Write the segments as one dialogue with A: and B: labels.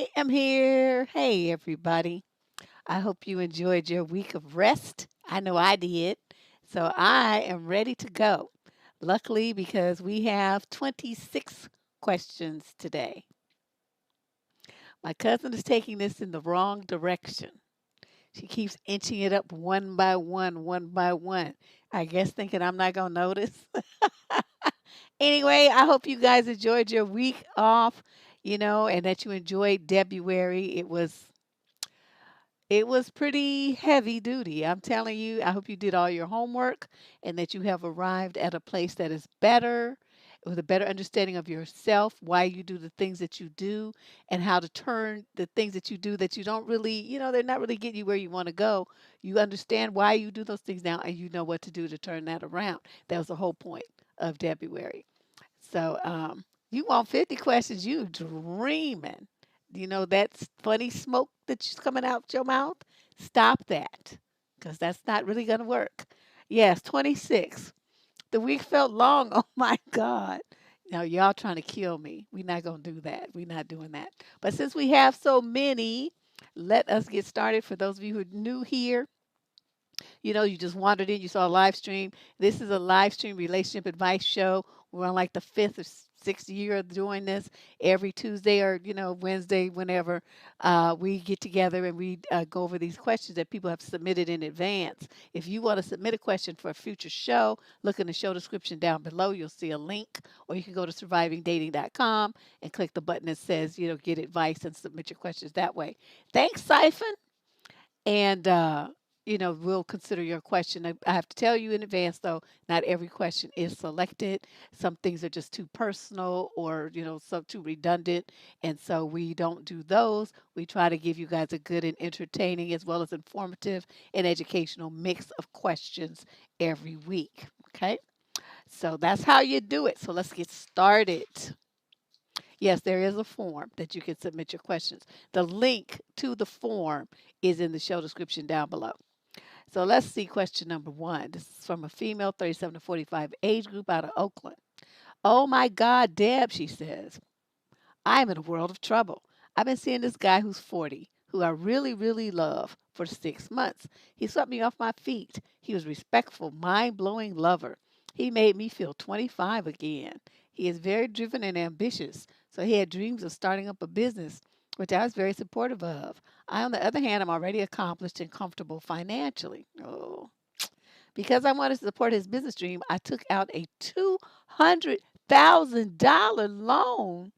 A: I am here. Hey, everybody. I hope you enjoyed your week of rest. I know I did. So I am ready to go. Luckily, because we have 26 questions today. My cousin is taking this in the wrong direction. She keeps inching it up one by one, one by one. I guess thinking I'm not going to notice. Anyway, I hope you guys enjoyed your week off, and that you enjoyed February. It was pretty heavy duty. I'm telling you, I hope you did all your homework and that you have arrived at a place that is better, with a better understanding of yourself, why you do the things that you do, and how to turn the things that you do that you don't really, they're not really getting you where you want to go. You understand why you do those things now and you know what to do to turn that around. That was the whole point of February. So, you want 50 questions, you dreaming. That funny smoke that's coming out your mouth? Stop that, because that's not really going to work. Yes, 26. The week felt long. Oh my God. Now, y'all trying to kill me. We're not going to do that. We're not doing that. But since we have so many, let us get started. For those of you who are new here, you just wandered in, you saw a live stream. This is a live stream relationship advice show. We're on like the fifth or sixth year of doing this every Tuesday or, Wednesday, whenever we get together and we go over these questions that people have submitted in advance. If you want to submit a question for a future show, look in the show description down below. You'll see a link, or you can go to survivingdating.com and click the button that says, get advice and submit your questions that way. Thanks, Siphon. And, we'll consider your question. I have to tell you in advance, though, not every question is selected. Some things are just too personal or, some too redundant. And so we don't do those. We try to give you guys a good and entertaining as well as informative and educational mix of questions every week. Okay. So that's how you do it. So let's get started. Yes, there is a form that you can submit your questions. The link to the form is in the show description down below. So let's see question number one. This is from a female, 37 to 45 age group out of Oakland. Oh my God, Deb, she says, I'm in a world of trouble. I've been seeing this guy who's 40, who I really, really love, for 6 months. He swept me off my feet. He was respectful, mind-blowing lover. He made me feel 25 again. He is very driven and ambitious, so he had dreams of starting up a business, which I was very supportive of. I, on the other hand, am already accomplished and comfortable financially. Oh. Because I wanted to support his business dream, I took out a $200,000 loan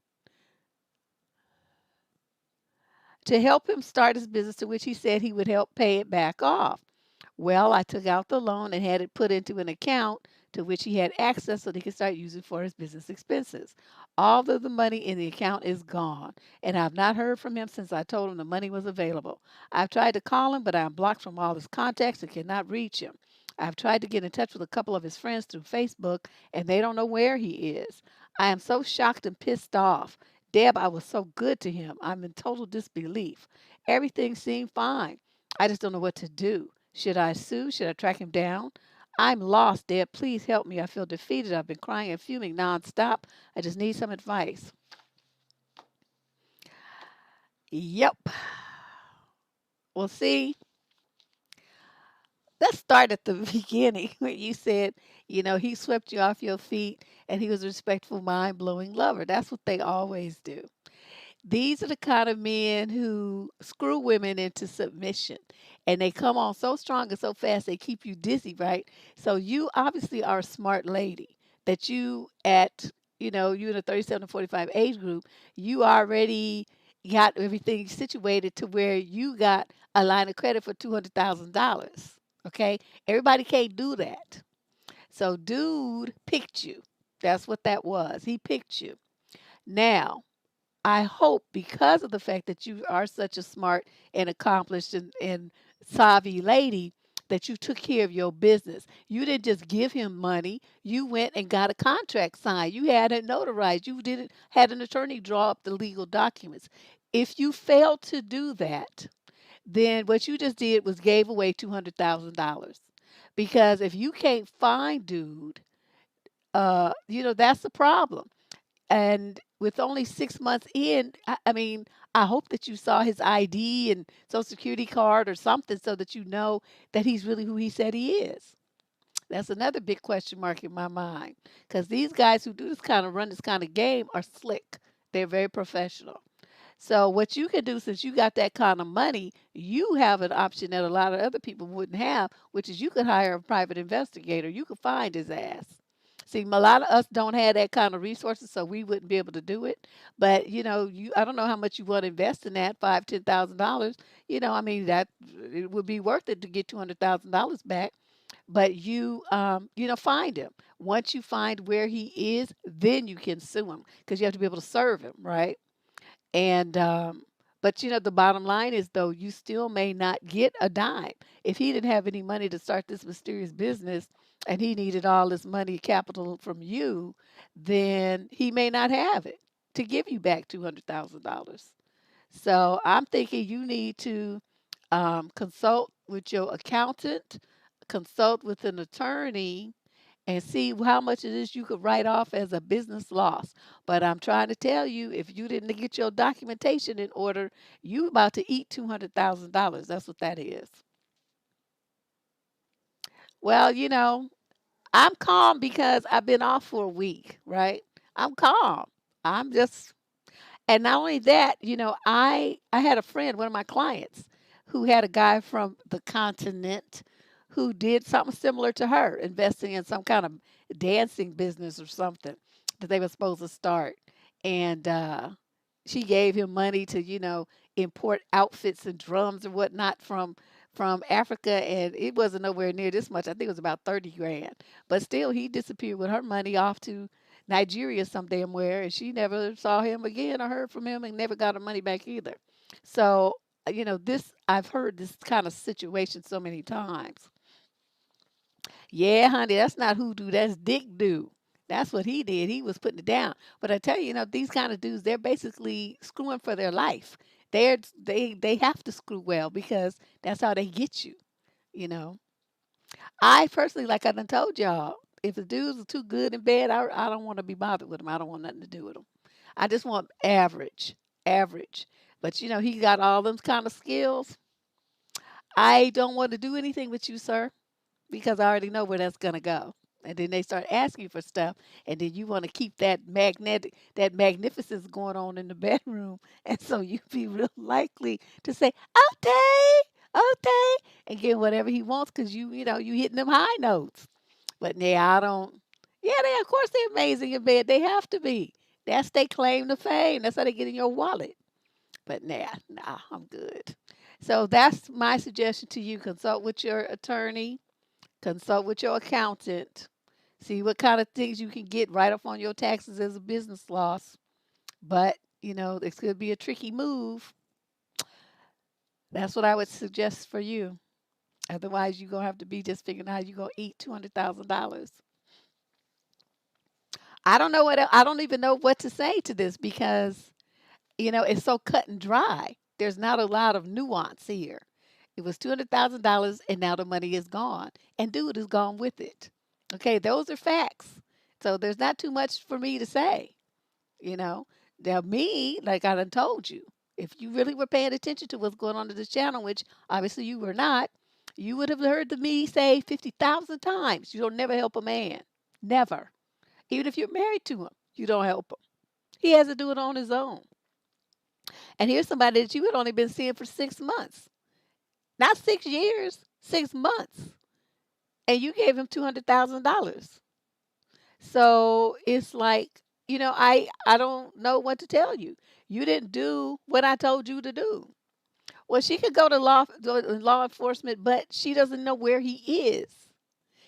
A: to help him start his business, to which he said he would help pay it back off. Well, I took out the loan and had it put into an account to which he had access so that he could start using for his business expenses. All of the money in the account is gone, and I've not heard from him since I told him the money was available. I've tried to call him, but I'm blocked from all his contacts and cannot reach him. I've tried to get in touch with a couple of his friends through Facebook, and they don't know where he is. I am so shocked and pissed off. Deb, I was so good to him. I'm in total disbelief. Everything seemed fine. I just don't know what to do. Should I sue? Should I track him down? I'm lost, Deb. Please help me. I feel defeated. I've been crying and fuming nonstop. I just need some advice. Yep. Well, see, let's start at the beginning when you said, he swept you off your feet and he was a respectful, mind blowing lover. That's what they always do. These are the kind of men who screw women into submission, and they come on so strong and so fast they keep you dizzy, right? So you obviously are a smart lady that you in a 37 to 45 age group, you already got everything situated to where you got a line of credit for $200,000. Okay? Everybody can't do that. So dude picked you. That's what that was. He picked you. Now, I hope, because of the fact that you are such a smart and accomplished and savvy lady, that you took care of your business. You didn't just give him money. You went and got a contract signed. You had it notarized. You didn't had an attorney draw up the legal documents. If you failed to do that, then what you just did was gave away $200,000. Because if you can't find dude, that's the problem. And with only 6 months in, I mean, I hope that you saw his ID and social security card or something so that you know that he's really who he said he is. That's another big question mark in my mind because these guys who do this kind of run this kind of game are slick. They're very professional. So what you can do since you got that kind of money, you have an option that a lot of other people wouldn't have, which is you could hire a private investigator. You could find his ass. See, a lot of us don't have that kind of resources, so we wouldn't be able to do it. But I don't know how much you want to invest in that, $5,000, $10,000. I mean that it would be worth it to get $200,000 back. But find him. Once you find where he is, then you can sue him because you have to be able to serve him, right? And but the bottom line is though you still may not get a dime. If he didn't have any money to start this mysterious business and he needed all this money capital from you, then he may not have it to give you back $200,000. So I'm thinking you need to consult with your accountant, consult with an attorney, and see how much of this you could write off as a business loss. But I'm trying to tell you, if you didn't get your documentation in order, you about to eat $200,000. That's what that is. Well, I'm calm because I've been off for a week, right? I'm calm. I'm just And not only that, I had a friend, one of my clients, who had a guy from the continent who did something similar to her, investing in some kind of dancing business or something that they were supposed to start. And she gave him money to, import outfits and drums and whatnot from Africa, and it wasn't nowhere near this much. I think it was about 30 grand. But still, he disappeared with her money off to Nigeria some damn where, and she never saw him again or heard from him and never got her money back either. So, this I've heard this kind of situation so many times. Yeah, honey, that's not hoodoo, that's dick do. That's what he did. He was putting it down. But I tell you, these kind of dudes, they're basically screwing for their life. They have to screw well because that's how they get you, you know. I personally, like I done told y'all, if the dudes are too good in bed, I don't want to be bothered with them. I don't want nothing to do with them. I just want average, average. But he got all them kind of skills. I don't want to do anything with you, sir, because I already know where that's gonna go. And then they start asking you for stuff, and then you want to keep that magnificence going on in the bedroom, and so you be real likely to say, "Okay, okay," and get whatever he wants because you hitting them high notes. But yeah, I don't. Yeah, they of course they're amazing in bed. They have to be. That's they claim to fame. That's how they get in your wallet. But nah, I'm good. So that's my suggestion to you. Consult with your attorney. Consult with your accountant. See what kind of things you can get right off on your taxes as a business loss. But this could be a tricky move. That's what I would suggest for you. Otherwise, you're gonna have to be just figuring out how you're gonna eat $200,000. I don't even know what to say to this because it's so cut and dry. There's not a lot of nuance here. It was $200,000 and now the money is gone and dude is gone with it. Okay, those are facts. So there's not too much for me to say, you know. Now me, like I done told you, if you really were paying attention to what's going on to this channel, which obviously you were not, you would have heard the me say 50,000 times, you don't never help a man. Never. Even if you're married to him, you don't help him. He has to do it on his own. And here's somebody that you had only been seeing for 6 months. Not 6 years, 6 months. And you gave him $200,000. So it's like, I don't know what to tell you. You didn't do what I told you to do. Well, she could go to law enforcement, but she doesn't know where he is.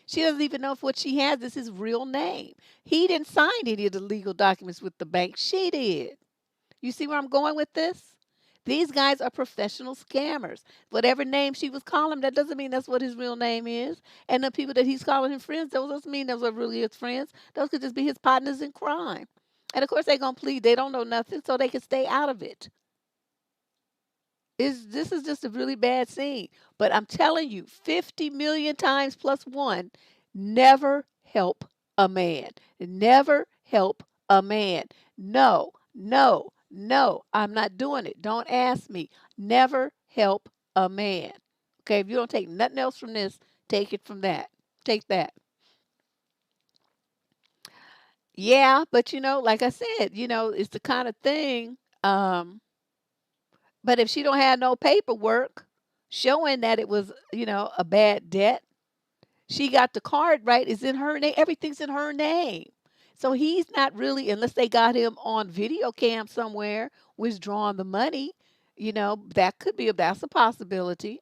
A: She doesn't even know if what she has is his real name. He didn't sign any of the legal documents with the bank. She did. You see where I'm going with this? These guys are professional scammers. Whatever name she was calling him, that doesn't mean that's what his real name is. And the people that he's calling him friends, those doesn't mean those are really his friends. Those could just be his partners in crime. And of course, they're going to plead. They don't know nothing, so they can stay out of it. This is just a really bad scene. But I'm telling you, 50 million times plus one, never help a man. Never help a man. No, No, no, I'm not doing it. Don't ask me. Never help a man. Okay, if you don't take nothing else from this, take it from that. Take that. Yeah, but like I said, it's the kind of thing. But if she don't have no paperwork showing that it was, a bad debt, she got the card right. It's in her name. Everything's in her name. So he's not really, unless they got him on video cam somewhere, withdrawing the money. That could be that's a possibility.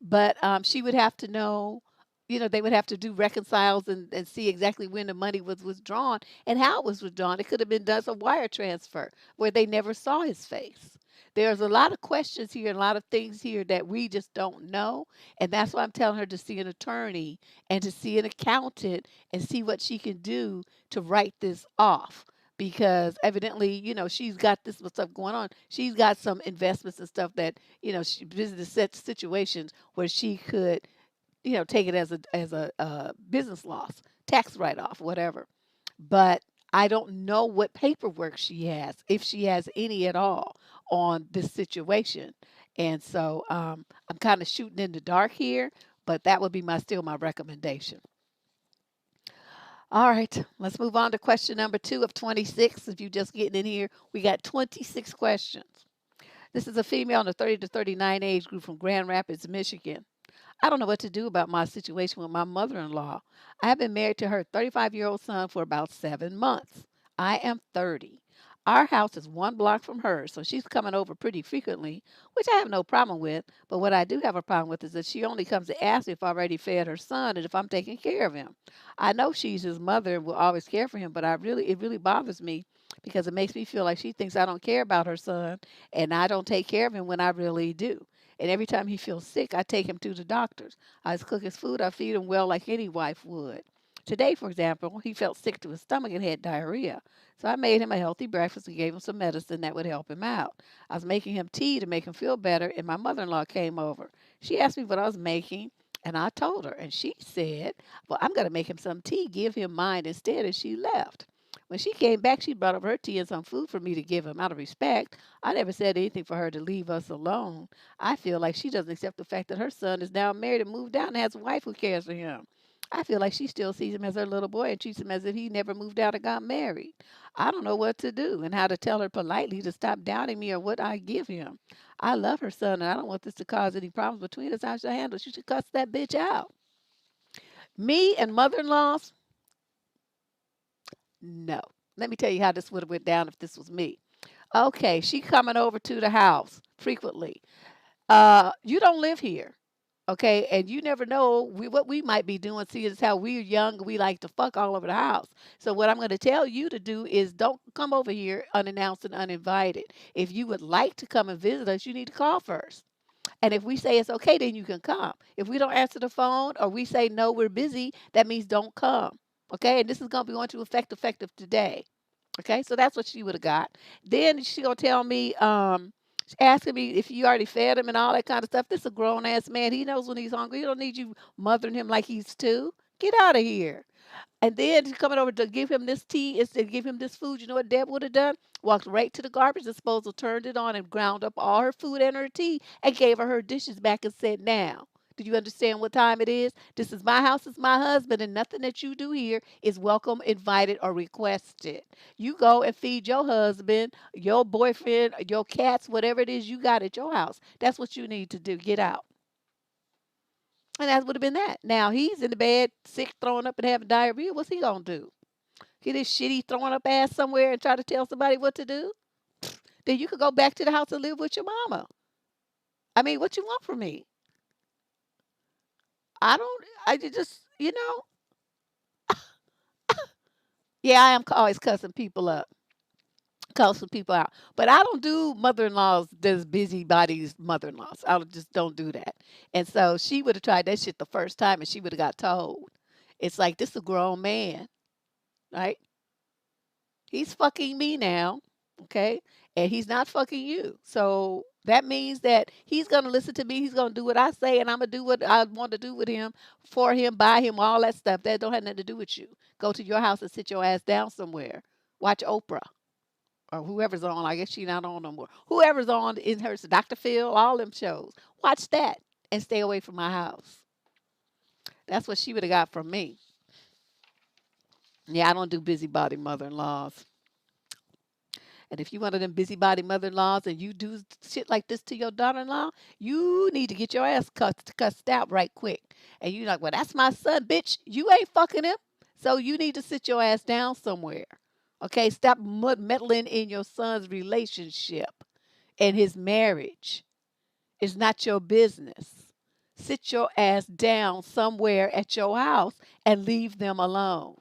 A: But she would have to know, they would have to do reconciles and see exactly when the money was withdrawn and how it was withdrawn. It could have been done as a wire transfer where they never saw his face. There's a lot of questions here and a lot of things here that we just don't know. And that's why I'm telling her to see an attorney and to see an accountant and see what she can do to write this off. Because evidently, she's got this stuff going on. She's got some investments and stuff that, business situations where she could, take it as a business loss, tax write off, whatever. But I don't know what paperwork she has, if she has any at all, on this situation. And so I'm kind of shooting in the dark here, but that would be my recommendation. All right, let's move on to question number 2 of 26. If you're just getting in here, we got 26 questions. This is a female in the 30 to 39 age group from Grand Rapids, Michigan. I don't know what to do about my situation with my mother in law. I have been married to her 35-year-old son for about 7 months. I am 30. Our house is 1 block from hers, so she's coming over pretty frequently, which I have no problem with. But what I do have a problem with is that she only comes to ask me if I already fed her son and if I'm taking care of him. I know she's his mother and will always care for him, but it really bothers me because it makes me feel like she thinks I don't care about her son and I don't take care of him when I really do. And every time he feels sick, I take him to the doctors. I just cook his food. I feed him well like any wife would. Today, for example, he felt sick to his stomach and had diarrhea. So I made him a healthy breakfast and gave him some medicine that would help him out. I was making him tea to make him feel better, and my mother-in-law came over. She asked me what I was making, and I told her. And she said, well, I'm going to make him some tea, give him mine instead, and she left. When she came back, she brought over her tea and some food for me to give him out of respect. I never said anything for her to leave us alone. I feel like she doesn't accept the fact that her son is now married and moved out and has a wife who cares for him. I feel like she still sees him as her little boy and treats him as if he never moved out or got married. I don't know what to do and how to tell her politely to stop doubting me or what I give him. I love her son and I don't want this to cause any problems between us. How should I handle it? She should cuss that bitch out. Me and mother-in-laws, no. Let me tell you how this would have went down if this was me. Okay, she coming over to the house frequently. You don't live here. Okay, and you never know what we might be doing. See, it's how we're young. We like to fuck all over the house. So what I'm going to tell you to do is don't come over here unannounced and uninvited. If you would like to come and visit us, you need to call first. And if we say it's okay, then you can come. If we don't answer the phone or we say no, we're busy, that means don't come. Okay, and this is going to be going to effect effective today. Okay, so that's what she would have got. Then she gonna tell me, she's asking me if you already fed him and all that kind of stuff. This is a grown ass man. He knows when he's hungry. He don't need you mothering him like he's two. Get out of here. And then she's coming over to give him this tea instead of give him this food. You know what Deb would have done? Walked right to the garbage disposal, turned it on, and ground up all her food and her tea and gave her dishes back and said, now, do you understand what time it is? This is my house, it's my husband, and nothing that you do here is welcome, invited, or requested. You go and feed your husband, your boyfriend, your cats, whatever it is you got at your house. That's what you need to do. Get out. And that would have been that. Now he's in the bed, sick, throwing up, and having diarrhea. What's he gonna do? Get his shitty throwing up ass somewhere and try to tell somebody what to do? Then you could go back to the house and live with your mama. I mean, what you want from me? I don't. I just, yeah, I am always cussing people up, cussing people out. But I don't do mother-in-laws. There's busybodies mother-in-laws. Just don't do that. And so she would have tried that shit the first time, and she would have got told. It's like this is a grown man, right? He's fucking me now, okay? And he's not fucking you. So that means that he's going to listen to me. He's going to do what I say, and I'm going to do what I want to do with him, for him, by him, all that stuff. That don't have nothing to do with you. Go to your house and sit your ass down somewhere. Watch Oprah, or whoever's on. I guess she not on no more. Whoever's on in her, Dr. Phil, all them shows. Watch that and stay away from my house. That's what she would have got from me. Yeah, I don't do busybody mother-in-laws. And if you one of them busybody mother-in-laws and you do shit like this to your daughter-in-law, you need to get your ass cussed out right quick. And you like, well, that's my son, bitch. You ain't fucking him. So you need to sit your ass down somewhere. Okay, stop meddling in your son's relationship and his marriage. It's not your business. Sit your ass down somewhere at your house and leave them alone.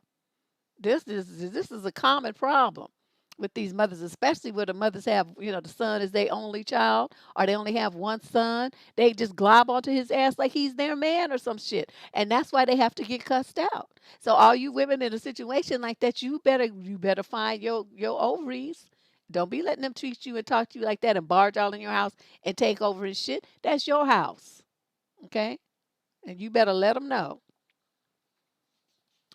A: This is a common problem with these mothers, especially where the mothers have, the son is their only child, or they only have one son. They just glob onto his ass like he's their man or some shit, and that's why they have to get cussed out. So all you women in a situation like that, you better find your ovaries. Don't be letting them treat you and talk to you like that and barge all in your house and take over and shit. That's your house, okay? And you better let them know.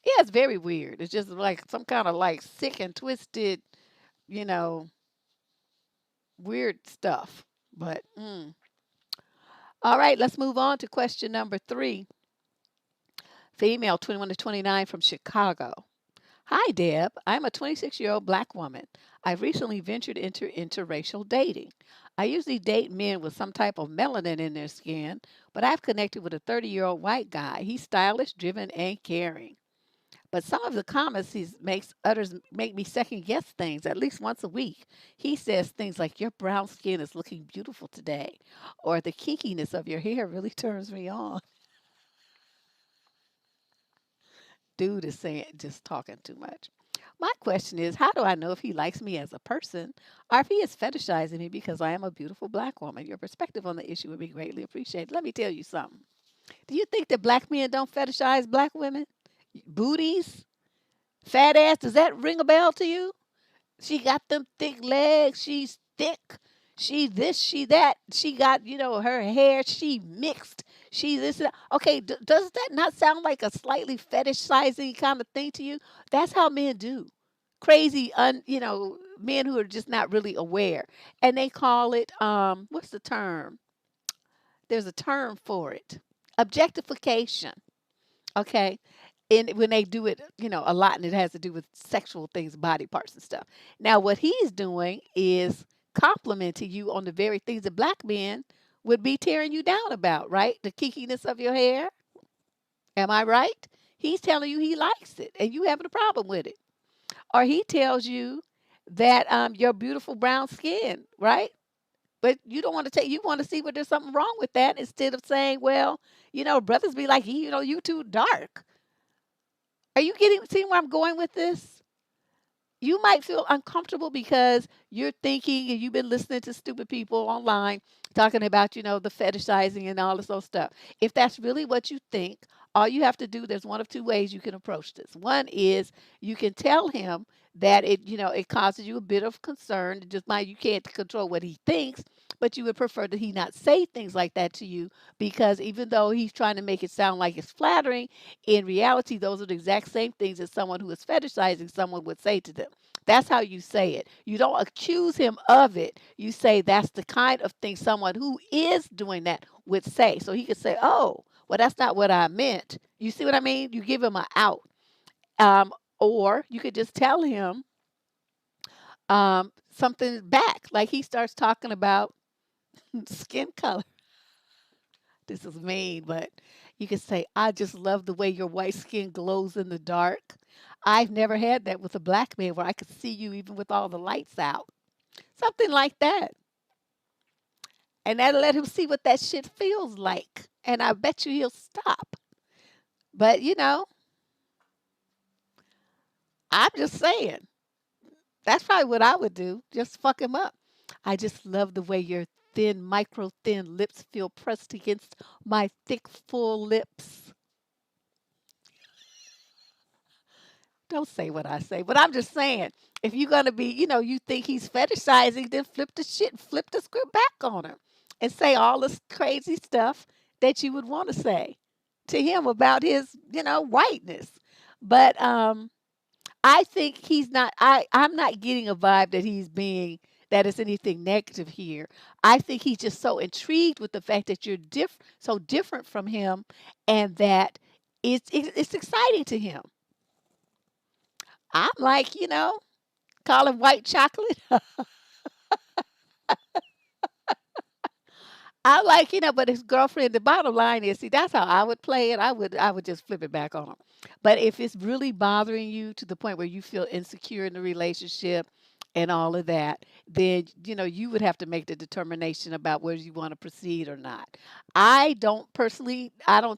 A: Yeah, it's very weird. It's just like some kind of like sick and twisted, you know, weird stuff. But all right, let's move on to question number 3. Female, 21 to 29 from Chicago. Hi, Deb. I'm a 26-year-old black woman. I've recently ventured into interracial dating. I usually date men with some type of melanin in their skin, but I've connected with a 30-year-old white guy. He's stylish, driven, and caring. But some of the comments he makes others make me second guess things at least once a week. He says things like, "Your brown skin is looking beautiful today," or "The kinkiness of your hair really turns me on." Dude is saying just talking too much. My question is, how do I know if he likes me as a person or if he is fetishizing me because I am a beautiful black woman? Your perspective on the issue would be greatly appreciated. Let me tell you something. Do you think that black men don't fetishize black women? Booties? Fat ass? Does that ring a bell to you? She got them thick legs. She's thick. She this, she that. She got, her hair. She mixed. She this. And that. Okay, does that not sound like a slightly fetishizing kind of thing to you? That's how men do. Crazy, men who are just not really aware, and they call it what's the term? There's a term for it. Objectification. Okay. And when they do it, a lot, and it has to do with sexual things, body parts and stuff. Now, what he's doing is complimenting you on the very things that black men would be tearing you down about, right? The kinkiness of your hair. Am I right? He's telling you he likes it and you having a problem with it. Or he tells you that your beautiful brown skin, right? But you don't want to take, you want to see where there's something wrong with that instead of saying, well, brothers be like, you too dark. Are you seeing where I'm going with this? You might feel uncomfortable because you're thinking and you've been listening to stupid people online talking about, the fetishizing and all this old stuff. If that's really what you think, all you have to do, there's one of two ways you can approach this. One is you can tell him that it causes you a bit of concern. Just mind you can't control what he thinks, but you would prefer that he not say things like that to you because even though he's trying to make it sound like it's flattering, in reality, those are the exact same things that someone who is fetishizing someone would say to them. That's how you say it. You don't accuse him of it. You say that's the kind of thing someone who is doing that would say. So he could say, oh, well, that's not what I meant. You see what I mean? You give him an out. Um, or you could just tell him something back. Like he starts talking about skin color. This is mean, but you could say, I just love the way your white skin glows in the dark. I've never had that with a black man where I could see you even with all the lights out. Something like that. And that'll let him see what that shit feels like. And I bet you he'll stop. But, I'm just saying, that's probably what I would do. Just fuck him up. I just love the way your thin, micro thin lips feel pressed against my thick, full lips. Don't say what I say, but I'm just saying, if you're gonna be, you think he's fetishizing, then flip the script back on him, and say all this crazy stuff that you would want to say to him about his, whiteness. But I think he's not. I'm not getting a vibe that he's being that is anything negative here. I think he's just so intrigued with the fact that you're so different from him, and that it's exciting to him. I'm like, call him white chocolate. I like, but his girlfriend, the bottom line is, see, that's how I would play it. I would just flip it back on him. But if it's really bothering you to the point where you feel insecure in the relationship and all of that, then, you would have to make the determination about whether you want to proceed or not. I don't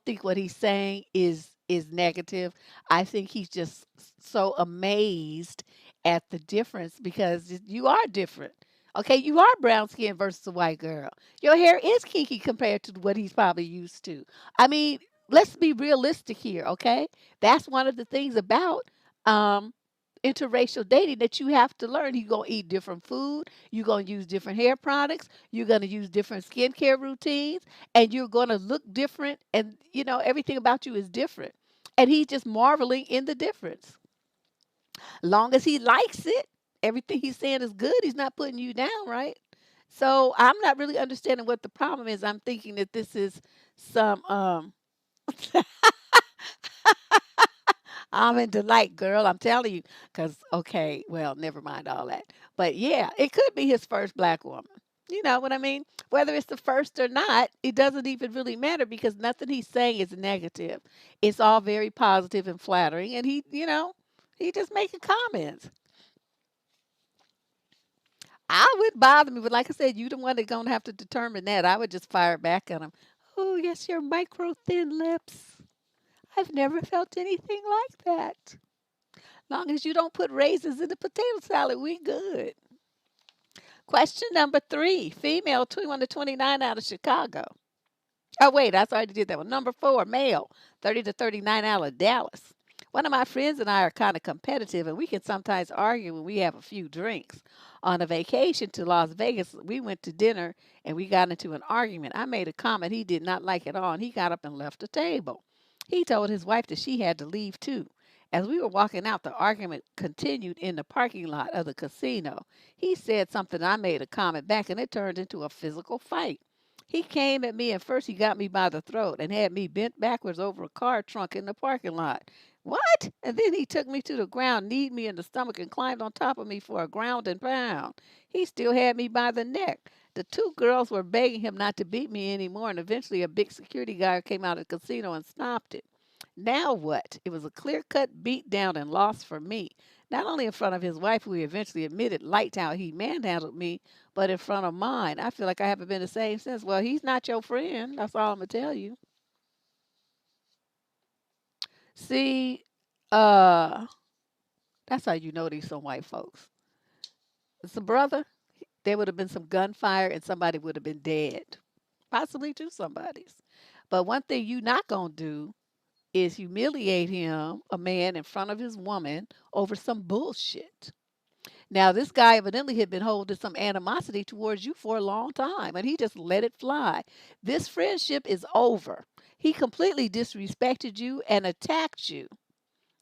A: think what he's saying is negative. I think he's just so amazed at the difference because you are different. Okay, you are brown skin versus a white girl. Your hair is kinky compared to what he's probably used to. I mean, let's be realistic here, okay? That's one of the things about um, interracial dating that you have to learn. You're going to eat different food, you're going to use different hair products, you're going to use different skincare routines, and you're going to look different, and everything about you is different. And he's just marveling in the difference. Long as he likes it, everything he's saying is good. He's not putting you down, right? So I'm not really understanding what the problem is. I'm thinking that this is some I'm in delight, girl. I'm telling you. Cause okay, well, never mind all that. But yeah, it could be his first black woman. You know what I mean? Whether it's the first or not, it doesn't even really matter because nothing he's saying is negative. It's all very positive and flattering, and he just making comments. I wouldn't bother me, but like I said, you the one that's gonna have to determine that. I would just fire back at him. Oh, yes, your micro thin lips. I've never felt anything like that. Long as you don't put raisins in the potato salad, we good. Question number 3. Female, 21 to 29 out of Chicago. Oh, wait, I already did that one. Number 4, male, 30 to 39 out of Dallas. One of my friends and I are kind of competitive, and we can sometimes argue when we have a few drinks. On a vacation to Las Vegas, we went to dinner and we got into an argument. I made a comment he did not like at all, and he got up and left the table. He told his wife that she had to leave too. As we were walking out, the argument continued in the parking lot of the casino. He said something, I made a comment back, and it turned into a physical fight. He came at me, and first he got me by the throat and had me bent backwards over a car trunk in the parking lot. What? And then he took me to the ground, kneed me in the stomach, and climbed on top of me for a ground and pound. He still had me by the neck. The two girls were begging him not to beat me anymore, and eventually a big security guard came out of the casino and stopped it. Now what? It was a clear cut beat down and loss for me. Not only in front of his wife, who he eventually admitted liked how he manhandled me, but in front of mine. I feel like I haven't been the same since. Well, he's not your friend. That's all I'm going to tell you. See, uh, that's how you know these some white folks. It's a brother. There would have been some gunfire and somebody would have been dead. Possibly two somebodies. But one thing you not going to do is humiliate him, a man, in front of his woman over some bullshit. Now, this guy evidently had been holding some animosity towards you for a long time, and he just let it fly. This friendship is over. He completely disrespected you and attacked you.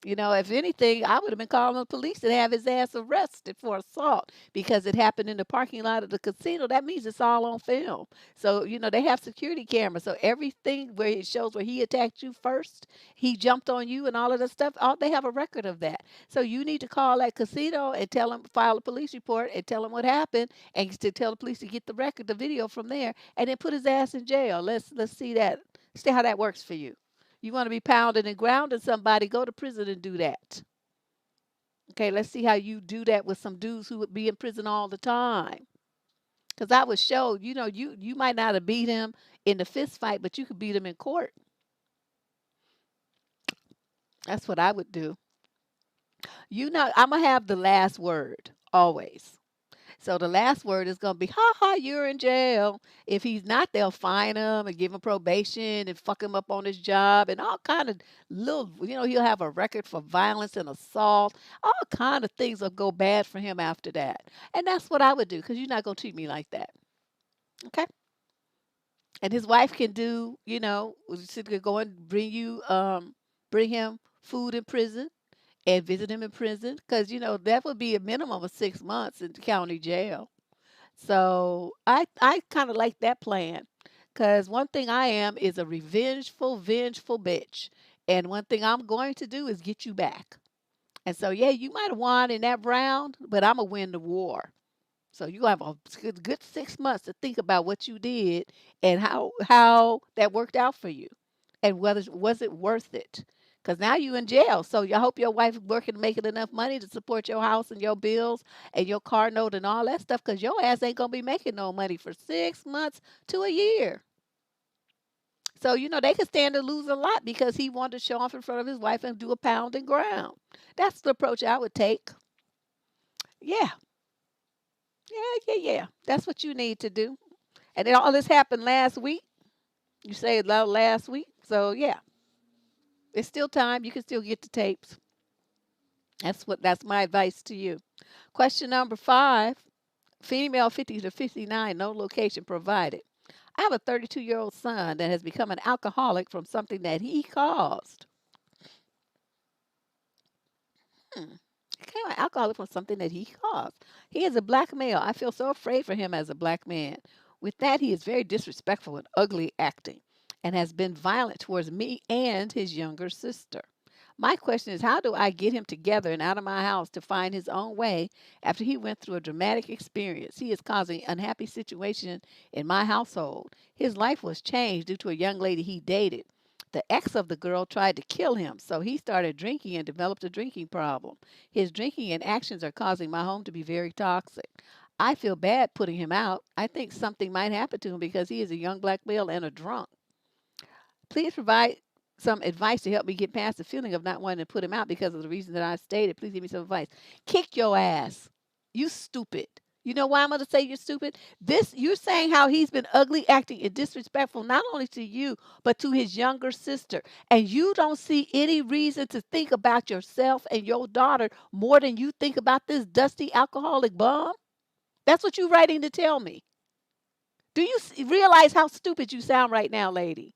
A: If anything, I would have been calling the police and have his ass arrested for assault because it happened in the parking lot of the casino. That means it's all on film. So, they have security cameras. So everything where it shows where he attacked you first, he jumped on you and all of that stuff, all they have a record of that. So you need to call that casino and tell them, file a police report and tell them what happened and to tell the police to get the record, the video from there, and then put his ass in jail. Let's see that. See how that works for you. You want to be pounding and grounding somebody, go to prison and do that. Okay, let's see how you do that with some dudes who would be in prison all the time. Because I would show, you might not have beat him in the fist fight, but you could beat him in court. That's what I would do. I'm going to have the last word always. So the last word is going to be, ha ha, you're in jail. If he's not, they'll fine him and give him probation and fuck him up on his job and all kind of little, he'll have a record for violence and assault. All kind of things will go bad for him after that. And that's what I would do because you're not going to treat me like that. Okay. And his wife can do, she could go and bring him food in prison and visit him in prison because that would be a minimum of 6 months in the county jail. So I kind of like that plan because one thing I am is a vengeful bitch, and one thing I'm going to do is get you back. And so yeah, you might have won in that round, but I'm gonna win the war. So you have a good 6 months to think about what you did and how that worked out for you, and whether was it worth it. Because now you in jail. So I hope your wife working making enough money to support your house and your bills and your car note and all that stuff. Because your ass ain't gonna be making no money for 6 months to a year. So they could stand to lose a lot because he wanted to show off in front of his wife and do a pound and ground. That's the approach I would take. Yeah, yeah. That's what you need to do. And then all this happened last week. You say it last week. So yeah, it's still time. You can still get the tapes. That's my advice to you. Question number 5. Female 50 to 59, no location provided. I have a 32-year-old son that has become an alcoholic from something that he caused. Hmm. He became an alcoholic from something that he caused. He is a black male. I feel so afraid for him as a black man. With that, he is very disrespectful and ugly acting and has been violent towards me and his younger sister. My question is, how do I get him together and out of my house to find his own way after he went through a dramatic experience? He is causing unhappy situation in my household. His life was changed due to a young lady he dated. The ex of the girl tried to kill him, so he started drinking and developed a drinking problem. His drinking and actions are causing my home to be very toxic. I feel bad putting him out. I think something might happen to him because he is a young black male and a drunk. Please provide some advice to help me get past the feeling of not wanting to put him out because of the reason that I stated. Please give me some advice. Kick your ass. You stupid. You know why I'm going to say you're stupid? You're saying how he's been ugly, acting, and disrespectful not only to you, but to his younger sister. And you don't see any reason to think about yourself and your daughter more than you think about this dusty alcoholic bum? That's what you're writing to tell me. Do you realize how stupid you sound right now, lady?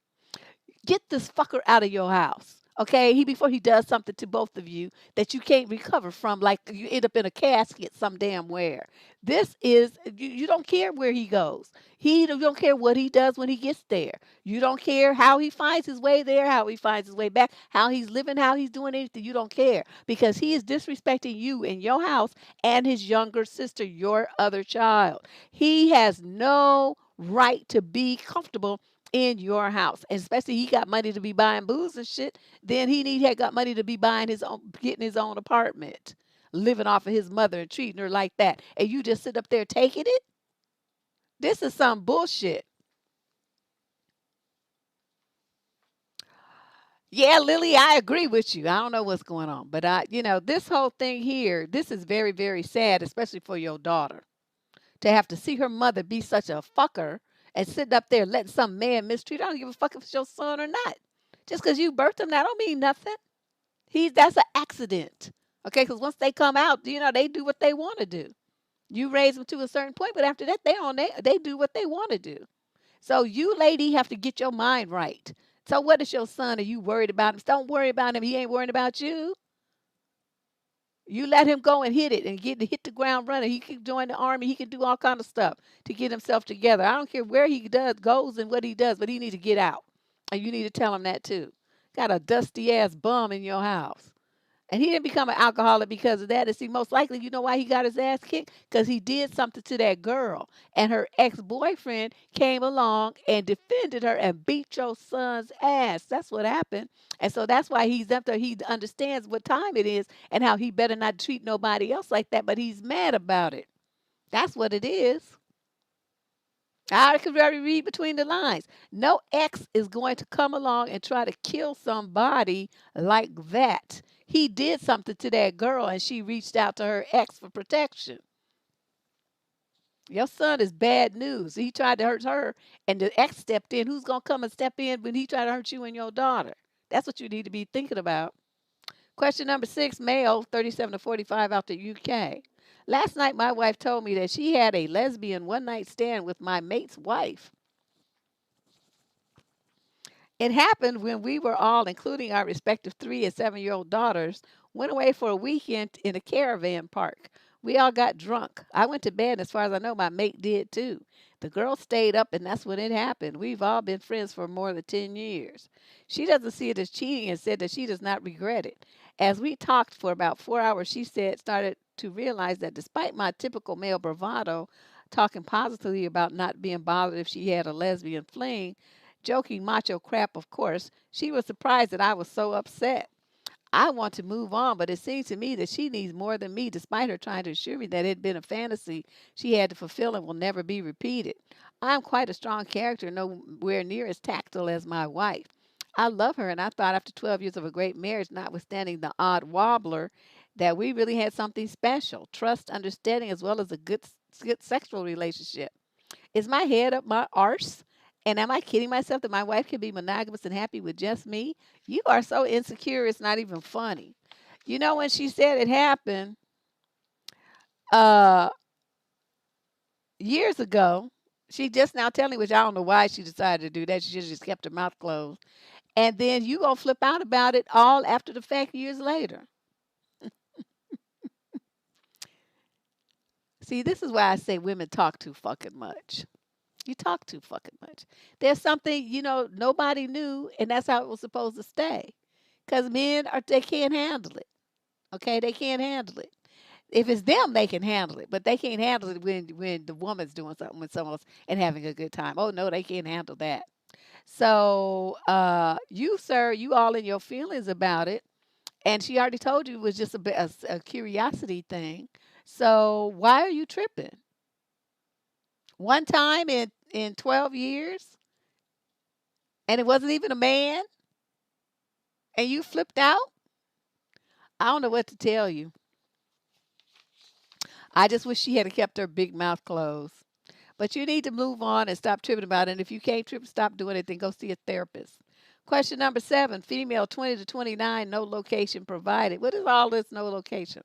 A: Get this fucker out of your house. Okay, before he does something to both of you that you can't recover from, like you end up in a casket some damn where. This is you don't care where he goes. You don't care what he does when he gets there. You don't care how he finds his way there, how he finds his way back, how he's living, how he's doing anything. You don't care because he is disrespecting you in your house and his younger sister, your other child. He has no right to be comfortable in your house. And especially he got money to be buying booze and shit, then had got money to be buying his own, getting his own apartment, living off of his mother and treating her like that. And you just sit up there taking it? This is some bullshit. Yeah, Lily, I agree with you. I don't know what's going on, but this whole thing here, this is very, very sad, especially for your daughter, to have to see her mother be such a fucker and sitting up there letting some man mistreat her. I don't give a fuck if it's your son or not. Just because you birthed him, that don't mean nothing. That's an accident. Okay, because once they come out, they do what they want to do. You raise them to a certain point, but after that, they do what they want to do. So you, lady, have to get your mind right. So what is your son? Are you worried about him? Don't worry about him. He ain't worried about you. You let him go and hit it and hit the ground running. He can join the army. He can do all kind of stuff to get himself together. I don't care where he goes and what he does, but he needs to get out. And you need to tell him that too. Got a dusty ass bum in your house. And he didn't become an alcoholic because of that. And see, most likely, you know why he got his ass kicked? Because he did something to that girl. And her ex-boyfriend came along and defended her and beat your son's ass. That's what happened. And so that's why he's up there. He understands what time it is and how he better not treat nobody else like that. But he's mad about it. That's what it is. I could really read between the lines. No ex is going to come along and try to kill somebody like that. He did something to that girl and she reached out to her ex for protection. Your son is bad news. He tried to hurt her and the ex stepped in. Who's going to come and step in when he tried to hurt you and your daughter? That's what you need to be thinking about. Question number 6, male, 37 to 45 out the UK. Last night, my wife told me that she had a lesbian one-night stand with my mate's wife. It happened when we were all, including our respective 3 and 7-year-old daughters, Went away for a weekend in a caravan park. We all got drunk. I went to bed, and as far as I know, my mate did too. The girl stayed up, and that's when it happened. We've all been friends for more than 10 years. She doesn't see it as cheating and said that she does not regret it. As we talked for about 4 hours, she said, started to realize that despite my typical male bravado, talking positively about not being bothered if she had a lesbian fling, joking macho crap, of course, she was surprised that I was so upset. I want to move on, but it seems to me that she needs more than me, despite her trying to assure me that it had been a fantasy she had to fulfill and will never be repeated. I'm quite a strong character, nowhere near as tactile as my wife. I love her, and I thought after 12 years of a great marriage, notwithstanding the odd wobbler, that we really had something special trust, understanding, as well as a good sexual relationship. Is my head up my arse? And am I kidding myself that my wife can be monogamous and happy with just me? You are so insecure, it's not even funny. You know, when she said it happened uh, years ago, she just now telling me, which I don't know why she decided to do that. She should have just kept her mouth closed. And then you going to flip out about it all after the fact years later. See, this is why I say women talk too fucking much. You talk too fucking much. There's something, nobody knew, and that's how it was supposed to stay. Because they can't handle it. Okay, they can't handle it. If it's them, they can handle it, but they can't handle it when the woman's doing something with someone else and having a good time. Oh no, they can't handle that. So, you, sir, you all in your feelings about it, and she already told you it was just a curiosity thing. So why are you tripping? One time in 12 years, and it wasn't even a man, and you flipped out. I don't know what to tell you. I just wish she had kept her big mouth closed. But you need to move on and stop tripping about it. And if you can't trip, stop doing it, then go see a therapist. Question number 7, female 20 to 29, no location provided. What is all this no location?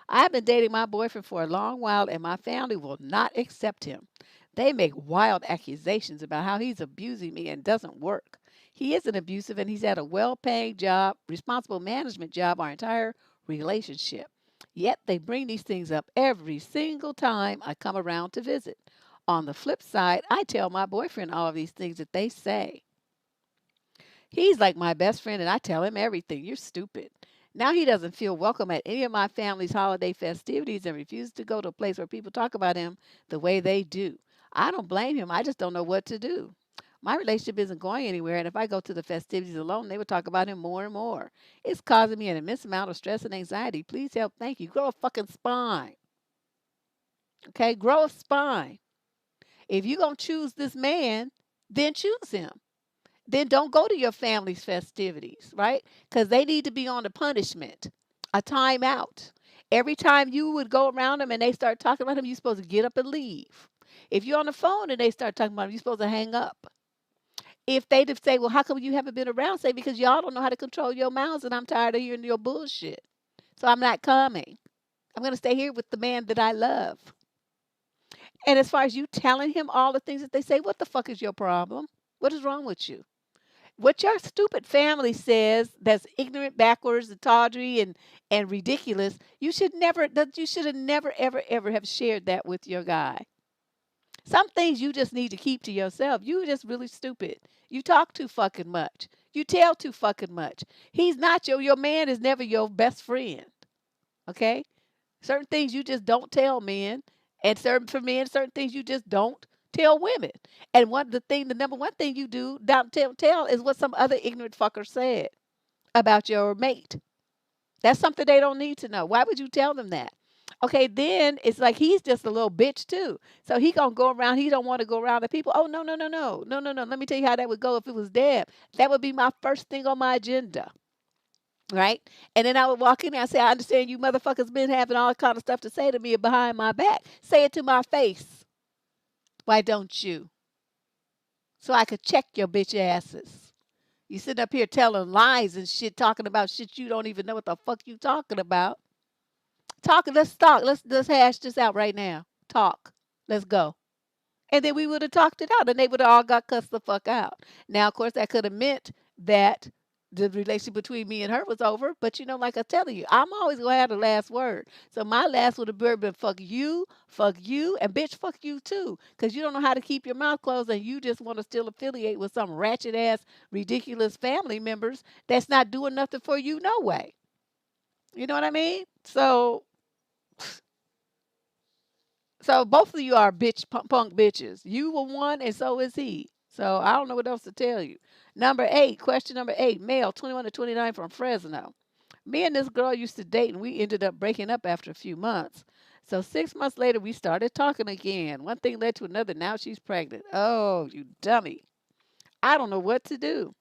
A: I've been dating my boyfriend for a long while, and my family will not accept him. They make wild accusations about how he's abusing me and doesn't work. He isn't abusive, and he's had a well paying job, responsible management job our entire relationship. Yet they bring these things up every single time I come around to visit. On the flip side, I tell my boyfriend all of these things that they say. He's like my best friend, and I tell him everything. You're stupid. Now he doesn't feel welcome at any of my family's holiday festivities and refuses to go to a place where people talk about him the way they do. I don't blame him. I just don't know what to do. My relationship isn't going anywhere, and if I go to the festivities alone, they would talk about him more and more. It's causing me an immense amount of stress and anxiety. Please help. Thank you. Grow a fucking spine. Okay? Grow a spine. If you're going to choose this man, then choose him. Then don't go to your family's festivities, right? Because they need to be on a punishment, a timeout. Every time you would go around them and they start talking about him, you're supposed to get up and leave. If you're on the phone and they start talking about him, you're supposed to hang up. If they just say, well, how come you haven't been around? Say, because y'all don't know how to control your mouths and I'm tired of hearing your bullshit. So I'm not coming. I'm going to stay here with the man that I love. And as far as you telling him all the things that they say, what the fuck is your problem? What is wrong with you? What your stupid family says that's ignorant, backwards, and tawdry and ridiculous, you should have never, ever, ever have shared that with your guy. Some things you just need to keep to yourself. You just really stupid. You talk too fucking much. You tell too fucking much. He's not your man is never your best friend. Okay? Certain things you just don't tell men, and for men, certain things you just don't tell women. And the number one thing you do don't tell is what some other ignorant fucker said about your mate. That's something they don't need to know. Why would you tell them that? Okay, then it's like he's just a little bitch too. So he gonna go around. He don't want to go around to people. Oh no no no no no no no. Let me tell you how that would go if it was Deb. That would be my first thing on my agenda. Right? And then I would walk in there and say, I understand you motherfuckers been having all kind of stuff to say to me behind my back. Say it to my face. Why don't you? So I could check your bitch asses. You sitting up here telling lies and shit, talking about shit you don't even know what the fuck you talking about. Let's talk. Let's hash this out right now. Talk. Let's go. And then we would have talked it out and they would have all got cussed the fuck out. Now, of course, that could have meant that the relationship between me and her was over. But like I'm telling you, I'm always gonna have the last word. So my last would have been fuck you, and bitch, fuck you too. Because you don't know how to keep your mouth closed, and you just want to still affiliate with some ratchet ass, ridiculous family members that's not doing nothing for you, no way. You know what I mean? So both of you are punk bitches. You were one, and so is he. So I don't know what else to tell you. Number eight, question number eight, male, 21 to 29 from Fresno. Me and this girl used to date, and we ended up breaking up after a few months. So 6 months later, we started talking again. One thing led to another. Now she's pregnant. Oh, you dummy. I don't know what to do.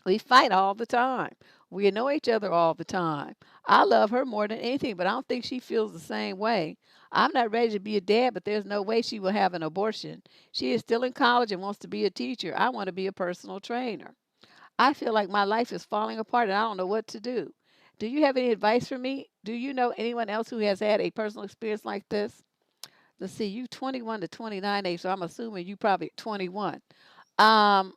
A: We fight all the time. We annoy each other all the time. I love her more than anything, but I don't think she feels the same way. I'm not ready to be a dad, but there's no way she will have an abortion. She is still in college and wants to be a teacher. I want to be a personal trainer. I feel like my life is falling apart and I don't know what to do. Do you have any advice for me? Do you know anyone else who has had a personal experience like this? Let's see, you 21 to 29 age, so I'm assuming you probably 21. Um,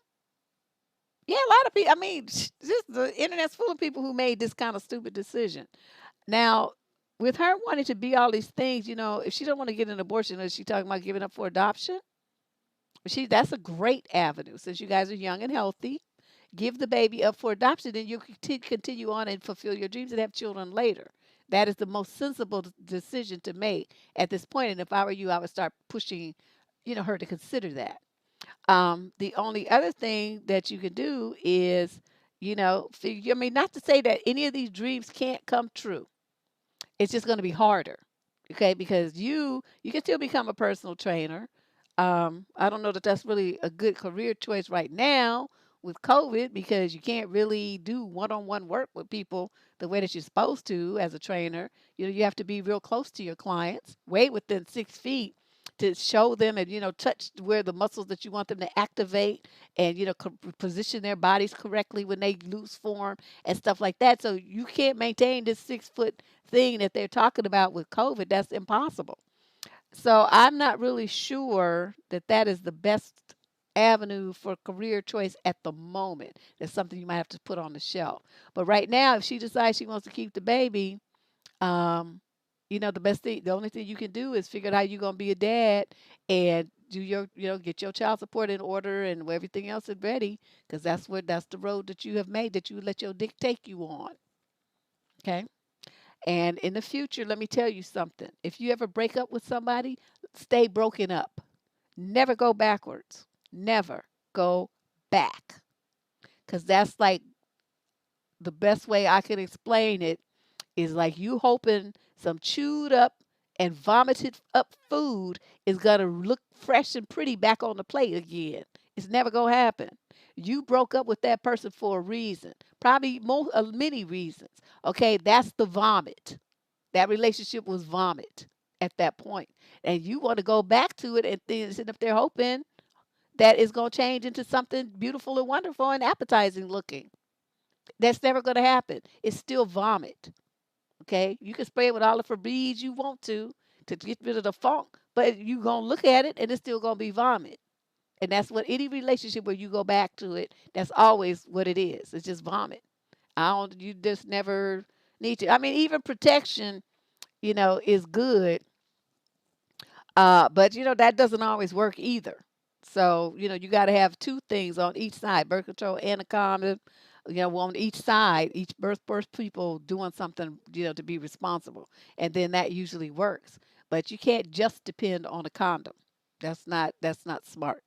A: yeah, a lot of people. I mean, just the internet's full of people who made this kind of stupid decision. Now, with her wanting to be all these things, if she don't want to get an abortion, is she talking about giving up for adoption? That's a great avenue since you guys are young and healthy. Give the baby up for adoption, and you continue on and fulfill your dreams and have children later. That is the most sensible decision to make at this point. And if I were you, I would start pushing, her to consider that. The only other thing that you can do is, figure, I mean, not to say that any of these dreams can't come true. It's just going to be harder, okay? Because you can still become a personal trainer. I don't know that that's really a good career choice right now with COVID because you can't really do one-on-one work with people the way that you're supposed to as a trainer. You have to be real close to your clients, way within 6 feet to show them and touch where the muscles that you want them to activate and position their bodies correctly when they lose form and stuff like that. So you can't maintain this 6 foot thing that they're talking about with COVID. That's impossible. So I'm not really sure that that is the best avenue for career choice at the moment. That's something you might have to put on the shelf. But right now, if she decides she wants to keep the baby, um, the best thing, the only thing you can do is figure out how you're gonna be a dad and do your, get your child support in order and everything else is ready, because that's the road that you have made that you let your dick take you on. Okay. And in the future, let me tell you something. If you ever break up with somebody, stay broken up. Never go backwards. Never go back. Because that's like the best way I can explain it is like you hoping some chewed up and vomited up food is going to look fresh and pretty back on the plate again. It's never going to happen. You broke up with that person for a reason, probably many reasons. Okay, that's the vomit. That relationship was vomit at that point. And you want to go back to it and sitting up there hoping that it's going to change into something beautiful and wonderful and appetizing looking. That's never going to happen. It's still vomit. Okay. You can spray it with all the Febreze you want to get rid of the funk, but you going to look at it and it's still going to be vomit. And that's what any relationship where you go back to it, that's always what it is. It's just vomit. You just never need to. I mean, even protection is good. But that doesn't always work either. So, you got to have two things on each side, birth control and a condom, on each side, each birth people doing something, to be responsible. And then that usually works. But you can't just depend on a condom. That's not smart.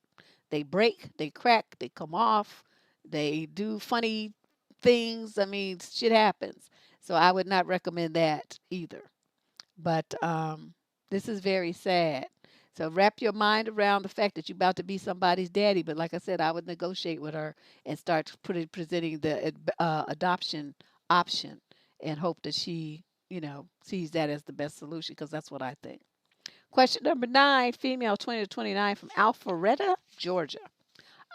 A: They break, they crack, they come off, they do funny things. I mean, shit happens. So I would not recommend that either. But this is very sad. So wrap your mind around the fact that you're about to be somebody's daddy. But like I said, I would negotiate with her and start presenting the adoption option and hope that she, sees that as the best solution because that's what I think. Question number 9, female 20 to 29 from Alpharetta, Georgia.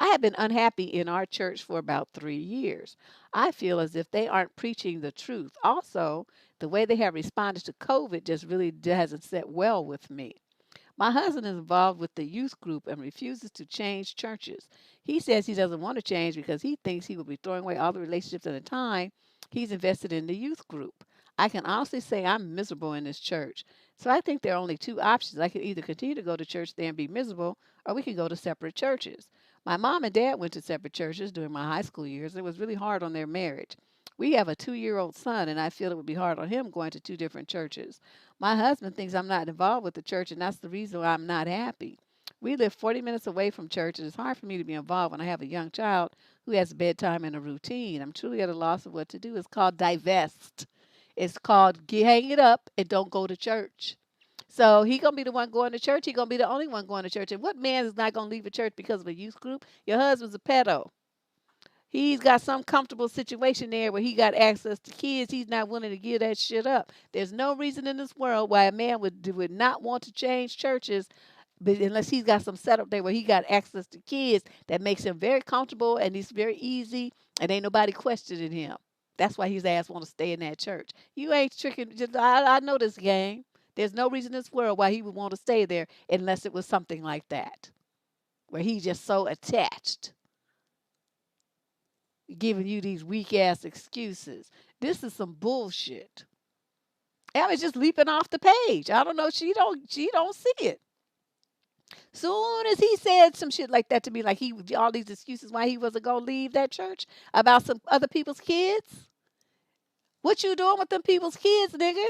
A: I have been unhappy in our church for about 3 years. I feel as if they aren't preaching the truth. Also, the way they have responded to COVID just really hasn't set well with me. My husband is involved with the youth group and refuses to change churches. He says he doesn't want to change because he thinks he will be throwing away all the relationships and the time he's invested in the youth group. I can honestly say I'm miserable in this church. So I think there are only two options. I can either continue to go to church there and be miserable, or we can go to separate churches. My mom and dad went to separate churches during my high school years, and it was really hard on their marriage. We have a 2-year-old son, and I feel it would be hard on him going to two different churches. My husband thinks I'm not involved with the church, and that's the reason why I'm not happy. We live 40 minutes away from church, and it's hard for me to be involved when I have a young child who has bedtime and a routine. I'm truly at a loss of what to do. It's called divest. It's called hang it up and don't go to church. So he gonna be the one going to church. He gonna be the only one going to church. And what man is not gonna leave a church because of a youth group? Your husband's a pedo. He's got some comfortable situation there where he got access to kids. He's not willing to give that shit up. There's no reason in this world why a man would not want to change churches, but unless he's got some setup there where he got access to kids that makes him very comfortable and he's very easy and ain't nobody questioning him. That's why his ass want to stay in that church. You ain't tricking. I know this game. There's no reason in this world why he would want to stay there unless it was something like that, where he's just so attached, giving you these weak ass excuses. This is some bullshit. Emily's just leaping off the page. I don't know. She don't see it. Soon as he said some shit like that to me, like he all these excuses why he wasn't gonna leave that church about some other people's kids. What you doing with them people's kids, nigga?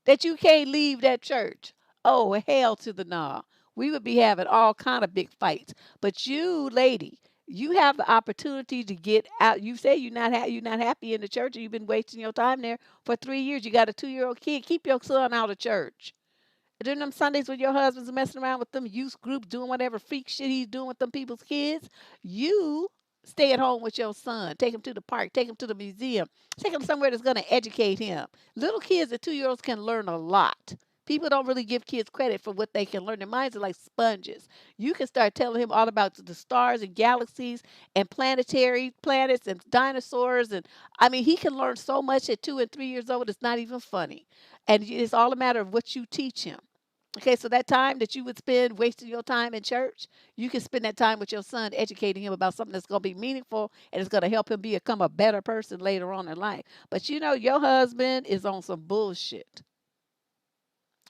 A: That you can't leave that church. Oh, hell to the nah. We would be having all kind of big fights. But you, lady, you have the opportunity to get out. You say you're not happy in the church and you've been wasting your time there for 3 years. You got a 2-year-old kid. Keep your son out of church. During them Sundays when your husband's messing around with them youth groups, doing whatever freak shit he's doing with them people's kids, you stay at home with your son. Take him to the park. Take him to the museum. Take him somewhere that's going to educate him. Little kids at 2-year-olds can learn a lot. People don't really give kids credit for what they can learn. Their minds are like sponges. You can start telling him all about the stars and galaxies and planetary planets and dinosaurs. And I mean, he can learn so much at 2 and 3 years old. It's not even funny. And it's all a matter of what you teach him. Okay, so that time that you would spend wasting your time in church, you can spend that time with your son educating him about something that's going to be meaningful and it's going to help him become a better person later on in life. But you know, your husband is on some bullshit.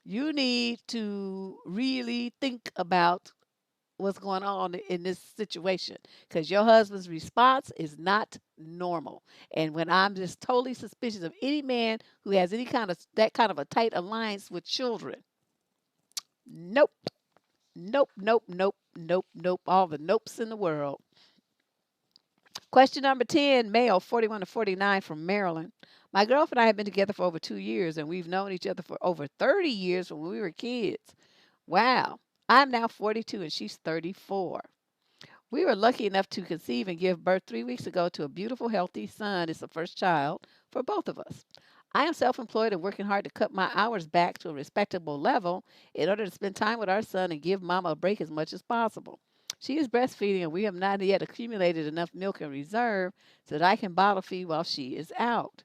A: You need to really think about what's going on in this situation because your husband's response is not normal. And when I'm just totally suspicious of any man who has any kind of that kind of a tight alliance with children, nope. Nope, nope, nope, nope, nope. All the nopes in the world. Question number 10, male, 41 to 49 from Maryland. My girlfriend and I have been together for over 2 years, and we've known each other for over 30 years when we were kids. Wow. I'm now 42 and she's 34. We were lucky enough to conceive and give birth 3 weeks ago to a beautiful, healthy son. It's the first child for both of us. I am self employed and working hard to cut my hours back to a respectable level in order to spend time with our son and give mama a break as much as possible. She is breastfeeding, and we have not yet accumulated enough milk in reserve so that I can bottle feed while she is out.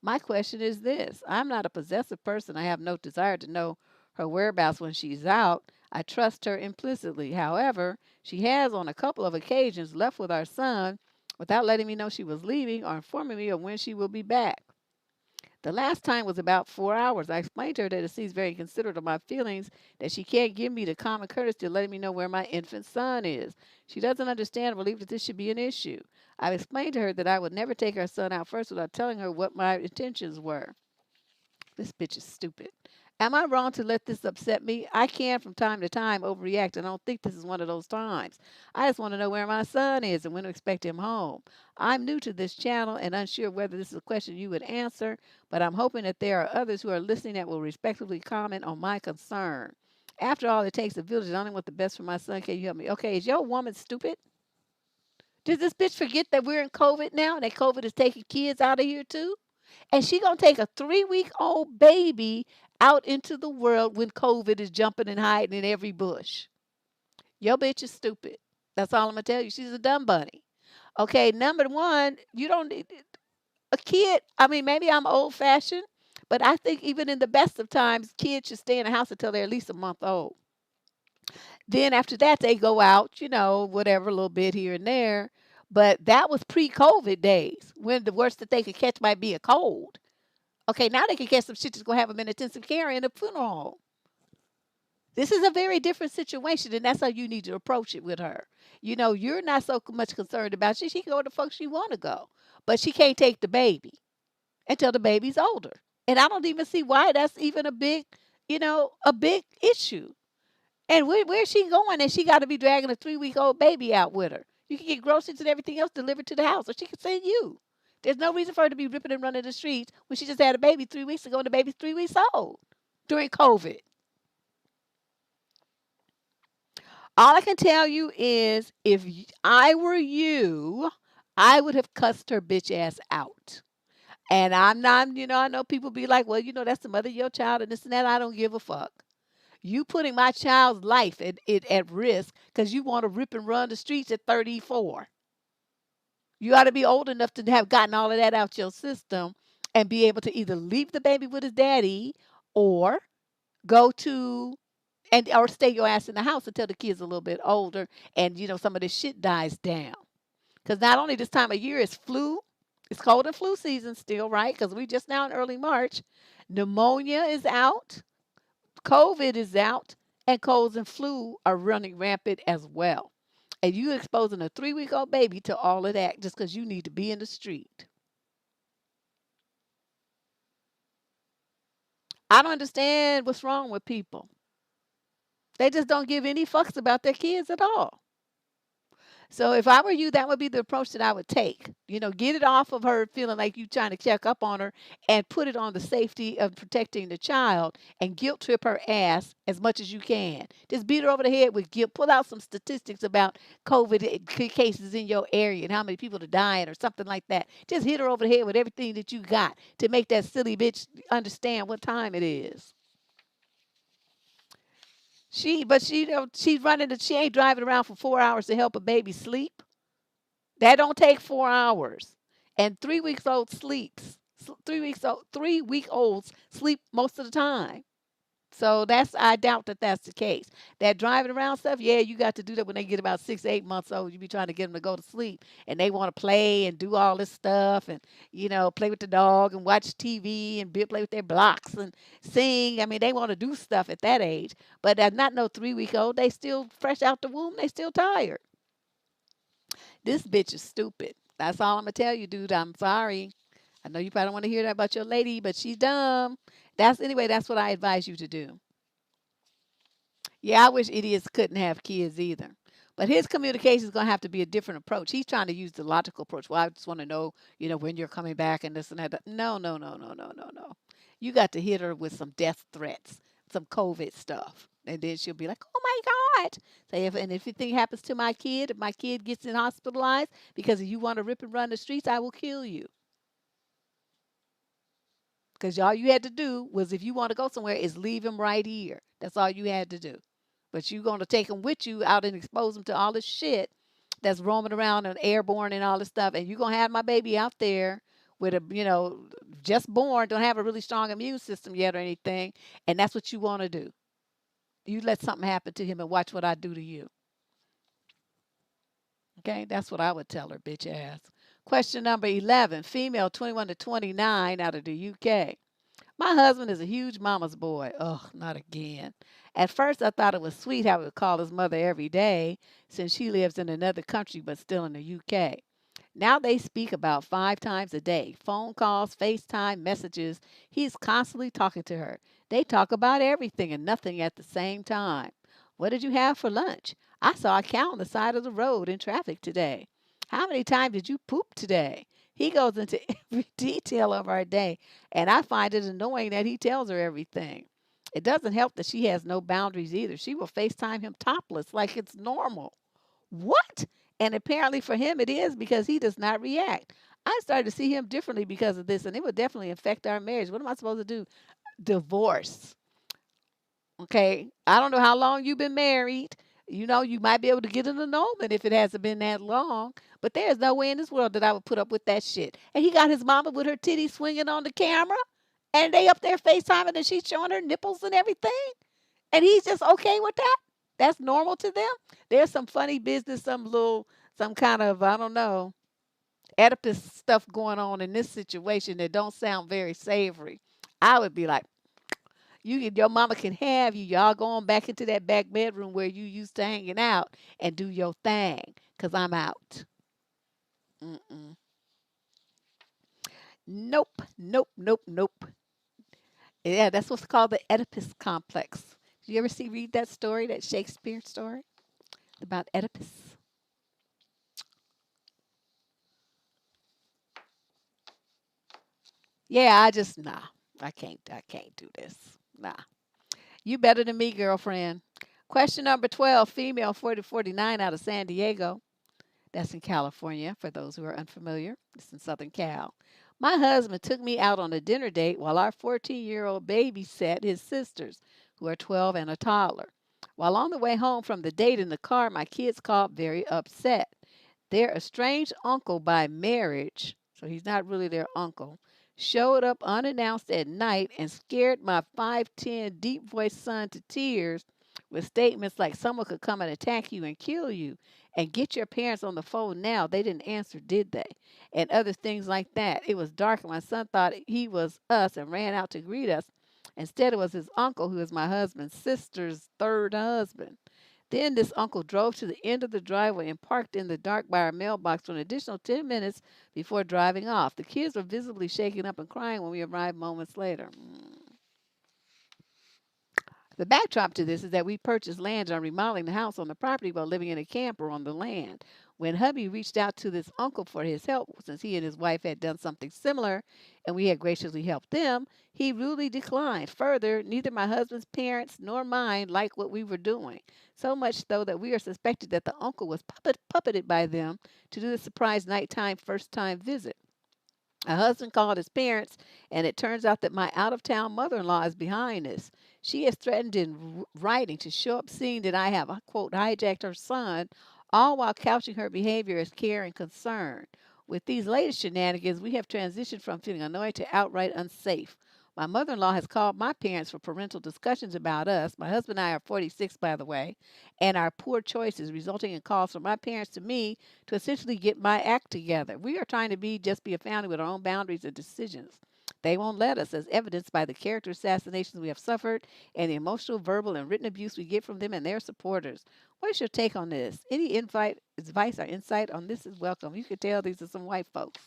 A: My question is this: I'm not a possessive person. I have no desire to know her whereabouts when she's out. I trust her implicitly. However, she has on a couple of occasions left with our son without letting me know she was leaving or informing me of when she will be back. The last time was about 4 hours. I explained to her that it seems very considerate of my feelings that she can't give me the common courtesy of letting me know where my infant son is. She doesn't understand or believe that this should be an issue. I've explained to her that I would never take our son out first without telling her what my intentions were. This bitch is stupid. Am I wrong to let this upset me? I can from time to time overreact, and I don't think this is one of those times. I just want to know where my son is and when to expect him home. I'm new to this channel and unsure whether this is a question you would answer, but I'm hoping that there are others who are listening that will respectfully comment on my concern. After all, it takes a village. I only want the best for my son. Can you help me? Okay, is your woman stupid? Did this bitch forget that we're in COVID now and that COVID is taking kids out of here too? And she gonna take a 3-week-old baby out into the world when COVID is jumping and hiding in every bush. Your bitch is stupid. That's all I'm gonna tell you. She's a dumb bunny. Okay, number one, you don't need a kid. I mean, maybe I'm old fashioned, but I think even in the best of times, kids should stay in the house until they're at least a month old. Then after that, they go out, whatever, a little bit here and there. But that was pre-COVID days when the worst that they could catch might be a cold. Okay, now they can catch some shit that's gonna have them in intensive care in a funeral home. This is a very different situation, and that's how you need to approach it with her. You're not so much concerned about she can go where the fuck she want to go, but she can't take the baby until the baby's older. And I don't even see why that's even a big issue. And where's she going? And she got to be dragging a 3-week-old baby out with her. You can get groceries and everything else delivered to the house, or she can send you. There's no reason for her to be ripping and running the streets when she just had a baby 3 weeks ago and the baby's 3 weeks old during COVID. All I can tell you is if I were you, I would have cussed her bitch ass out. And I'm not, I know people be like, well, that's the mother of your child and this and that. I don't give a fuck. You putting my child's life at risk because you want to rip and run the streets at 34. You ought to be old enough to have gotten all of that out your system and be able to either leave the baby with his daddy or go to and or stay your ass in the house until the kid's a little bit older and some of this shit dies down. Because not only this time of year is flu, it's cold and flu season still, right? Because we just now in early March. Pneumonia is out, COVID is out, and colds and flu are running rampant as well. And you exposing a 3-week-old baby to all of that just because you need to be in the street. I don't understand what's wrong with people. They just don't give any fucks about their kids at all. So if I were you, that would be the approach that I would take. Get it off of her feeling like you trying to check up on her and put it on the safety of protecting the child and guilt trip her ass as much as you can. Just beat her over the head with guilt. Pull out some statistics about COVID cases in your area and how many people are dying or something like that. Just hit her over the head with everything that you got to make that silly bitch understand what time it is. But she's running. She ain't driving around for 4 hours to help a baby sleep. That don't take 4 hours. And 3 weeks old sleeps. 3 week olds sleep most of the time. So I doubt that that's the case. That driving around stuff, yeah, you got to do that when they get about 6, 8 months old. You be trying to get them to go to sleep, and they want to play and do all this stuff, and play with the dog and watch TV and play with their blocks and sing. I mean, they want to do stuff at that age, but not no 3-week-old. They still fresh out the womb. They still tired. This bitch is stupid. That's all I'm gonna tell you, dude. I'm sorry. I know you probably don't want to hear that about your lady, but she's dumb. That's what I advise you to do. Yeah, I wish idiots couldn't have kids either. But his communication is going to have to be a different approach. He's trying to use the logical approach. Well, I just want to know, when you're coming back and this and that. No, no, no, no, no, no, no. You got to hit her with some death threats, some COVID stuff. And then she'll be like, oh my God. Say, if anything happens to my kid, if my kid gets in hospitalized because you want to rip and run the streets, I will kill you. Because all you had to do was, if you want to go somewhere, is leave him right here. That's all you had to do. But you're going to take him with you out and expose him to all this shit that's roaming around and airborne and all this stuff. And you're going to have my baby out there with just born, don't have a really strong immune system yet or anything. And that's what you want to do. You let something happen to him and watch what I do to you. Okay, that's what I would tell her, bitch ass. Question number 11, female 21 to 29 out of the UK. My husband is a huge mama's boy. Ugh, not again. At first, I thought it was sweet how he would call his mother every day since she lives in another country but still in the UK. Now they speak about 5 times a day. Phone calls, FaceTime, messages. He's constantly talking to her. They talk about everything and nothing at the same time. What did you have for lunch? I saw a cow on the side of the road in traffic today. How many times did you poop today? He goes into every detail of our day, and I find it annoying that he tells her everything. It doesn't help that she has no boundaries either. She will FaceTime him topless like it's normal. What? And apparently for him it is because he does not react. I started to see him differently because of this, and it would definitely affect our marriage. What am I supposed to do? Divorce. Okay. I don't know how long you've been married. You might be able to get an annulment if it hasn't been that long. But there's no way in this world that I would put up with that shit. And he got his mama with her titties swinging on the camera, and they up there FaceTiming, and she's showing her nipples and everything. And he's just okay with that. That's normal to them. There's some funny business, some kind of, I don't know, Oedipus stuff going on in this situation that don't sound very savory. I would be like, your mama can have you. Y'all going back into that back bedroom where you used to hanging out and do your thing, cause I'm out. Mm-mm. Nope, nope, nope, nope. Yeah, that's what's called the Oedipus complex. Did you ever read that story, that Shakespeare story about Oedipus? Yeah, nah. I can't do this. Nah. You better than me, girlfriend. Question number 12, female 4049 out of San Diego. That's in California, for those who are unfamiliar. It's in Southern Cal. My husband took me out on a dinner date while our 14-year-old babysat his sisters, who are 12 and a toddler. While on the way home from the date in the car, my kids called very upset. Their estranged uncle by marriage, so he's not really their uncle, showed up unannounced at night and scared my 5'10 deep voiced son to tears with statements like someone could come and attack you and kill you. And get your parents on the phone now. They didn't answer, did they? And other things like that. It was dark, and my son thought he was us and ran out to greet us. Instead, it was his uncle, who is my husband's sister's third husband. Then this uncle drove to the end of the driveway and parked in the dark by our mailbox for an additional 10 minutes before driving off. The kids were visibly shaken up and crying when we arrived moments later. The backdrop to this is that we purchased land and are remodeling the house on the property while living in a camper on the land. When hubby reached out to this uncle for his help, since he and his wife had done something similar and we had graciously helped them, he rudely declined. Further, neither my husband's parents nor mine liked what we were doing. So much, though, that we are suspected that the uncle was puppeted by them to do the surprise nighttime first time visit. My husband called his parents, and it turns out that my out of town mother in law is behind this. She has threatened in writing to show up seeing that I have, quote, hijacked her son, all while couching her behavior as care and concern. With these latest shenanigans, we have transitioned from feeling annoyed to outright unsafe. My mother in law has called my parents for parental discussions about us. My husband and I are 46, by the way, and our poor choices, resulting in calls from my parents to me to essentially get my act together. We are trying to be a family with our own boundaries and decisions. They won't let us, as evidenced by the character assassinations we have suffered and the emotional, verbal, and written abuse we get from them and their supporters. What is your take on this? Any advice, or insight on this is welcome. You can tell these are some white folks.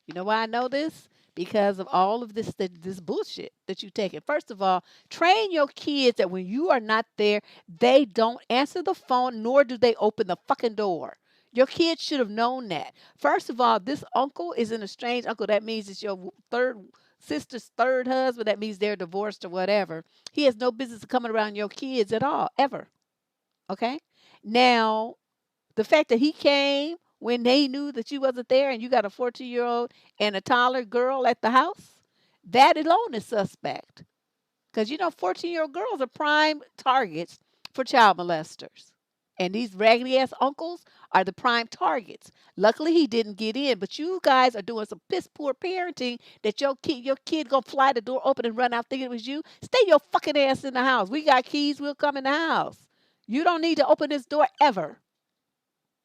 A: You know why I know this? Because of all of this bullshit that you take. And first of all, train your kids that when you are not there, they don't answer the phone nor do they open the fucking door. Your kids should have known that. First of all, this uncle is an estranged uncle. That means it's your third sister's third husband. That means they're divorced or whatever. He has no business coming around your kids at all, ever. Okay? Now, the fact that he came when they knew that you wasn't there and you got a 14-year-old and a toddler girl at the house, that alone is suspect. Because 14-year-old girls are prime targets for child molesters. And these raggedy ass uncles are the prime targets. Luckily, he didn't get in, but you guys are doing some piss poor parenting that your kid gonna fly the door open and run out thinking it was you. Stay your fucking ass in the house. We got keys. We'll come in the house. You don't need to open this door ever.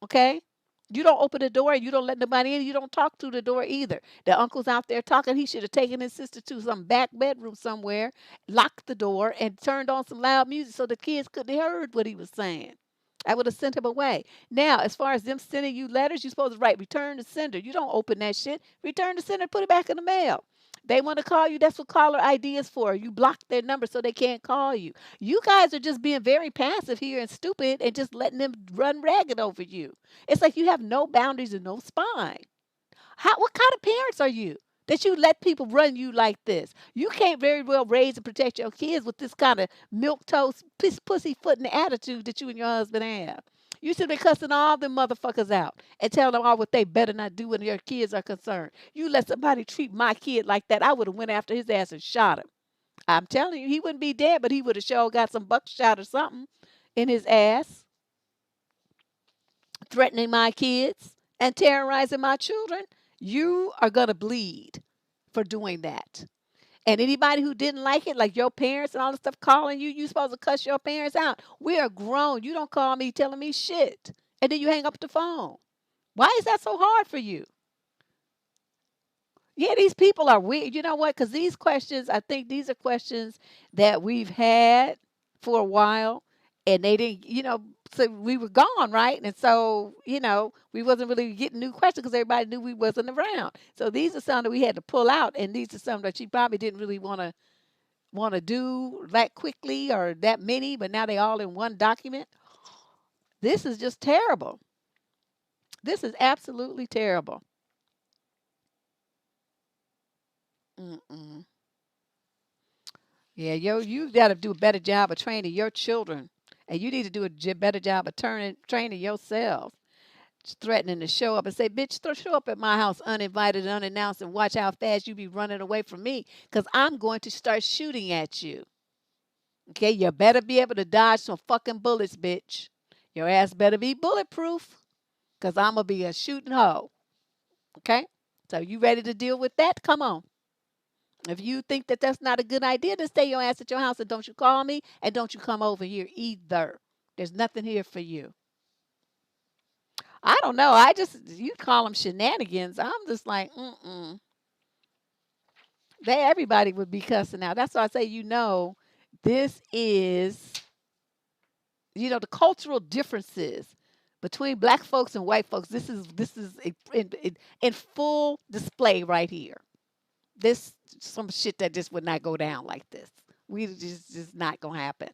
A: Okay? You don't open the door and you don't let nobody in. You don't talk through the door either. The uncle's out there talking. He should have taken his sister to some back bedroom somewhere, locked the door, and turned on some loud music so the kids couldn't have heard what he was saying. I would have sent him away. Now, as far as them sending you letters, you're supposed to write return to sender. You don't open that shit. Return to sender, put it back in the mail. They want to call you. That's what caller ID is for. You block their number so they can't call you. You guys are just being very passive here and stupid and just letting them run ragged over you. It's like you have no boundaries and no spine. What kind of parents are you that you let people run you like this? You can't very well raise and protect your kids with this kind of milk toast, pussyfooting attitude that you and your husband have. You should be cussing all them motherfuckers out and telling them all what they better not do when your kids are concerned. You let somebody treat my kid like that, I would have went after his ass and shot him. I'm telling you, he wouldn't be dead, but he would have sure got some buckshot or something in his ass, threatening my kids and terrorizing my children. You are going to bleed for doing that. And anybody who didn't like it, like your parents and all the stuff calling you, you supposed to cuss your parents out. We are grown. You don't call me telling me shit. And then you hang up the phone. Why is that so hard for you? Yeah, these people are weird. You know what? Because these questions, I think these are questions that we've had for a while, and they didn't, so we were gone, right? And so, we wasn't really getting new questions because everybody knew we wasn't around. So these are some that we had to pull out, and these are some that she probably didn't really want to do that quickly or that many, but now they all in one document. This is just terrible. This is absolutely terrible. Mm-mm. Yeah, you got to do a better job of training your children, and you need to do a better job of training yourself. Just threatening to show up and say, "Bitch, show up at my house uninvited, unannounced, and watch how fast you be running away from me, cause I'm going to start shooting at you." Okay, you better be able to dodge some fucking bullets, bitch. Your ass better be bulletproof, cause I'm gonna be a shooting hoe. Okay, so you ready to deal with that? Come on. If you think that that's not a good idea, then stay your ass at your house and don't you call me and don't you come over here either. There's nothing here for you. I don't know. You call them shenanigans. I'm just like, mm-mm. Everybody would be cussing out. That's why I say, this is, the cultural differences between black folks and white folks. This is in full display right here. This some shit that just would not go down like this. We just not gonna happen.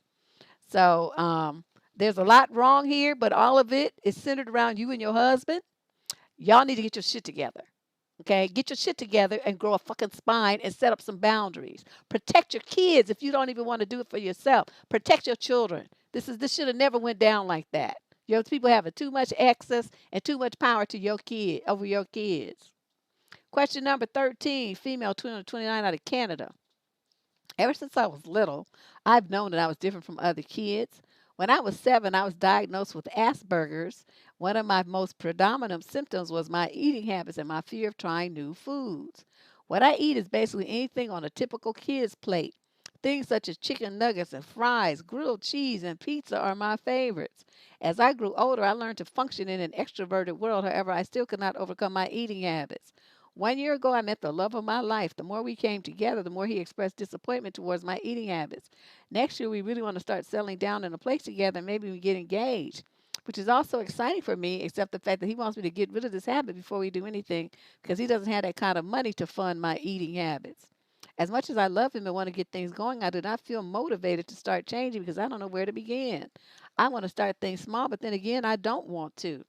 A: So there's a lot wrong here, but all of it is centered around you and your husband. Y'all need to get your shit together. Okay, get your shit together and grow a fucking spine and set up some boundaries. Protect your kids if you don't even want to do it for yourself. Protect your children. This should have never went down like that. Your people having too much access and too much power to your kid over your kids. Question number 13, female 229 out of Canada. Ever since I was little, I've known that I was different from other kids. When I was 7, I was diagnosed with Asperger's. One of my most predominant symptoms was my eating habits and my fear of trying new foods. What I eat is basically anything on a typical kid's plate. Things such as chicken nuggets and fries, grilled cheese, and pizza are my favorites. As I grew older, I learned to function in an extroverted world. However, I still could not overcome my eating habits. 1 year ago, I met the love of my life. The more we came together, the more he expressed disappointment towards my eating habits. Next year, we really want to start settling down in a place together and maybe we get engaged, which is also exciting for me, except the fact that he wants me to get rid of this habit before we do anything because he doesn't have that kind of money to fund my eating habits. As much as I love him and want to get things going, I do not feel motivated to start changing because I don't know where to begin. I want to start things small, but then again, I don't want to.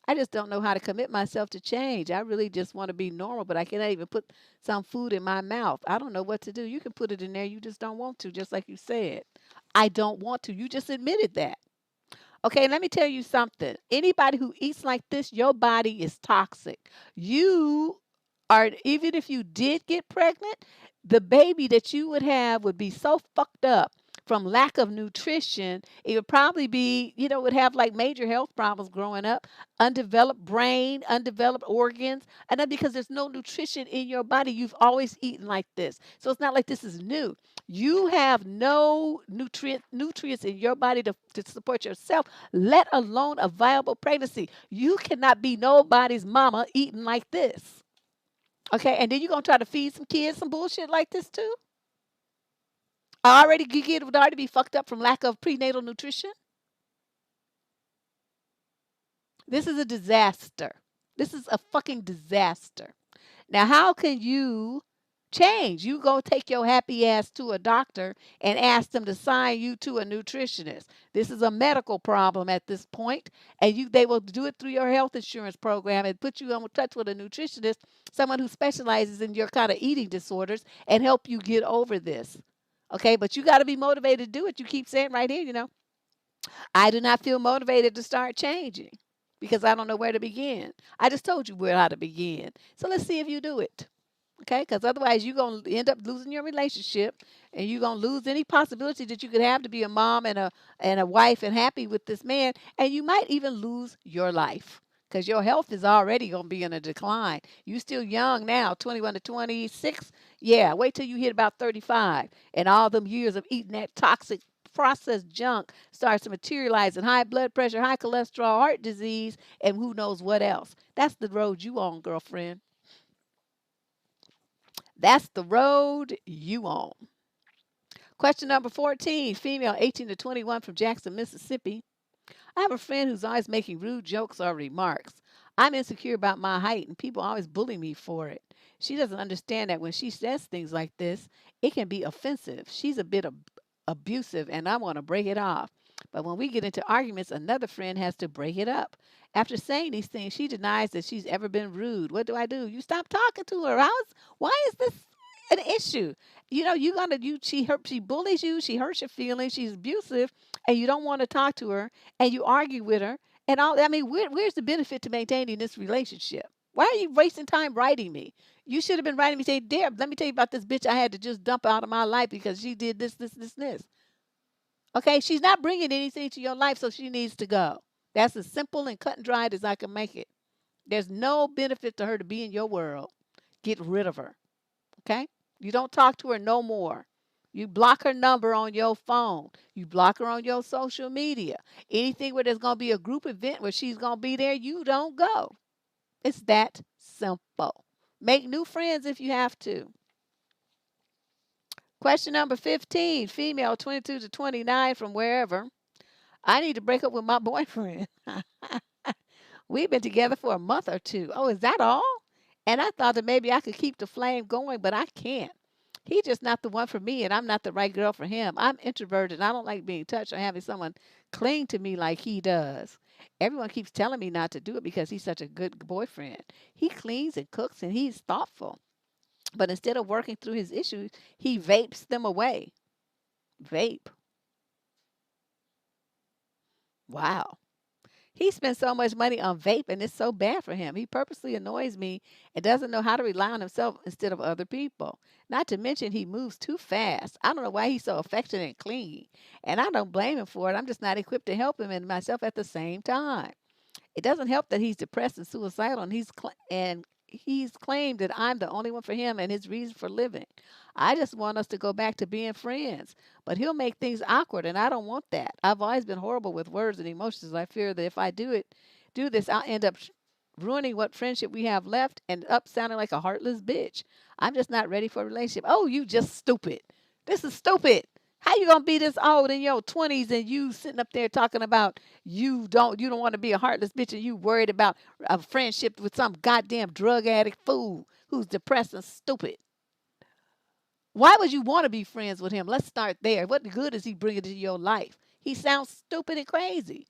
A: I just don't know how to commit myself to change. I really just want to be normal, but I cannot even put some food in my mouth. I don't know what to do. You can put it in there. You just don't want to, just like you said. I don't want to. You just admitted that. Okay, let me tell you something. Anybody who eats like this, your body is toxic. You even if you did get pregnant, the baby that you would have would be so fucked up from lack of nutrition. It would probably be, would have like major health problems growing up, undeveloped brain, undeveloped organs, and that's because there's no nutrition in your body. You've always eaten like this. So it's not like this is new. You have no nutrients in your body to support yourself, let alone a viable pregnancy. You cannot be nobody's mama eating like this. Okay, and then you're gonna try to feed some kids some bullshit like this too? Already your kid would already be fucked up from lack of prenatal nutrition. This is a disaster. This is a fucking disaster. Now, how can you change? You go take your happy ass to a doctor and ask them to sign you to a nutritionist. This is a medical problem at this point, and they will do it through your health insurance program and put you in touch with a nutritionist, someone who specializes in your kind of eating disorders, and help you get over this. Okay, but you got to be motivated to do it. You keep saying right here, I do not feel motivated to start changing because I don't know where to begin. I just told you how to begin. So let's see if you do it. Okay, because otherwise you're going to end up losing your relationship and you're going to lose any possibility that you could have to be a mom and a wife and happy with this man. And you might even lose your life because your health is already going to be in a decline. You still young now, 21 to 26. Yeah, wait till you hit about 35 and all them years of eating that toxic processed junk starts to materialize in high blood pressure, high cholesterol, heart disease, and who knows what else. That's the road you on, girlfriend. That's the road you on. Question number 14, female 18 to 21 from Jackson, Mississippi. I have a friend who's always making rude jokes or remarks. I'm insecure about my height and people always bully me for it. She doesn't understand that when she says things like this, it can be offensive. She's a bit abusive and I want to break it off. But when we get into arguments, another friend has to break it up. After saying these things, she denies that she's ever been rude. What do I do? You stop talking to her. Why is this an issue? You know, she bullies you, she hurts your feelings, she's abusive, and you don't want to talk to her and you argue with her and all. I mean, where's the benefit to maintaining this relationship? Why are you wasting time writing me? You should have been writing me saying, Deb, let me tell you about this bitch I had to just dump out of my life because she did this. Okay, she's not bringing anything to your life, so she needs to go. That's as simple and cut and dried as I can make it. There's no benefit to her to be in your world. Get rid of her. Okay? You don't talk to her no more. You block her number on your phone. You block her on your social media. Anything where there's going to be a group event where she's going to be there, you don't go. It's that simple. Make new friends if you have to. Question number 15, female 22 to 29 from wherever. I need to break up with my boyfriend. We've been together for a month or two. Oh, is that all? And I thought that maybe I could keep the flame going, but I can't. He's just not the one for me, and I'm not the right girl for him. I'm introverted, and I don't like being touched or having someone cling to me like he does. Everyone keeps telling me not to do it because he's such a good boyfriend. He cleans and cooks, and he's thoughtful. But instead of working through his issues, he vapes them away. Vape. Wow. He spends so much money on vape, and it's so bad for him. He purposely annoys me and doesn't know how to rely on himself instead of other people. Not to mention, he moves too fast. I don't know why he's so affectionate and clingy, and I don't blame him for it. I'm just not equipped to help him and myself at the same time. It doesn't help that he's depressed and suicidal, and he's claimed that I'm the only one for him and his reason for living. I just want us to go back to being friends, but he'll make things awkward, and I don't want that. I've always been horrible with words and emotions. I fear that if I do this, I'll end up ruining what friendship we have left and up sounding like a heartless bitch. I'm just not ready for a relationship. Oh, you just stupid. This is stupid. How you gonna be this old in your 20s and you sitting up there talking about you don't want to be a heartless bitch and you worried about a friendship with some goddamn drug addict fool who's depressed and stupid? Why would you want to be friends with him? Let's start there. What good is he bringing to your life? He sounds stupid and crazy.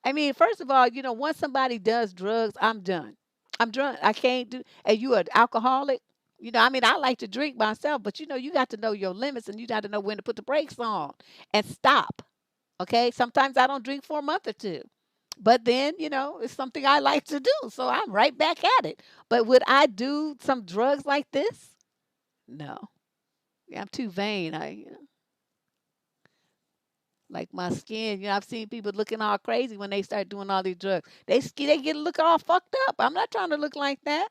A: I mean, first of all, once somebody does drugs, I'm done. I'm drunk. I can't do. And you an alcoholic? I mean, I like to drink myself, but you got to know your limits and you got to know when to put the brakes on and stop. Okay. Sometimes I don't drink for a month or two, but then it's something I like to do, so I'm right back at it. But would I do some drugs like this? No. Yeah, I'm too vain. I like my skin. I've seen people looking all crazy when they start doing all these drugs. They get looking all fucked up. I'm not trying to look like that.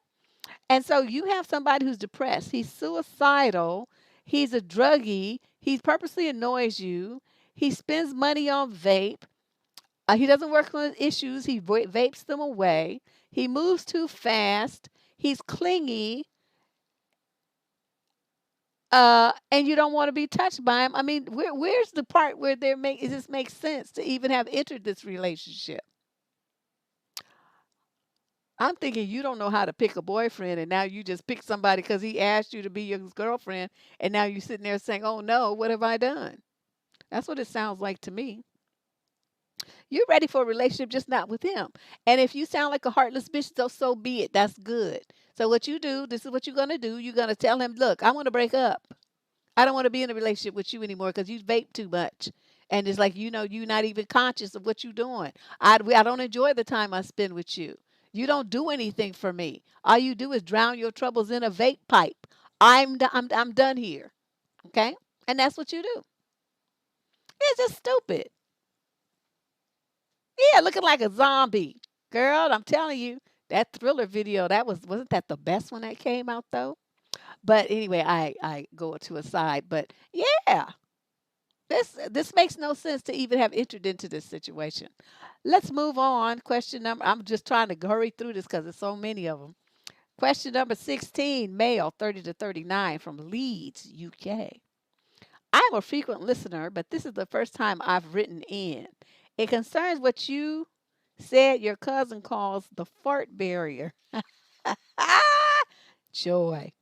A: And so you have somebody who's depressed. He's suicidal. He's a druggie. He purposely annoys you. He spends money on vape. He doesn't work on his issues. He vapes them away. He moves too fast. He's clingy. And you don't want to be touched by him. I mean, where's the part where this makes sense to even have entered this relationship? I'm thinking you don't know how to pick a boyfriend, and now you just pick somebody because he asked you to be your girlfriend, and now you're sitting there saying, "Oh no, what have I done?" That's what it sounds like to me. You're ready for a relationship, just not with him. And if you sound like a heartless bitch, so be it. That's good. So what you do, this is what you're gonna do. You're gonna tell him, "Look, I want to break up. I don't want to be in a relationship with you anymore because you vape too much." And it's like, you're not even conscious of what you're doing. I don't enjoy the time I spend with you. You don't do anything for me. All you do is drown your troubles in a vape pipe. I'm done here. Okay? And that's what you do. It's just stupid. Yeah, looking like a zombie. Girl, I'm telling you, that Thriller video, wasn't that the best one that came out though? But anyway, I go to a side. But yeah, this makes no sense to even have entered into this situation. Let's move on. Question number. I'm just trying to hurry through this because there's so many of them. Question number 16, male, 30 to 39, from Leeds, UK. I'm a frequent listener, but this is the first time I've written in. It concerns what you said your cousin calls the fart barrier. Joy.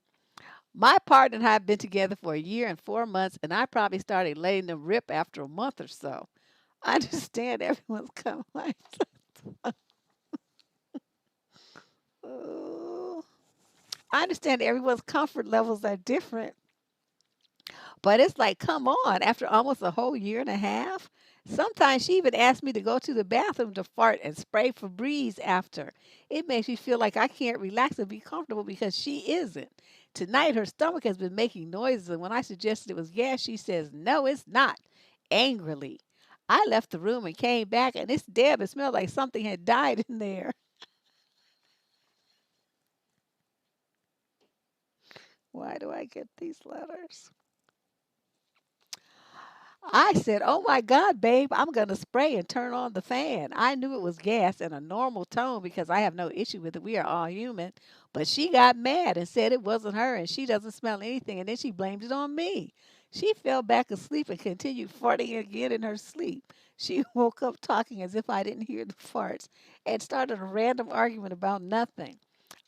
A: My partner and I have been together for a year and 4 months, and I probably started letting them rip after a month or so. I understand everyone's come like, oh, I understand everyone's comfort levels are different. But it's like, come on, after almost a whole year and a half? Sometimes she even asked me to go to the bathroom to fart and spray Febreze after. It makes me feel like I can't relax and be comfortable because she isn't. Tonight, her stomach has been making noises, and when I suggested it was gas, she says, no, it's not, angrily. I left the room and came back, and it's Deb. It smelled like something had died in there. Why do I get these letters? I said, "Oh my God, babe, I'm going to spray and turn on the fan." I knew it was gas in a normal tone because I have no issue with it. We are all human. But she got mad and said it wasn't her and she doesn't smell anything. And then she blamed it on me. She fell back asleep and continued farting again in her sleep. She woke up talking as if I didn't hear the farts and started a random argument about nothing.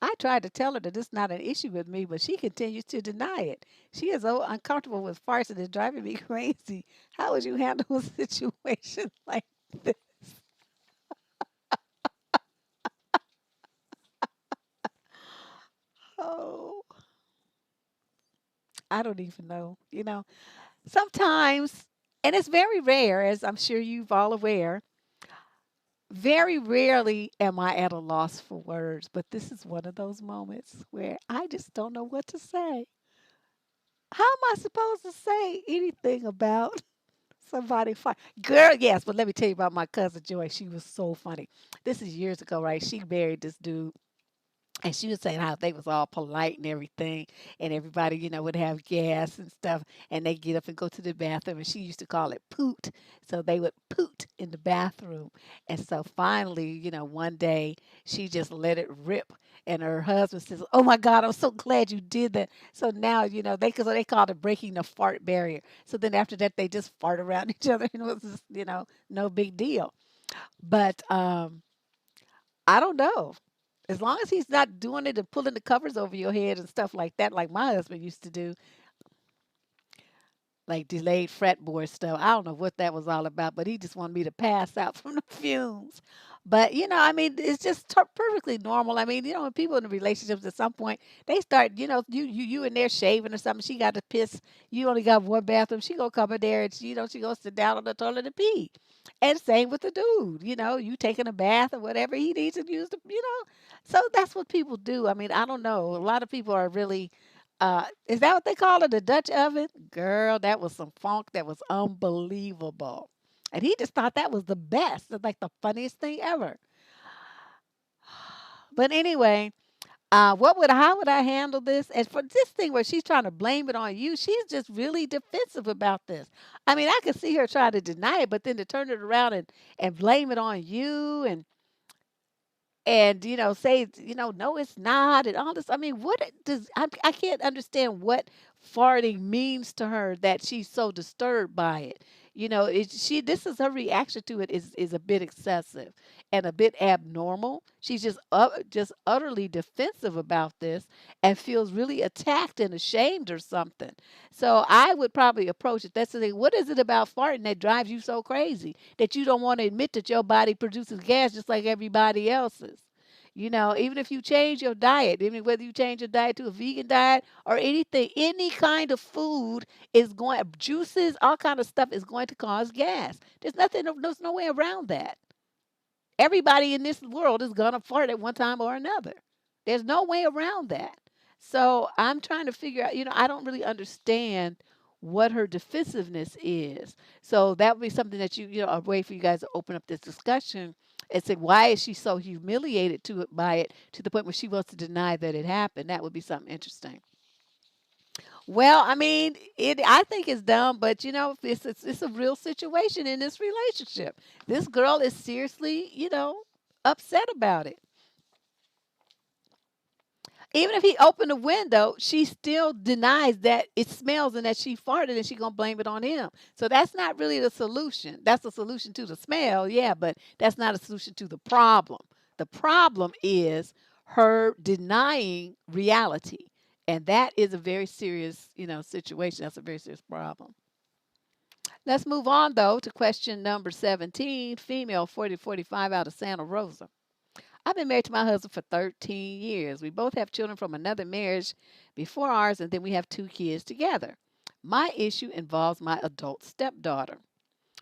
A: I tried to tell her that it's not an issue with me, but she continues to deny it. She is so uncomfortable with farts and it's driving me crazy. How would you handle a situation like this? Oh, I don't even know. Sometimes, and it's very rare, as I'm sure you've all aware, very rarely am I at a loss for words, but this is one of those moments where I just don't know what to say. How am I supposed to say anything about somebody fine. Girl, yes, but let me tell you about my cousin Joy. She was so funny. This is years ago, right? She married this dude. And she was saying how they was all polite and everything, and everybody, would have gas and stuff, and they get up and go to the bathroom, and she used to call it poot. So they would poot in the bathroom, and so finally, one day she just let it rip, and her husband says, "Oh my God, I'm so glad you did that." So now, they called it breaking the fart barrier. So then after that, they just fart around each other, and it was just, no big deal. But I don't know. As long as he's not doing it and pulling the covers over your head and stuff like that, like my husband used to do, like delayed fretboard stuff. I don't know what that was all about, but he just wanted me to pass out from the fumes. But I mean, it's just perfectly normal. I mean, when people in relationships at some point they start, you in there shaving or something. She got to piss. You only got one bathroom. She gonna come in there and she goes sit down on the toilet and pee. And same with the dude. You taking a bath or whatever he needs to use to. So that's what people do. I mean, I don't know. A lot of people are really is that what they call it, the Dutch oven? Girl, that was some funk that was unbelievable. And he just thought that was the best, like the funniest thing ever. But anyway, how would I handle this? And for this thing where she's trying to blame it on you, she's just really defensive about this. I mean, I could see her try to deny it, but then to turn it around and blame it on you and say no it's not and all this. I mean, what does I can't understand what farting means to her that she's so disturbed by it. She this is her reaction to it is a bit excessive and a bit abnormal. She's just utterly defensive about this and feels really attacked and ashamed or something. So I would probably approach it, that's the thing, what is it about farting that drives you so crazy that you don't want to admit that your body produces gas just like everybody else's? Even if you change your diet, even whether you change your diet to a vegan diet or anything, any kind of food is going, juices, all kind of stuff is going to cause gas. There's no way around that. Everybody in this world is going to fart at one time or another. There's no way around that. So I'm trying to figure out, I don't really understand what her defensiveness is. So that would be something that a way for you guys to open up this discussion and say, why is she so humiliated by it to the point where she wants to deny that it happened? That would be something interesting. Well, I mean, I think it's dumb, but it's a real situation in this relationship. This girl is seriously, upset about it. Even if he opened the window, she still denies that it smells and that she farted, and she gonna blame it on him. So that's not really the solution. That's the solution to the smell, yeah, but that's not a solution to the problem. The problem is her denying reality. And that is a very serious, situation. That's a very serious problem. Let's move on though to question number 17, female 40 45 out of Santa Rosa. I've been married to my husband for 13 years. We both have children from another marriage before ours, and then we have 2 kids together. My issue involves my adult stepdaughter.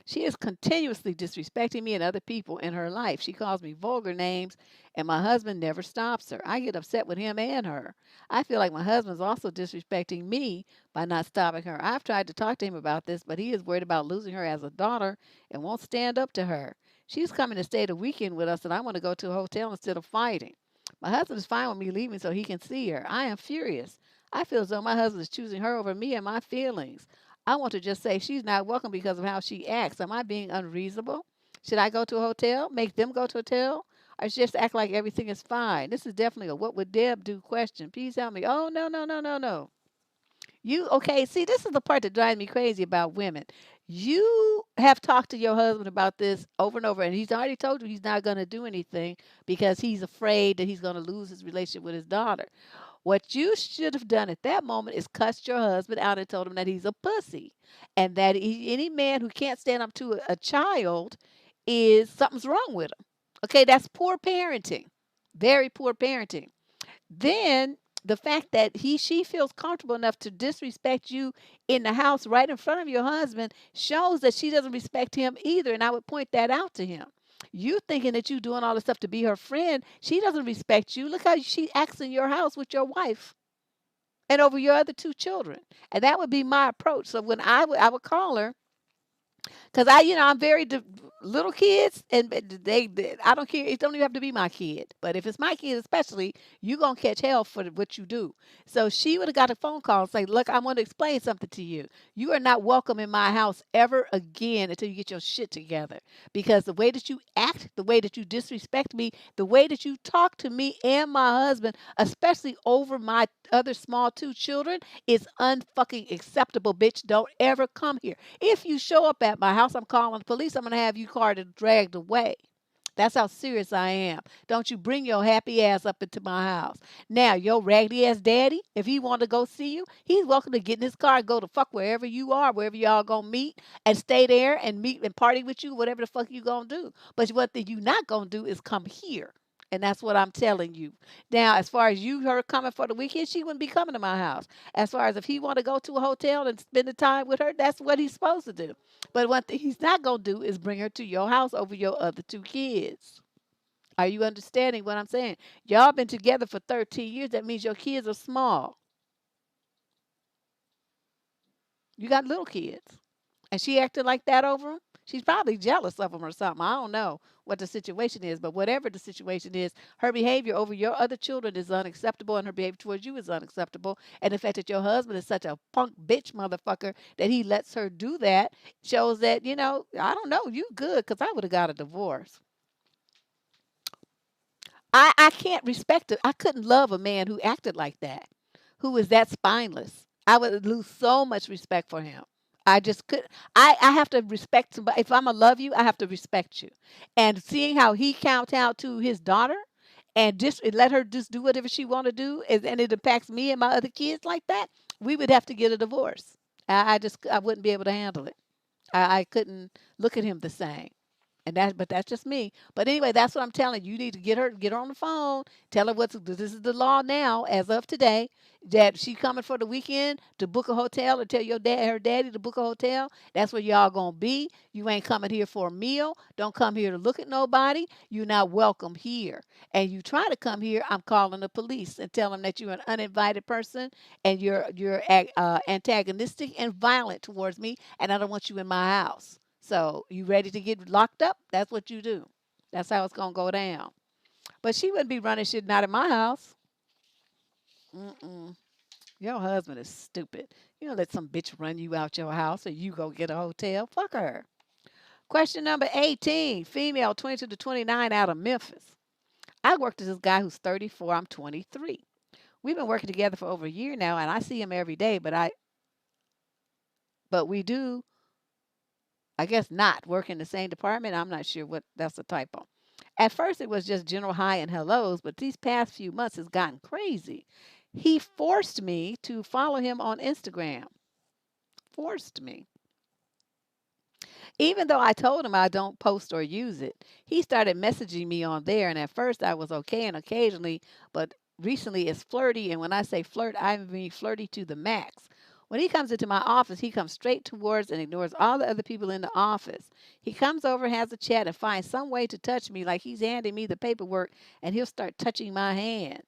A: She is continuously disrespecting me and other people in her life. She calls me vulgar names, and my husband never stops her. I get upset with him and her. I feel like my husband's also disrespecting me by not stopping her. I've tried to talk to him about this, but he is worried about losing her as a daughter and won't stand up to her. She's coming to stay the weekend with us, and I want to go to a hotel instead of fighting. My husband is fine with me leaving so he can see her. I am furious. I feel as though my husband is choosing her over me and my feelings. I want to just say she's not welcome because of how she acts. Am I being unreasonable? Should I go to a hotel? Make them go to a hotel? Or just act like everything is fine? This is definitely a what would Deb do question. Please help me. Oh, no, no, no, no, no. Okay, see, this is the part that drives me crazy about women. You have talked to your husband about this over and over, and he's already told you he's not going to do anything because he's afraid that he's going to lose his relationship with his daughter. What you should have done at that moment is cussed your husband out and told him that he's a pussy, and that any man who can't stand up to a child is something's wrong with him. Okay, that's poor parenting, very poor parenting. Then the fact that she feels comfortable enough to disrespect you in the house right in front of your husband shows that she doesn't respect him either, and I would point that out to him. You thinking that you doing all this stuff to be her friend, she doesn't respect you. Look how she acts in your house with your wife and over your other 2 children. And that would be my approach. So when I would call her, because I'm very little kids, and I don't care. It don't even have to be my kid. But if it's my kid, especially, you gonna catch hell for what you do. So she would have got a phone call and say, "Look, I want to explain something to you. You are not welcome in my house ever again until you get your shit together. Because the way that you act, the way that you disrespect me, the way that you talk to me and my husband, especially over my other small 2 children, is unfucking acceptable, bitch. Don't ever come here. If you show up at my house, I'm calling the police. I'm going to have you carted dragged away. That's how serious I am. Don't you bring your happy ass up into my house. Now, your raggedy ass daddy, if he want to go see you, he's welcome to get in his car and go to fuck wherever you are, wherever y'all gonna meet, and stay there and meet and party with you, whatever the fuck you gonna do. But what you not gonna do is come here. And that's what I'm telling you. Now, as far as her coming for the weekend, she wouldn't be coming to my house. As far as if he want to go to a hotel and spend the time with her, that's what he's supposed to do. But one thing he's not going to do is bring her to your house over your other 2 kids. Are you understanding what I'm saying? Y'all been together for 13 years. That means your kids are small. You got little kids. And she acted like that over him. She's probably jealous of him or something. I don't know what the situation is, but whatever the situation is, her behavior over your other children is unacceptable, and her behavior towards you is unacceptable. And the fact that your husband is such a punk bitch motherfucker that he lets her do that shows that, I don't know, you good, because I would have got a divorce. I can't respect it. I couldn't love a man who acted like that, who is that spineless. I would lose so much respect for him. I just could. I have to respect somebody. If I'm gonna love you, I have to respect you. And seeing how he counts out to his daughter, and just let her just do whatever she want to do, and it impacts me and my other kids like that, we would have to get a divorce. I wouldn't be able to handle it. I couldn't look at him the same. But that's just me. But anyway, that's what I'm telling you. You need to get her on the phone, tell her this is the law now, as of today, that she coming for the weekend to book a hotel, or tell her daddy to book a hotel. That's where y'all gonna be. You ain't coming here for a meal. Don't come here to look at nobody. You're not welcome here. And you try to come here, I'm calling the police and tell them that you're an uninvited person, and you're antagonistic and violent towards me, and I don't want you in my house. So you ready to get locked up? That's what you do. That's how it's gonna go down. But she wouldn't be running shit not in my house. Mm-mm. Your husband is stupid. You don't let some bitch run you out your house and you go get a hotel. Fuck her. Question number 18. Female 22 to 29 out of Memphis. I worked with this guy who's 34. I'm 23. We've been working together for over a year now, and I see him every day, but we do, I guess, not work in the same department. I'm not sure what that's a typo. At first, it was just general hi and hellos, but these past few months has gotten crazy. He forced me to follow him on Instagram. Forced me. Even though I told him I don't post or use it, he started messaging me on there. And at first I was okay and occasionally, but recently it's flirty. And when I say flirt, I mean flirty to the max. When he comes into my office, he comes straight towards and ignores all the other people in the office. He comes over, has a chat, and finds some way to touch me like he's handing me the paperwork, and he'll start touching my hand.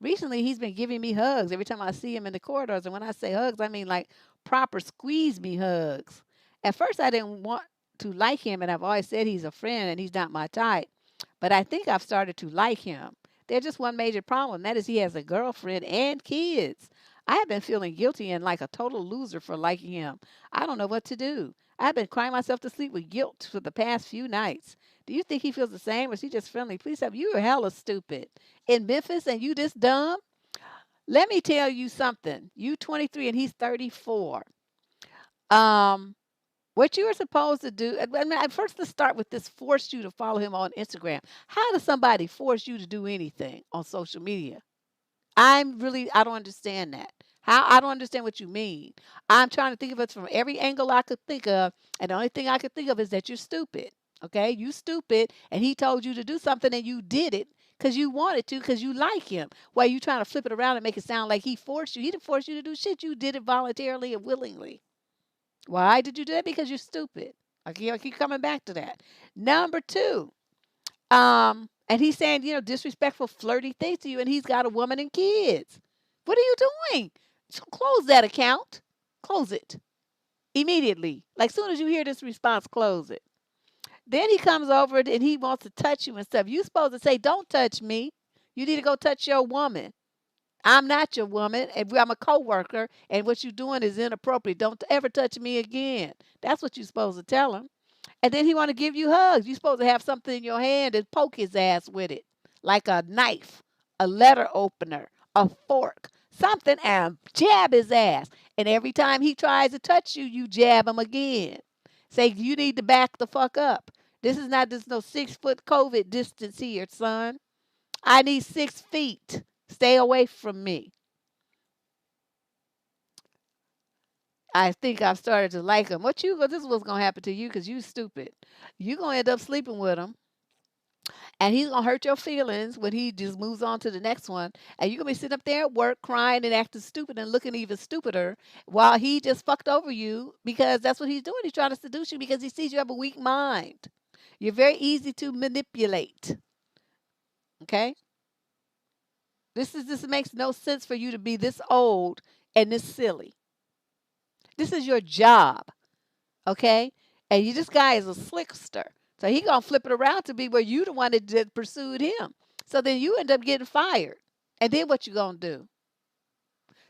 A: Recently, he's been giving me hugs every time I see him in the corridors. And when I say hugs, I mean like proper squeeze me hugs. At first, I didn't want to like him, and I've always said he's a friend and he's not my type. But I think I've started to like him. There's just one major problem. That is, he has a girlfriend and kids. I have been feeling guilty and like a total loser for liking him. I don't know what to do. I've been crying myself to sleep with guilt for the past few nights. Do you think he feels the same, or is he just friendly? Please help. You are hella stupid. In Memphis, and you this dumb? Let me tell you something. You 23 and he's 34. Um, what you are supposed to do, I mean, first let's start with this force you to follow him on Instagram. How does somebody force you to do anything on social media? I don't understand that. How I don't understand what you mean. I'm trying to think of it from every angle I could think of, and the only thing I could think of is that you're stupid. Okay, you stupid, and he told you to do something and you did it because you wanted to, because you like him. Why you trying to flip it around and make it sound like he forced you? He didn't force you to do shit. You did it voluntarily and willingly. Why did you do that? Because you're stupid. I keep coming back to that. Number two, and he's saying, disrespectful, flirty things to you, and he's got a woman and kids. What are you doing? So close that account. Close it immediately. Like soon as you hear this response, close it. Then he comes over and he wants to touch you and stuff. You supposed to say, "Don't touch me. You need to go touch your woman. I'm not your woman, and I'm a coworker, and what you're doing is inappropriate. Don't ever touch me again." That's what you're supposed to tell him. And then he want to give you hugs. You're supposed to have something in your hand and poke his ass with it, like a knife, a letter opener, a fork, something, and jab his ass. And every time he tries to touch you, you jab him again. Say, you need to back the fuck up. This is not just no 6 foot COVID distance here, son. I need 6 feet. Stay away from me. I think I've started to like him. This is what's gonna happen to you because you stupid. You gonna end up sleeping with him, and he's gonna hurt your feelings when he just moves on to the next one. And you're gonna be sitting up there at work crying and acting stupid and looking even stupider while he just fucked over you because that's what he's doing. He's trying to seduce you because he sees you have a weak mind. You're very easy to manipulate. Okay? This makes no sense for you to be this old and this silly. This is your job, okay? And this guy is a slickster. So he gonna flip it around to be where you the one that pursued him. So then you end up getting fired. And then what you gonna do?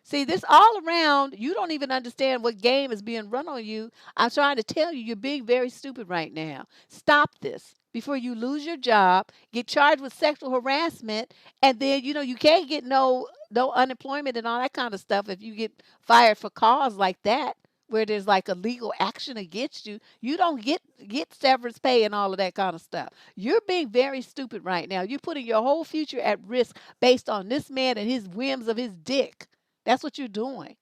A: See, this all around, you don't even understand what game is being run on you. I'm trying to tell you, you're being very stupid right now. Stop this before you lose your job, get charged with sexual harassment, and then you can't get no unemployment and all that kind of stuff if you get fired for cause like that, where there's like a legal action against you. You don't get severance pay and all of that kind of stuff. You're being very stupid right now. You're putting your whole future at risk based on this man and his whims of his dick. That's what you're doing.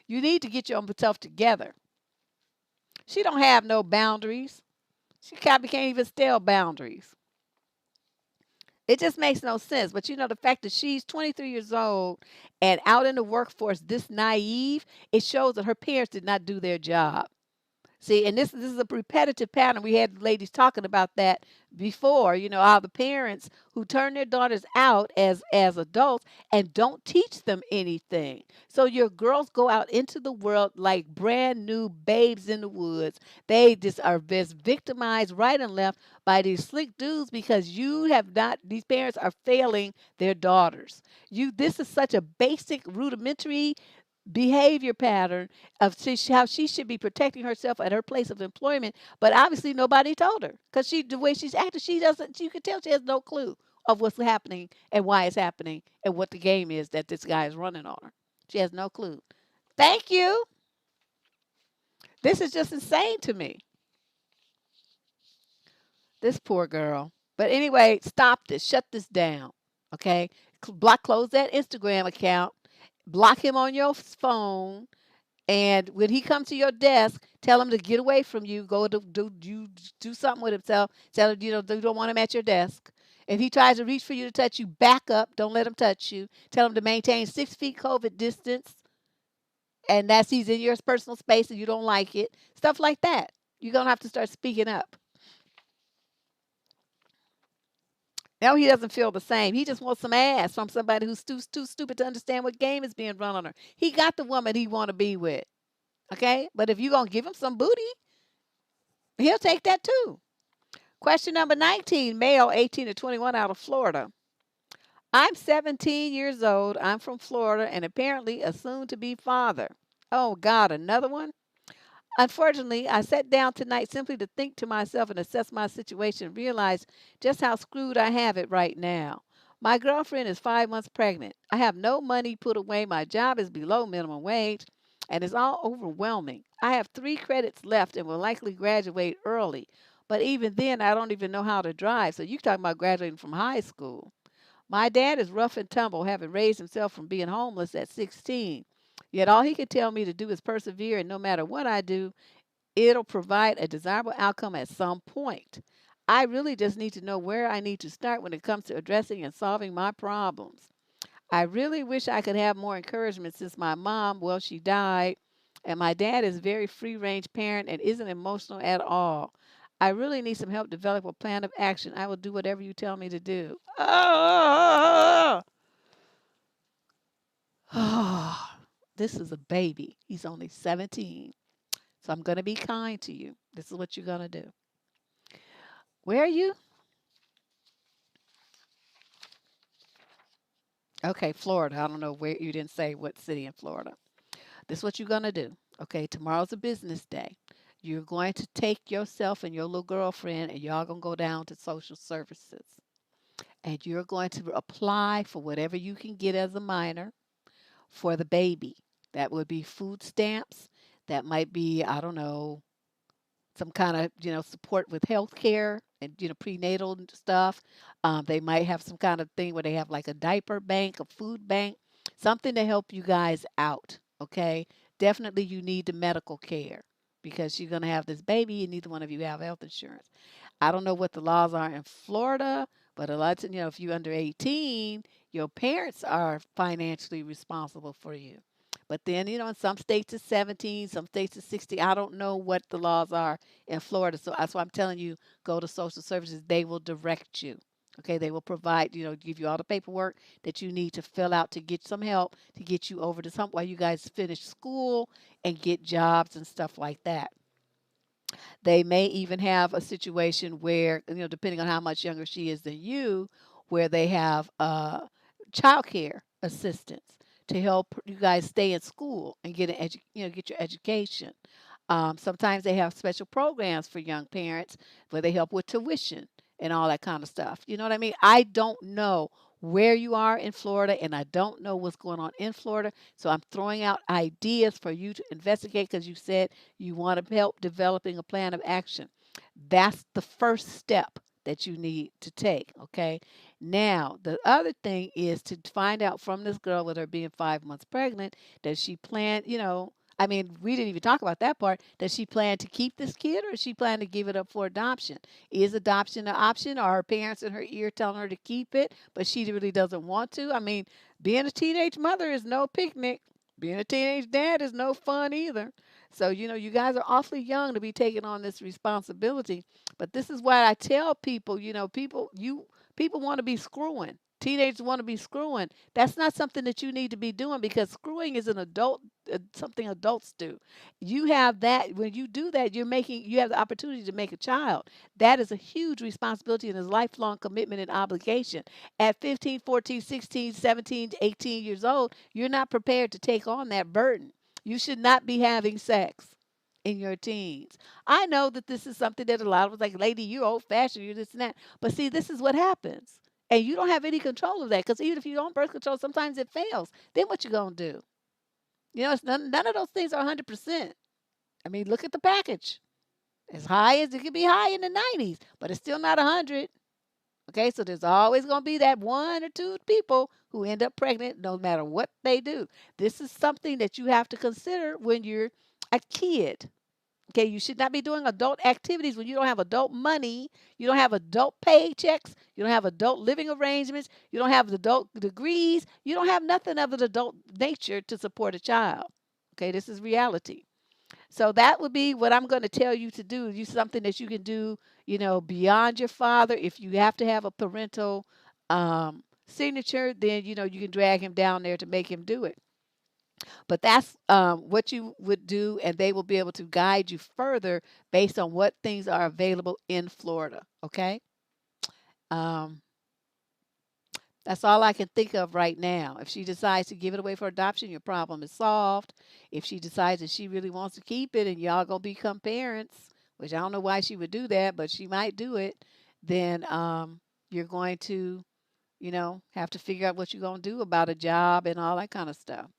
A: You need to get yourself together. She don't have no boundaries. She can't even still boundaries. It just makes no sense. But the fact that she's 23 years old and out in the workforce this naive, it shows that her parents did not do their job. See, and this is a repetitive pattern. We had ladies talking about that before. How the parents who turn their daughters out as adults and don't teach them anything. So your girls go out into the world like brand new babes in the woods. They just are just victimized right and left by these slick dudes because you have not. These parents are failing their daughters. This is such a basic, rudimentary behavior pattern of how she should be protecting herself at her place of employment, but obviously nobody told her because the way she's acting, she doesn't. You can tell she has no clue of what's happening and why it's happening and what the game is that this guy is running on her. She has no clue. Thank you. This is just insane to me. This poor girl. But anyway, stop this. Shut this down. Okay. Close that Instagram account. Block him on your phone. And when he comes to your desk, tell him to get away from you. Go do something with himself. Tell him you don't want him at your desk. If he tries to reach for you to touch you, back up. Don't let him touch you. Tell him to maintain 6 feet COVID distance, and that's he's in your personal space and you don't like it. Stuff like that. You're gonna have to start speaking up. Now he doesn't feel the same. He just wants some ass from somebody who's too stupid to understand what game is being run on her. He got the woman he want to be with. Okay? But if you're going to give him some booty, he'll take that too. Question number 19, male 18 to 21 out of Florida. I'm 17 years old. I'm from Florida and apparently a soon to be father. Oh, God, another one? Unfortunately, I sat down tonight simply to think to myself and assess my situation and realize just how screwed I have it right now. My girlfriend is 5 months pregnant. I have no money put away. My job is below minimum wage, and it's all overwhelming. I have 3 credits left and will likely graduate early. But even then, I don't even know how to drive. So you talking about graduating from high school. My dad is rough and tumble, having raised himself from being homeless at 16. Yet all he could tell me to do is persevere, and no matter what I do, it'll provide a desirable outcome at some point. I really just need to know where I need to start when it comes to addressing and solving my problems. I really wish I could have more encouragement since my mom, well, she died, and my dad is a very free range parent and isn't emotional at all. I really need some help develop a plan of action. I will do whatever you tell me to do. Oh, this is a baby. He's only 17. So I'm going to be kind to you. This is what you're going to do. Where are you? Okay, Florida. I don't know where you didn't say what city in Florida. This is what you're going to do. Okay, tomorrow's a business day. You're going to take yourself and your little girlfriend and y'all going to go down to social services. And you're going to apply for whatever you can get as a minor for the baby. That would be food stamps. That might be, I don't know, some kind of support with health care and prenatal stuff. They might have some kind of thing where they have like a diaper bank, a food bank, something to help you guys out. Okay, definitely you need the medical care because you're going to have this baby and neither one of you have health insurance. I don't know what the laws are in Florida, but a lot of, if you're under 18, your parents are financially responsible for you. But then, in some states it's 17, some states it's 60. I don't know what the laws are in Florida. So that's why I'm telling you, go to social services. They will direct you. Okay, they will provide, give you all the paperwork that you need to fill out to get some help to get you over this hump while you guys finish school and get jobs and stuff like that. They may even have a situation where, depending on how much younger she is than you, where they have child care assistance to help you guys stay in school and get your education. Sometimes they have special programs for young parents where they help with tuition and all that kind of stuff. You know what I mean? I don't know where you are in Florida and I don't know what's going on in Florida. So I'm throwing out ideas for you to investigate because you said you want to help developing a plan of action. That's the first step that you need to take. Okay. Now, the other thing is to find out from this girl with her being 5 months pregnant, does she plan, I mean, we didn't even talk about that part. Does she plan to keep this kid or does she plan to give it up for adoption? Is adoption an option? Are her parents in her ear telling her to keep it, but she really doesn't want to? I mean, being a teenage mother is no picnic. Being a teenage dad is no fun either. So, you guys are awfully young to be taking on this responsibility. But this is why I tell people, people want to be screwing. Teenagers want to be screwing. That's not something that you need to be doing, because screwing is an adult something adults do. You have that when you do that, you have the opportunity to make a child. That is a huge responsibility and is lifelong commitment and obligation. At 15, 14, 16, 17, 18 years old, you're not prepared to take on that burden. You should not be having sex in your teens. I know that this is something that a lot of us like, lady, you're old fashioned, you're this and that. But see, this is what happens. And you don't have any control of that, because even if you don't birth control, sometimes it fails. Then what you gonna do? It's none of those things are 100%. I mean, look at the package. As high as it could be high in the 90s, but it's still not 100. Okay, so there's always going to be that one or two people who end up pregnant no matter what they do. This is something that you have to consider when you're a kid. Okay, you should not be doing adult activities when you don't have adult money, you don't have adult paychecks, you don't have adult living arrangements, you don't have adult degrees, you don't have nothing of an adult nature to support a child. Okay, this is reality. So that would be what I'm going to tell you to do. You something that you can do, beyond your father. If you have to have a parental signature, then you can drag him down there to make him do it. But that's what you would do, and they will be able to guide you further based on what things are available in Florida. Okay. Um, That's all I can think of right now. If she decides to give it away for adoption, your problem is solved. If she decides that she really wants to keep it and y'all gonna become parents, which I don't know why she would do that, but she might do it, then you're going to, have to figure out what you're gonna do about a job and all that kind of stuff.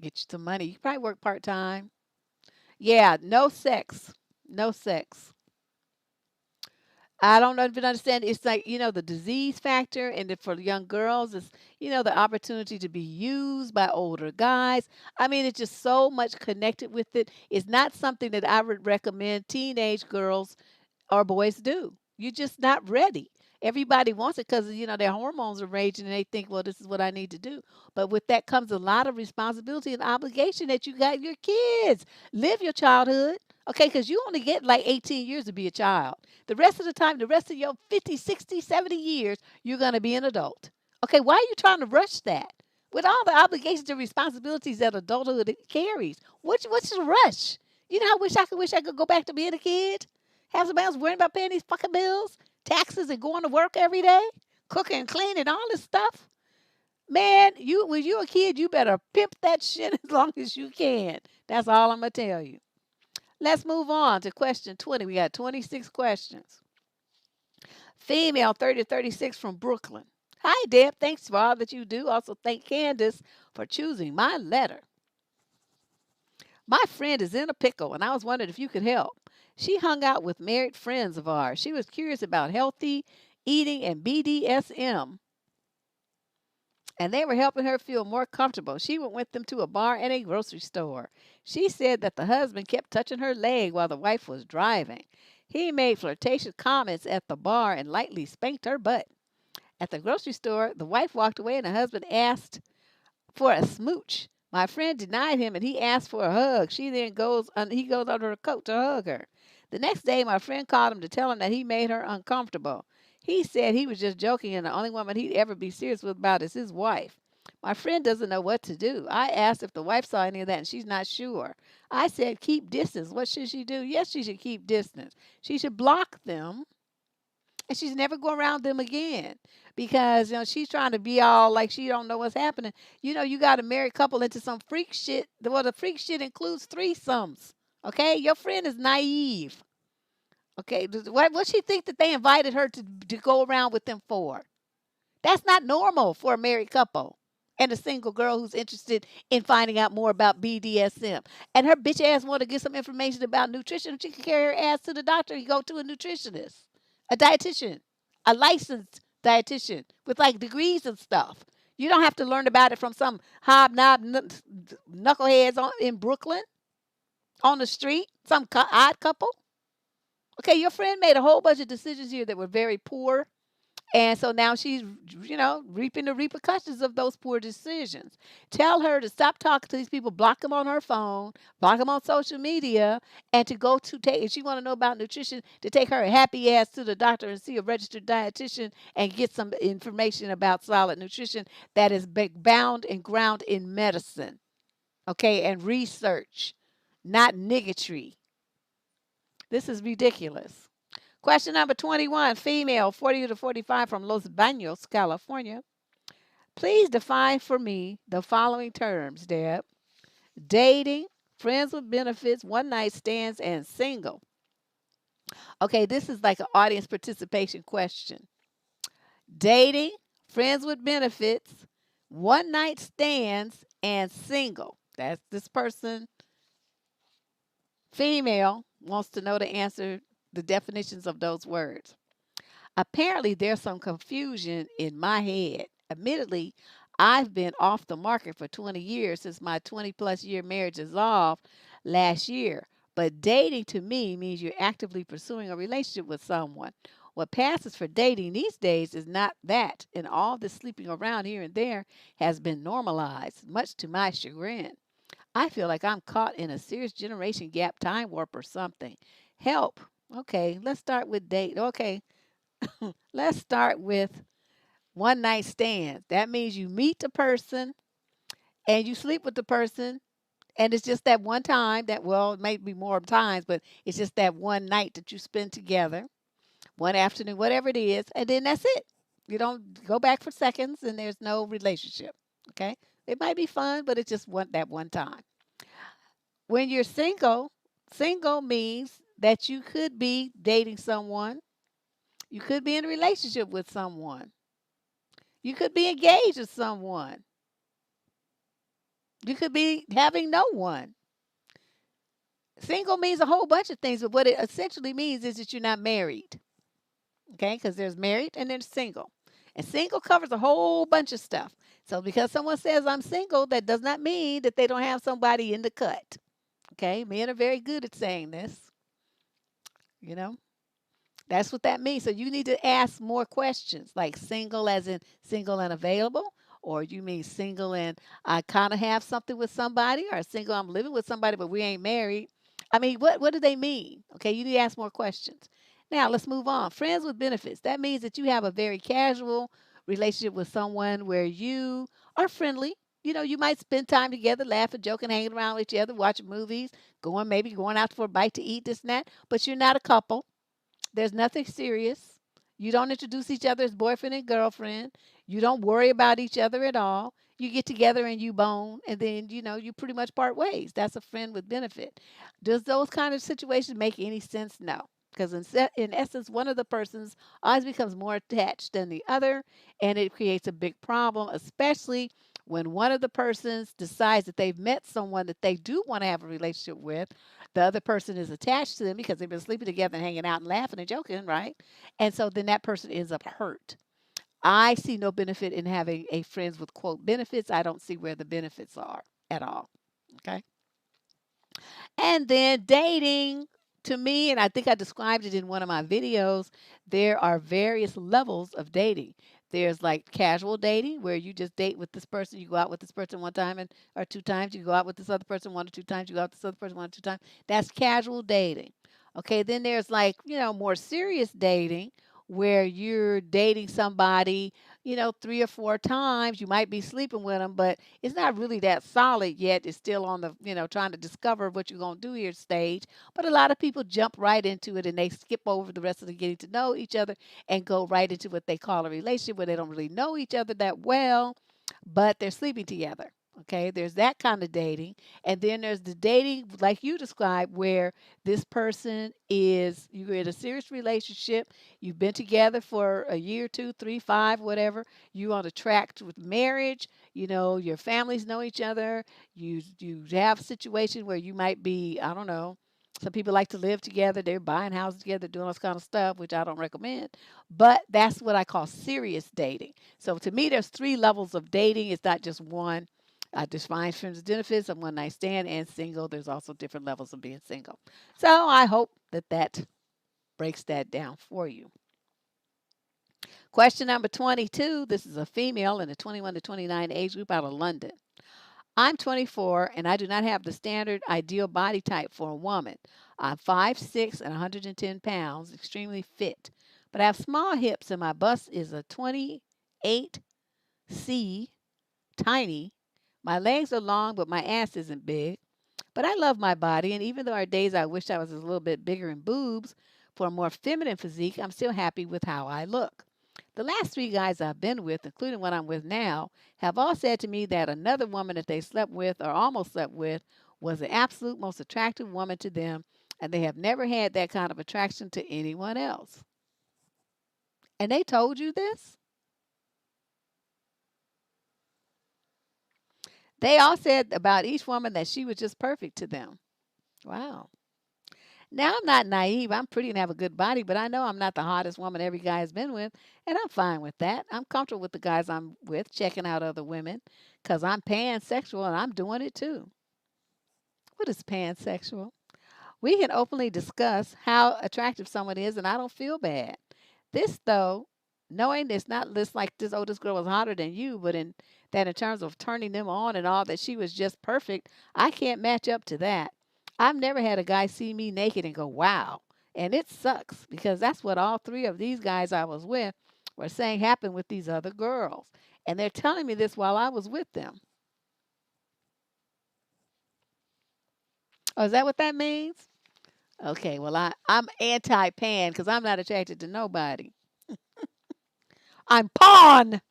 A: Get you some money. You can probably work part time. Yeah, no sex. No sex. I don't even understand. It's like, the disease factor, and for young girls, it's, the opportunity to be used by older guys. I mean, it's just so much connected with it. It's not something that I would recommend teenage girls or boys do. You're just not ready. Everybody wants it because their hormones are raging and they think, well, this is what I need to do. But with that comes a lot of responsibility and obligation that you got your kids. Live your childhood, okay? Because you only get like 18 years to be a child. The rest of the time, the rest of your 50, 60, 70 years, you're going to be an adult. Okay, why are you trying to rush that? With all the obligations and responsibilities that adulthood carries, what's the rush? I wish I could go back to being a kid. Have somebody else worrying about paying these fucking bills, taxes, and going to work every day, cooking and cleaning, all this stuff. Man, when you're a kid, you better pimp that shit as long as you can. That's all I'm gonna tell you. Let's move on to question 20. We got 26 questions. Female 30 to 36 from Brooklyn. Hi, Deb. Thanks for all that you do. Also, thank Candace for choosing my letter. My friend is in a pickle, and I was wondering if you could help. She hung out with married friends of ours. She was curious about healthy eating and BDSM, and they were helping her feel more comfortable. She went with them to a bar and a grocery store. She said that the husband kept touching her leg while the wife was driving. He made flirtatious comments at the bar and lightly spanked her butt. At the grocery store, the wife walked away and the husband asked for a smooch. My friend denied him and he asked for a hug. He goes under her coat to hug her. The next day, my friend called him to tell him that he made her uncomfortable. He said he was just joking and the only woman he'd ever be serious with about is his wife. My friend doesn't know what to do. I asked if the wife saw any of that and she's not sure. I said, keep distance. What should she do? Yes, she should keep distance. She should block them and she's never go around them again because she's trying to be all like she don't know what's happening. You got a married couple into some freak shit. Well, the freak shit includes threesomes. Okay, your friend is naive. Okay, what she think that they invited her to go around with them for? That's not normal for a married couple and a single girl who's interested in finding out more about BDSM. And her bitch ass want to get some information about nutrition. She can carry her ass to the doctor and go to a nutritionist, a dietitian, a licensed dietitian with like degrees and stuff. You don't have to learn about it from some hobnob knuckleheads in Brooklyn on the street, some odd couple. Okay, your friend made a whole bunch of decisions here that were very poor And so now she's, reaping the repercussions of those poor decisions. Tell her to stop talking to these people, block them on her phone, block them on social media, and to go to take, if she want to know about nutrition, to take her happy ass to the doctor and see a registered dietitian and get some information about solid nutrition that is bound and ground in medicine, okay, and research, not niggatry. This is ridiculous. Question number 21, female, 40 to 45 from Los Baños, California. Please define for me the following terms, Deb. Dating, friends with benefits, one night stands, and single. Okay, this is like an audience participation question. Dating, friends with benefits, one night stands, and single. That's this person, female, wants to know the answer, the definitions of those words. Apparently, there's some confusion in my head. Admittedly, I've been off the market for 20 years since my 20 plus year marriage dissolved last year. But dating to me means you're actively pursuing a relationship with someone. What passes for dating these days is not that, and all the sleeping around here and there has been normalized, much to my chagrin. I feel like I'm caught in a serious generation gap time warp or something. Help. Okay, let's start with date. Okay, let's start with one night stands. That means you meet the person and you sleep with the person, and it's just that one time that, well, it may be more times, but it's just that one night that you spend together, one afternoon, whatever it is, and then that's it. You don't go back for seconds, and there's no relationship. Okay, it might be fun, but it's just that one time. When you're single, single means that you could be dating someone, you could be in a relationship with someone, you could be engaged with someone, you could be having no one. Single means a whole bunch of things, but what it essentially means is that you're not married. Okay, because there's married and there's single. And single covers a whole bunch of stuff. So because someone says I'm single, that does not mean that they don't have somebody in the cut. Okay, men are very good at saying this, you know. That's what that means. So you need to ask more questions, like single as in single and available, or you mean single and I kind of have something with somebody, or single I'm living with somebody but we ain't married. I mean, what do they mean? Okay, you need to ask more questions. Now let's move on. Friends with benefits. That means that you have a very casual relationship with someone where you are friendly. You know, you might spend time together, laughing, joking, hanging around with each other, watching movies, maybe going out for a bite to eat, this and that. But you're not a couple. There's nothing serious. You don't introduce each other as boyfriend and girlfriend. You don't worry about each other at all. You get together and you bone, and then you pretty much part ways. That's a friend with benefit. Does those kind of situations make any sense? No, because in essence, one of the persons always becomes more attached than the other, and it creates a big problem, especially when one of the persons decides that they've met someone that they do want to have a relationship with. The other person is attached to them because they've been sleeping together and hanging out and laughing and joking, right? And so then that person ends up hurt. I see no benefit in having a friends with quote benefits. I don't see where the benefits are at all. Okay. And then dating, to me, and I think I described it in one of my videos, there are various levels of dating. There's like casual dating where you just date with this person, you go out with this person one time and or two times, you go out with this other person one or two times, you go out with this other person one or two times. That's casual dating. Okay, then there's like, more serious dating where you're dating somebody, three or four times. You might be sleeping with them, but it's not really that solid yet. It's still on the, trying to discover what you're going to do here stage. But a lot of people jump right into it and they skip over the rest of the getting to know each other and go right into what they call a relationship where they don't really know each other that well, but they're sleeping together. Okay, there's that kind of dating. And then there's the dating, like you described, where this person you're in a serious relationship. You've been together for a year, two, three, five, whatever. You on a track with marriage. Your families know each other. You have a situation where you might be, I don't know. Some people like to live together. They're buying houses together, doing all this kind of stuff, which I don't recommend. But that's what I call serious dating. So to me, there's three levels of dating. It's not just one. I define friends with benefits of one night stand and single. There's also different levels of being single. So I hope that breaks that down for you. Question number 22. This is a female in the 21 to 29 age group out of London. I'm 24 and I do not have the standard ideal body type for a woman. I'm 5'6" and 110 pounds, extremely fit. But I have small hips and my bust is a 28C, tiny. My legs are long, but my ass isn't big. But I love my body, and even though there are days I wish I was a little bit bigger in boobs for a more feminine physique, I'm still happy with how I look. The last three guys I've been with, including one I'm with now, have all said to me that another woman that they slept with or almost slept with was the absolute most attractive woman to them, and they have never had that kind of attraction to anyone else. And they told you this? They all said about each woman that she was just perfect to them. Wow. Now, I'm not naive. I'm pretty and have a good body, but I know I'm not the hottest woman every guy has been with, and I'm fine with that. I'm comfortable with the guys I'm with, checking out other women, because I'm pansexual and I'm doing it too. What is pansexual? We can openly discuss how attractive someone is, and I don't feel bad. This, though, knowing it's not just like this, oh, this girl was hotter than you, but in that in terms of turning them on and all, that she was just perfect, I can't match up to that. I've never had a guy see me naked and go, wow. And it sucks because that's what all three of these guys I was with were saying happened with these other girls. And they're telling me this while I was with them. Oh, is that what that means? Okay, well, I'm anti pan because I'm not attracted to nobody. I'm pawn.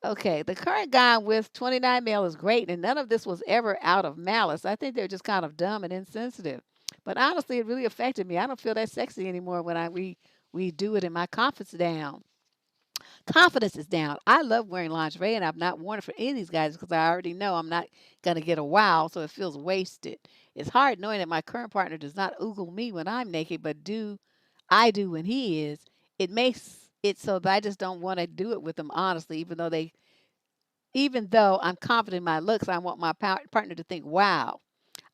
A: Okay, the current guy I'm with, 29 male, is great, and none of this was ever out of malice. I think they're just kind of dumb and insensitive. But honestly, it really affected me. I don't feel that sexy anymore when we do it, and my confidence is down. I love wearing lingerie, and I've not worn it for any of these guys because I already know I'm not gonna get a wow, so it feels wasted. It's hard knowing that my current partner does not oogle me when I'm naked, but do when he is. It makes it so that I just don't want to do it with them honestly, even though I'm confident in my looks, I want my partner to think, wow.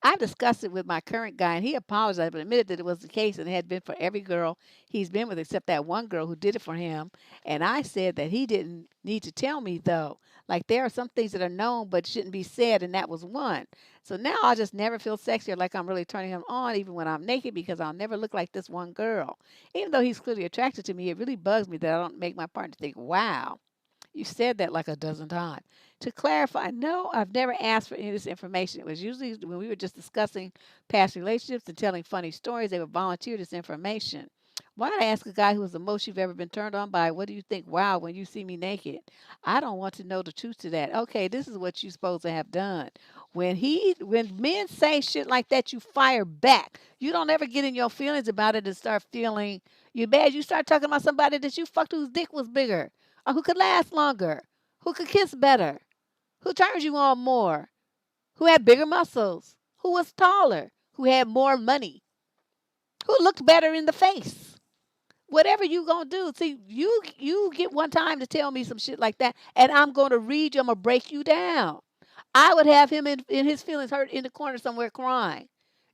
A: I've discussed it with my current guy, and he apologized, but admitted that it was the case and it had been for every girl he's been with except that one girl who did it for him. And I said that he didn't need to tell me, though. Like, there are some things that are known but shouldn't be said, and that was one. So now I just never feel sexy or like I'm really turning him on, even when I'm naked, because I'll never look like this one girl. Even though he's clearly attracted to me, it really bugs me that I don't make my partner think, wow. You said that like a dozen times. To clarify, no, I've never asked for any of this information. It was usually when we were just discussing past relationships and telling funny stories, they would volunteer this information. Why ask a guy who was the most you've ever been turned on by, what do you think, wow, when you see me naked? I don't want to know the truth to that. Okay, this is what you're supposed to have done. When men say shit like that, you fire back. You don't ever get in your feelings about it and start feeling you bad. You start talking about somebody that you fucked whose dick was bigger or who could last longer, who could kiss better, who turns you on more, who had bigger muscles, who was taller, who had more money, who looked better in the face. Whatever you gonna do, see, you get one time to tell me some shit like that, and I'm gonna read you. I'm gonna break you down. I would have him in his feelings hurt in the corner somewhere crying.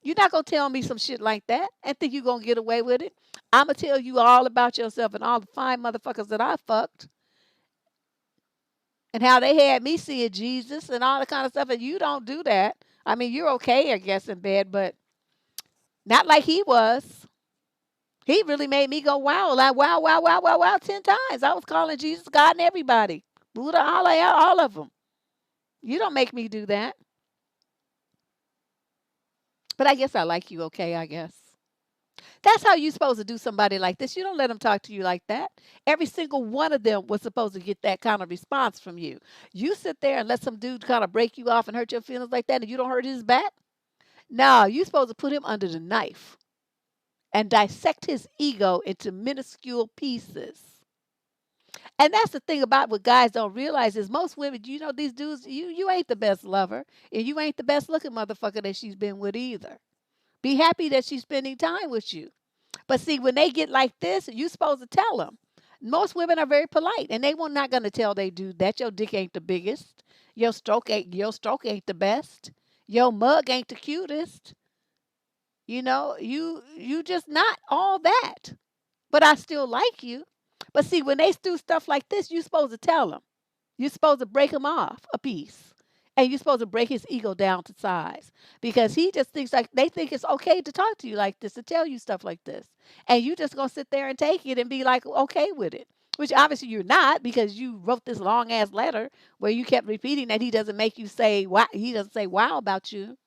A: You're not gonna tell me some shit like that and think you're gonna get away with it. I'm gonna tell you all about yourself and all the fine motherfuckers that I fucked and how they had me seeing Jesus and all that kind of stuff, and you don't do that. I mean, you're okay, I guess, in bed, but not like he was. He really made me go wow, like wow, wow, wow, wow, wow, 10 times. I was calling Jesus God and everybody, Buddha, Allah, all of them. You don't make me do that. But I guess I like you, okay? I guess. That's how you're supposed to do somebody like this. You don't let them talk to you like that. Every single one of them was supposed to get that kind of response from you. You sit there and let some dude kind of break you off and hurt your feelings like that, and you don't hurt his back. No, you're supposed to put him under the knife and dissect his ego into minuscule pieces. And that's the thing about what guys don't realize is most women, these dudes, you ain't the best lover, and you ain't the best looking motherfucker that she's been with either. Be happy that she's spending time with you. But see, when they get like this, you're supposed to tell them. Most women are very polite, and they were not going to tell they dude that your dick ain't the biggest, your stroke ain't the best, your mug ain't the cutest. You just not all that. But I still like you. But see, when they do stuff like this, you're supposed to tell them. You're supposed to break him off a piece. And you're supposed to break his ego down to size because he just thinks like they think it's okay to talk to you like this, to tell you stuff like this. And you just gonna sit there and take it and be like okay with it. Which obviously you're not because you wrote this long ass letter where you kept repeating that he doesn't make you say wow. He doesn't say wow about you.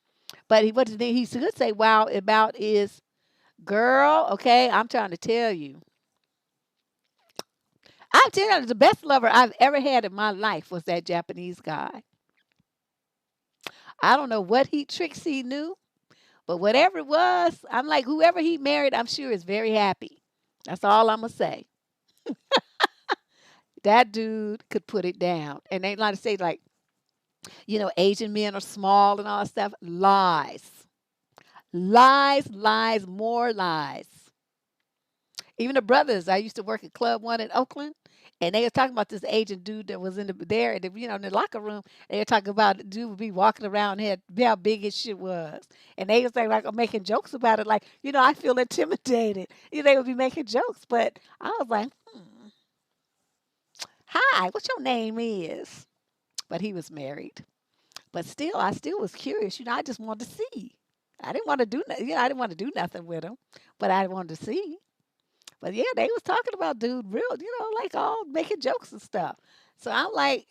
A: But what the thing he should say wow about is, girl, okay, I'm trying to tell you. I'm telling you, the best lover I've ever had in my life was that Japanese guy. I don't know what he tricks he knew, but whatever it was, I'm like, whoever he married, I'm sure is very happy. That's all I'm gonna say. That dude could put it down. And they like to say like, Asian men are small and all that stuff. Lies. Lies, lies, more lies. Even the brothers, I used to work at Club One in Oakland, and they were talking about this Asian dude that was there, in the locker room. They were talking about the dude would be walking around here, how big his shit was, and they was like making jokes about it, like I feel intimidated. They would be making jokes, but I was like, hi, what your name is? But he was married. But still, I still was curious. I just wanted to see. I didn't want to do, I didn't want to do nothing with him, but I wanted to see. But yeah, they was talking about dude real, like all making jokes and stuff. So I'm like,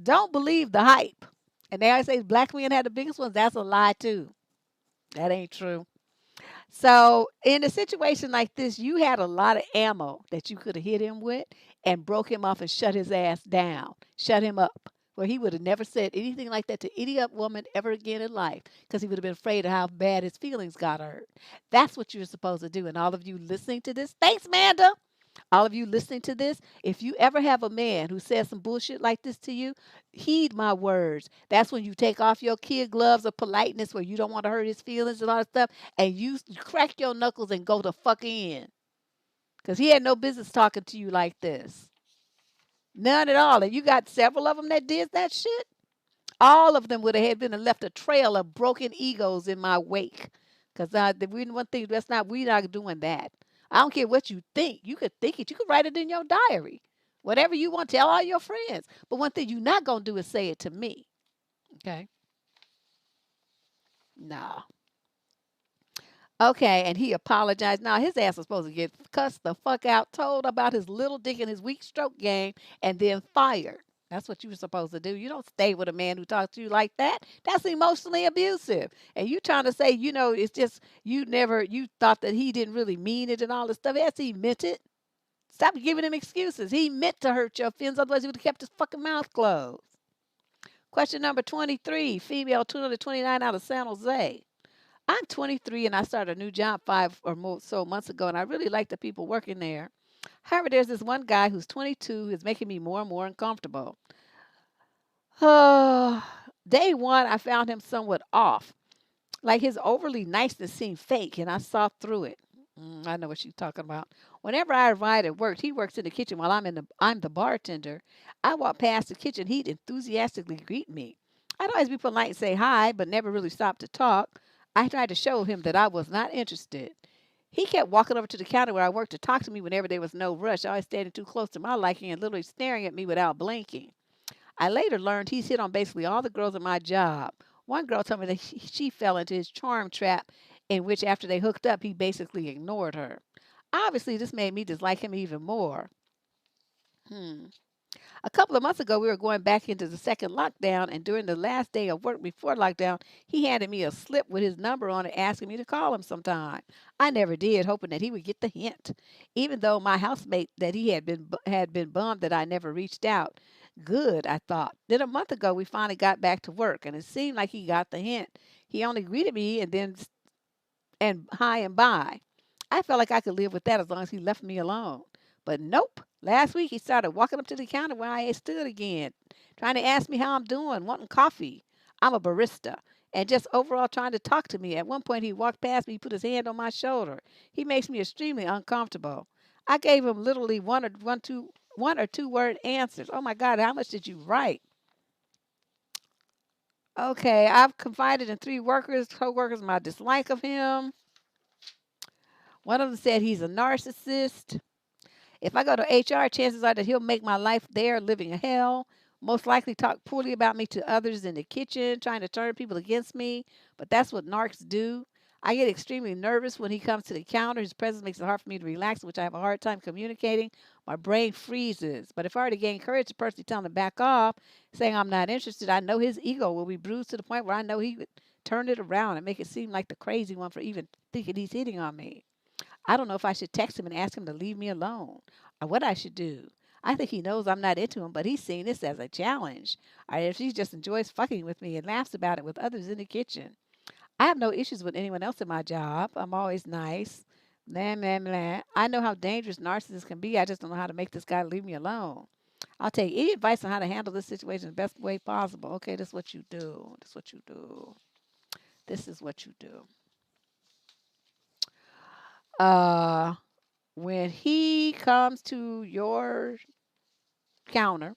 A: don't believe the hype. And they always say black men had the biggest ones. That's a lie too. That ain't true. So in a situation like this, you had a lot of ammo that you could have hit him with and broke him off and shut his ass down, shut him up, where he would have never said anything like that to any other woman ever again in life because he would have been afraid of how bad his feelings got hurt. That's what you're supposed to do. And all of you listening to this, thanks, Manda. All of you listening to this, if you ever have a man who says some bullshit like this to you, heed my words. That's when you take off your kid gloves of politeness where you don't want to hurt his feelings and all that stuff, and you crack your knuckles and go the fuck in. Because he had no business talking to you like this. None at all. And you got several of them that did that shit. All of them would have had been and left a trail of broken egos in my wake. Because we one thing we're not doing that. I don't care what you think. You could think it. You could write it in your diary. Whatever you want, tell all your friends. But one thing you're not gonna do is say it to me. Okay. No. Okay, and he apologized. Now his ass was supposed to get cussed the fuck out, told about his little dick and his weak stroke game, and then fired. That's what you were supposed to do. You don't stay with a man who talks to you like that. That's emotionally abusive. And you trying to say, it's just you thought that he didn't really mean it and all this stuff. Yes, he meant it. Stop giving him excuses. He meant to hurt your feelings, otherwise he would have kept his fucking mouth closed. Question number 23, female 229 out of San Jose. I'm 23 and I started a new job 5 or so months ago, and I really like the people working there. However, there's this one guy who's 22 who's making me more and more uncomfortable. Day one, I found him somewhat off. Like his overly niceness seemed fake, and I saw through it. I know what she's talking about. Whenever I arrive at work, he works in the kitchen while I'm the bartender. I walk past the kitchen, he'd enthusiastically greet me. I'd always be polite and say hi, but never really stop to talk. I tried to show him that I was not interested. He kept walking over to the counter where I worked to talk to me whenever there was no rush, always standing too close to my liking and literally staring at me without blinking. I later learned he's hit on basically all the girls at my job. One girl told me that she fell into his charm trap, in which after they hooked up, he basically ignored her. Obviously, this made me dislike him even more. Hmm. A couple of months ago, we were going back into the second lockdown, and during the last day of work before lockdown, he handed me a slip with his number on it, asking me to call him sometime. I never did, hoping that he would get the hint. Even though my housemate that he had been bummed that I never reached out. Good, I thought. Then a month ago, we finally got back to work, and it seemed like he got the hint. He only greeted me and hi and bye. I felt like I could live with that as long as he left me alone. But nope. Last week he started walking up to the counter where I stood again, trying to ask me how I'm doing, wanting coffee. I'm a barista. And just overall trying to talk to me. At one point he walked past me, put his hand on my shoulder. He makes me extremely uncomfortable. I gave him literally one or two word answers. Oh my God, how much did you write? Okay, I've confided in three co-workers, my dislike of him. One of them said he's a narcissist. If I go to HR, chances are that he'll make my life there living hell. Most likely talk poorly about me to others in the kitchen, trying to turn people against me. But that's what narcs do. I get extremely nervous when he comes to the counter. His presence makes it hard for me to relax, which I have a hard time communicating. My brain freezes. But if I were to gain courage to personally tell him to back off, saying I'm not interested, I know his ego will be bruised to the point where I know he would turn it around and make it seem like the crazy one for even thinking he's hitting on me. I don't know if I should text him and ask him to leave me alone or what I should do. I think he knows I'm not into him, but he's seeing this as a challenge. Or if he just enjoys fucking with me and laughs about it with others in the kitchen. I have no issues with anyone else in my job. I'm always nice. Blah, blah, blah. I know how dangerous narcissists can be. I just don't know how to make this guy leave me alone. I'll take any advice on how to handle this situation the best way possible. Okay, this is what you do. This is what you do. This is what you do. Uh, when he comes to your counter,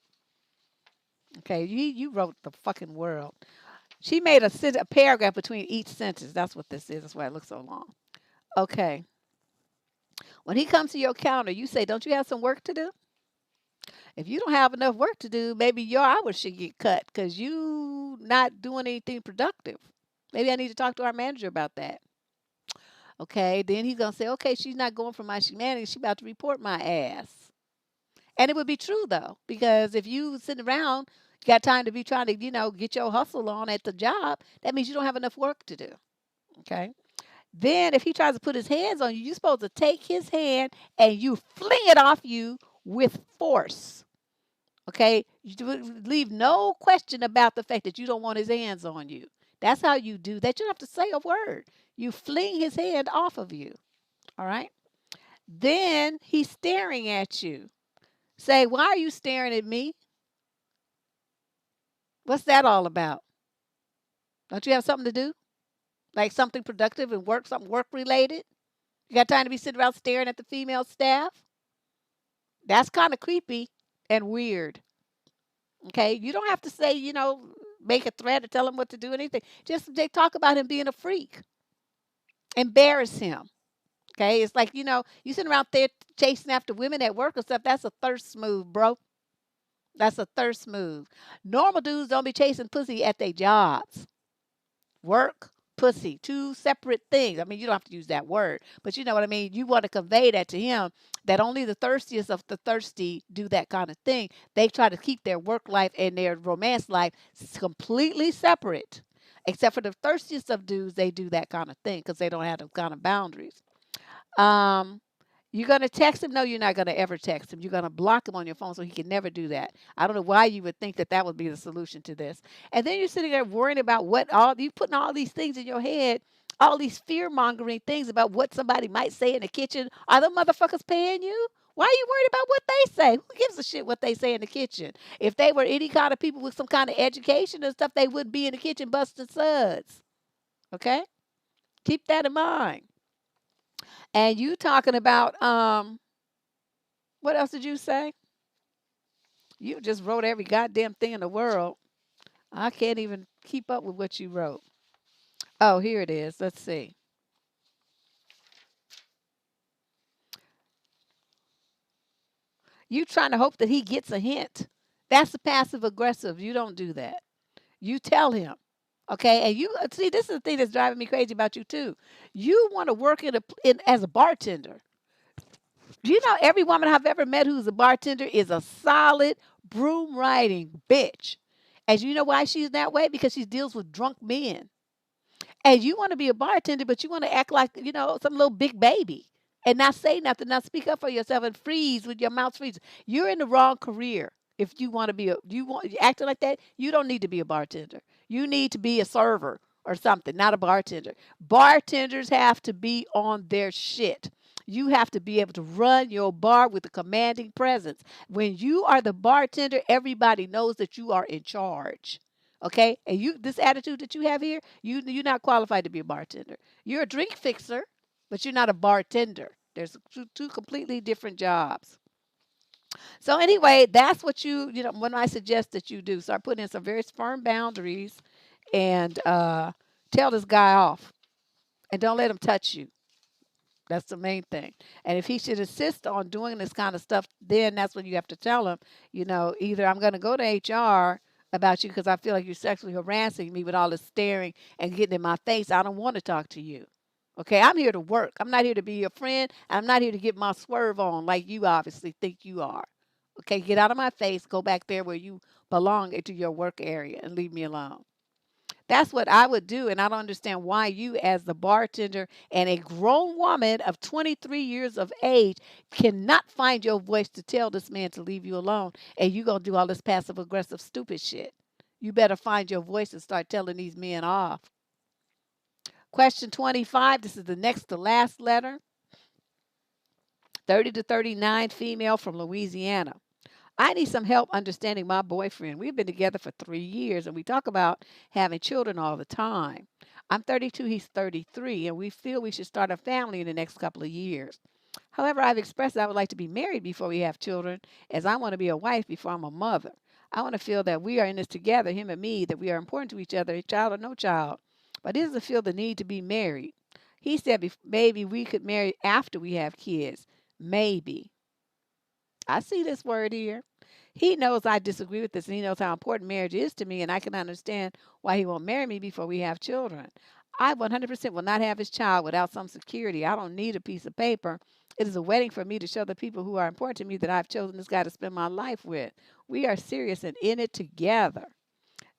A: okay, you wrote the fucking world. She made a paragraph between each sentence. That's what this is. That's why it looks so long. Okay. When he comes to your counter, you say, "Don't you have some work to do?" If you don't have enough work to do, maybe your hours should get cut because you not doing anything productive. Maybe I need to talk to our manager about that. Okay. Then he's gonna say, "Okay, she's not going for my humanity. She's about to report my ass." And it would be true though, because if you sitting around, got time to be trying to, get your hustle on at the job, that means you don't have enough work to do. Okay. Then if he tries to put his hands on you, you're supposed to take his hand and you fling it off you with force. Okay. Leave no question about the fact that you don't want his hands on you. That's how you do that. You don't have to say a word. You fling his hand off of you. All right. Then he's staring at you. Say, "Why are you staring at me? What's that all about? Don't you have something to do? Like something productive and work, something work related? You got time to be sitting around staring at the female staff?" That's kind of creepy and weird. Okay. You don't have to say, make a threat or tell him what to do, anything. Just they talk about him being a freak. Embarrass him. Okay. It's like, you sitting around there chasing after women at work and stuff. That's a thirst move, bro. That's a thirst move. Normal dudes don't be chasing pussy at their jobs. Work, pussy, two separate things. I mean, you don't have to use that word, but you know what I mean. You want to convey that to him that only the thirstiest of the thirsty do that kind of thing. They try to keep their work life and their romance life completely separate. Except for the thirstiest of dudes, they do that kind of thing because they don't have those kind of boundaries. Um, you're going to text him? No, you're not going to ever text him. You're going to block him on your phone so he can never do that. I don't know why you would think that that would be the solution to this. And then you're sitting there worrying about you putting all these things in your head, all these fear mongering things about what somebody might say in the kitchen. Are the motherfuckers paying you? Why are you worried about what they say? Who gives a shit what they say in the kitchen? If they were any kind of people with some kind of education and stuff, they wouldn't be in the kitchen busting suds. Okay? Keep that in mind. And you talking about what else did you say? You just wrote every goddamn thing in the world. I can't even keep up with what you wrote. Oh, here it is. Let's see. You trying to hope that he gets a hint. That's the passive aggressive. You don't do that. You tell him. Okay, and you see this is the thing that's driving me crazy about you too. You want to work as a bartender. Do you know every woman I've ever met who's a bartender is a solid broom riding bitch? And you know why she's that way? Because she deals with drunk men. And you want to be a bartender, but you want to act like, some little big baby and not say nothing, not speak up for yourself and freeze with your mouth freezing. You're in the wrong career. If you want to be you acting like that, you don't need to be a bartender. You need to be a server or something, not a bartender. Bartenders have to be on their shit. You have to be able to run your bar with a commanding presence. When you are the bartender, everybody knows that you are in charge. Okay? And this attitude that you have here, you're not qualified to be a bartender. You're a drink fixer, but you're not a bartender. There's two completely different jobs. So anyway, that's what when I suggest that you do, start putting in some very firm boundaries and tell this guy off and don't let him touch you. That's the main thing. And if he should insist on doing this kind of stuff, then that's when you have to tell him, either I'm going to go to HR about you because I feel like you're sexually harassing me with all this staring and getting in my face. I don't want to talk to you. Okay, I'm here to work. I'm not here to be your friend. I'm not here to get my swerve on like you obviously think you are. Okay, get out of my face. Go back there where you belong into your work area and leave me alone. That's what I would do. And I don't understand why you, as the bartender and a grown woman of 23 years of age, cannot find your voice to tell this man to leave you alone. And you going to do all this passive aggressive, stupid shit. You better find your voice and start telling these men off. Question 25. This is the next to last letter. 30 to 39, female from Louisiana. I need some help understanding my boyfriend. We've been together for 3 years and we talk about having children all the time. I'm 32, he's 33, and we feel we should start a family in the next couple of years. However, I've expressed that I would like to be married before we have children, as I want to be a wife before I'm a mother. I want to feel that we are in this together, him and me, that we are important to each other, child or no child. But he doesn't feel the need to be married. He said maybe we could marry after we have kids. Maybe. I see this word here. He knows I disagree with this, and he knows how important marriage is to me, and I can understand why he won't marry me before we have children. I 100% will not have his child without some security. I don't need a piece of paper. It is a wedding for me to show the people who are important to me that I've chosen this guy to spend my life with. We are serious and in it together.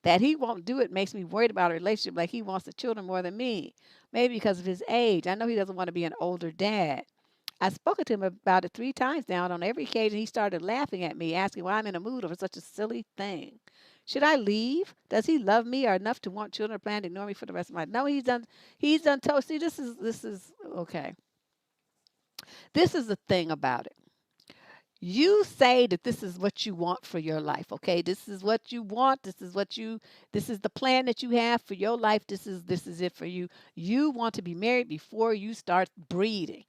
A: That he won't do it makes me worried about a relationship like he wants the children more than me. Maybe because of his age. I know he doesn't want to be an older dad. I've spoken to him about it 3 times now, and on every occasion he started laughing at me, asking why I'm in a mood over such a silly thing. Should I leave? Does he love me or enough to want children or plan to ignore me for the rest of my life? No, he's done told. See, this is okay. This is the thing about it. You say that this is what you want for your life, okay? This is what you want. This is the plan that you have for your life. This is it for you. You want to be married before you start breeding.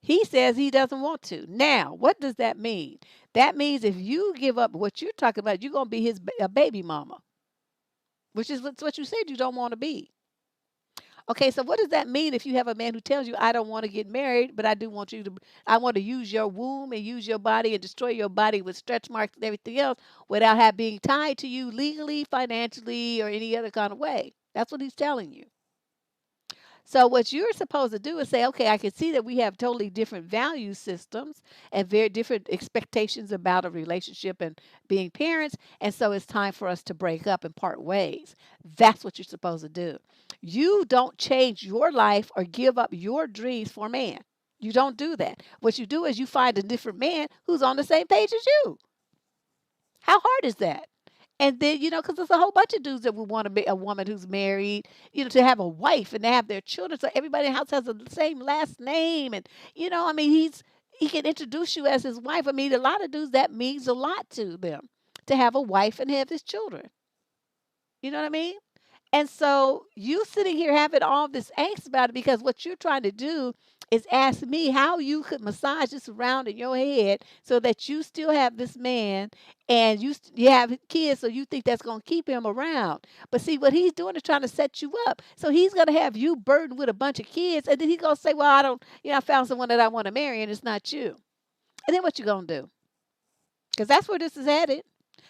A: He says he doesn't want to. Now, what does that mean? That means if you give up what you're talking about, you're going to be a baby mama, which is what you said you don't want to be. Okay, so what does that mean if you have a man who tells you, I don't want to get married, but I want to use your womb and use your body and destroy your body with stretch marks and everything else without being tied to you legally, financially, or any other kind of way? That's what he's telling you. So what you're supposed to do is say, okay, I can see that we have totally different value systems and very different expectations about a relationship and being parents, and so it's time for us to break up and part ways. That's what you're supposed to do. You don't change your life or give up your dreams for a man. You don't do that. What you do is you find a different man who's on the same page as you. How hard is that? And then, because there's a whole bunch of dudes that would want to be a woman who's married, to have a wife and to have their children. So everybody in the house has the same last name. And, I mean, he can introduce you as his wife. I mean, a lot of dudes, that means a lot to them to have a wife and have his children. You know what I mean? And so you sitting here having all this angst about it because what you're trying to do is ask me how you could massage this around in your head so that you still have this man and you have kids, so you think that's going to keep him around. But see, what he's doing is trying to set you up. So he's going to have you burdened with a bunch of kids, and then he's going to say, well, I found someone that I want to marry, and it's not you. And then what you going to do? Because that's where this is headed.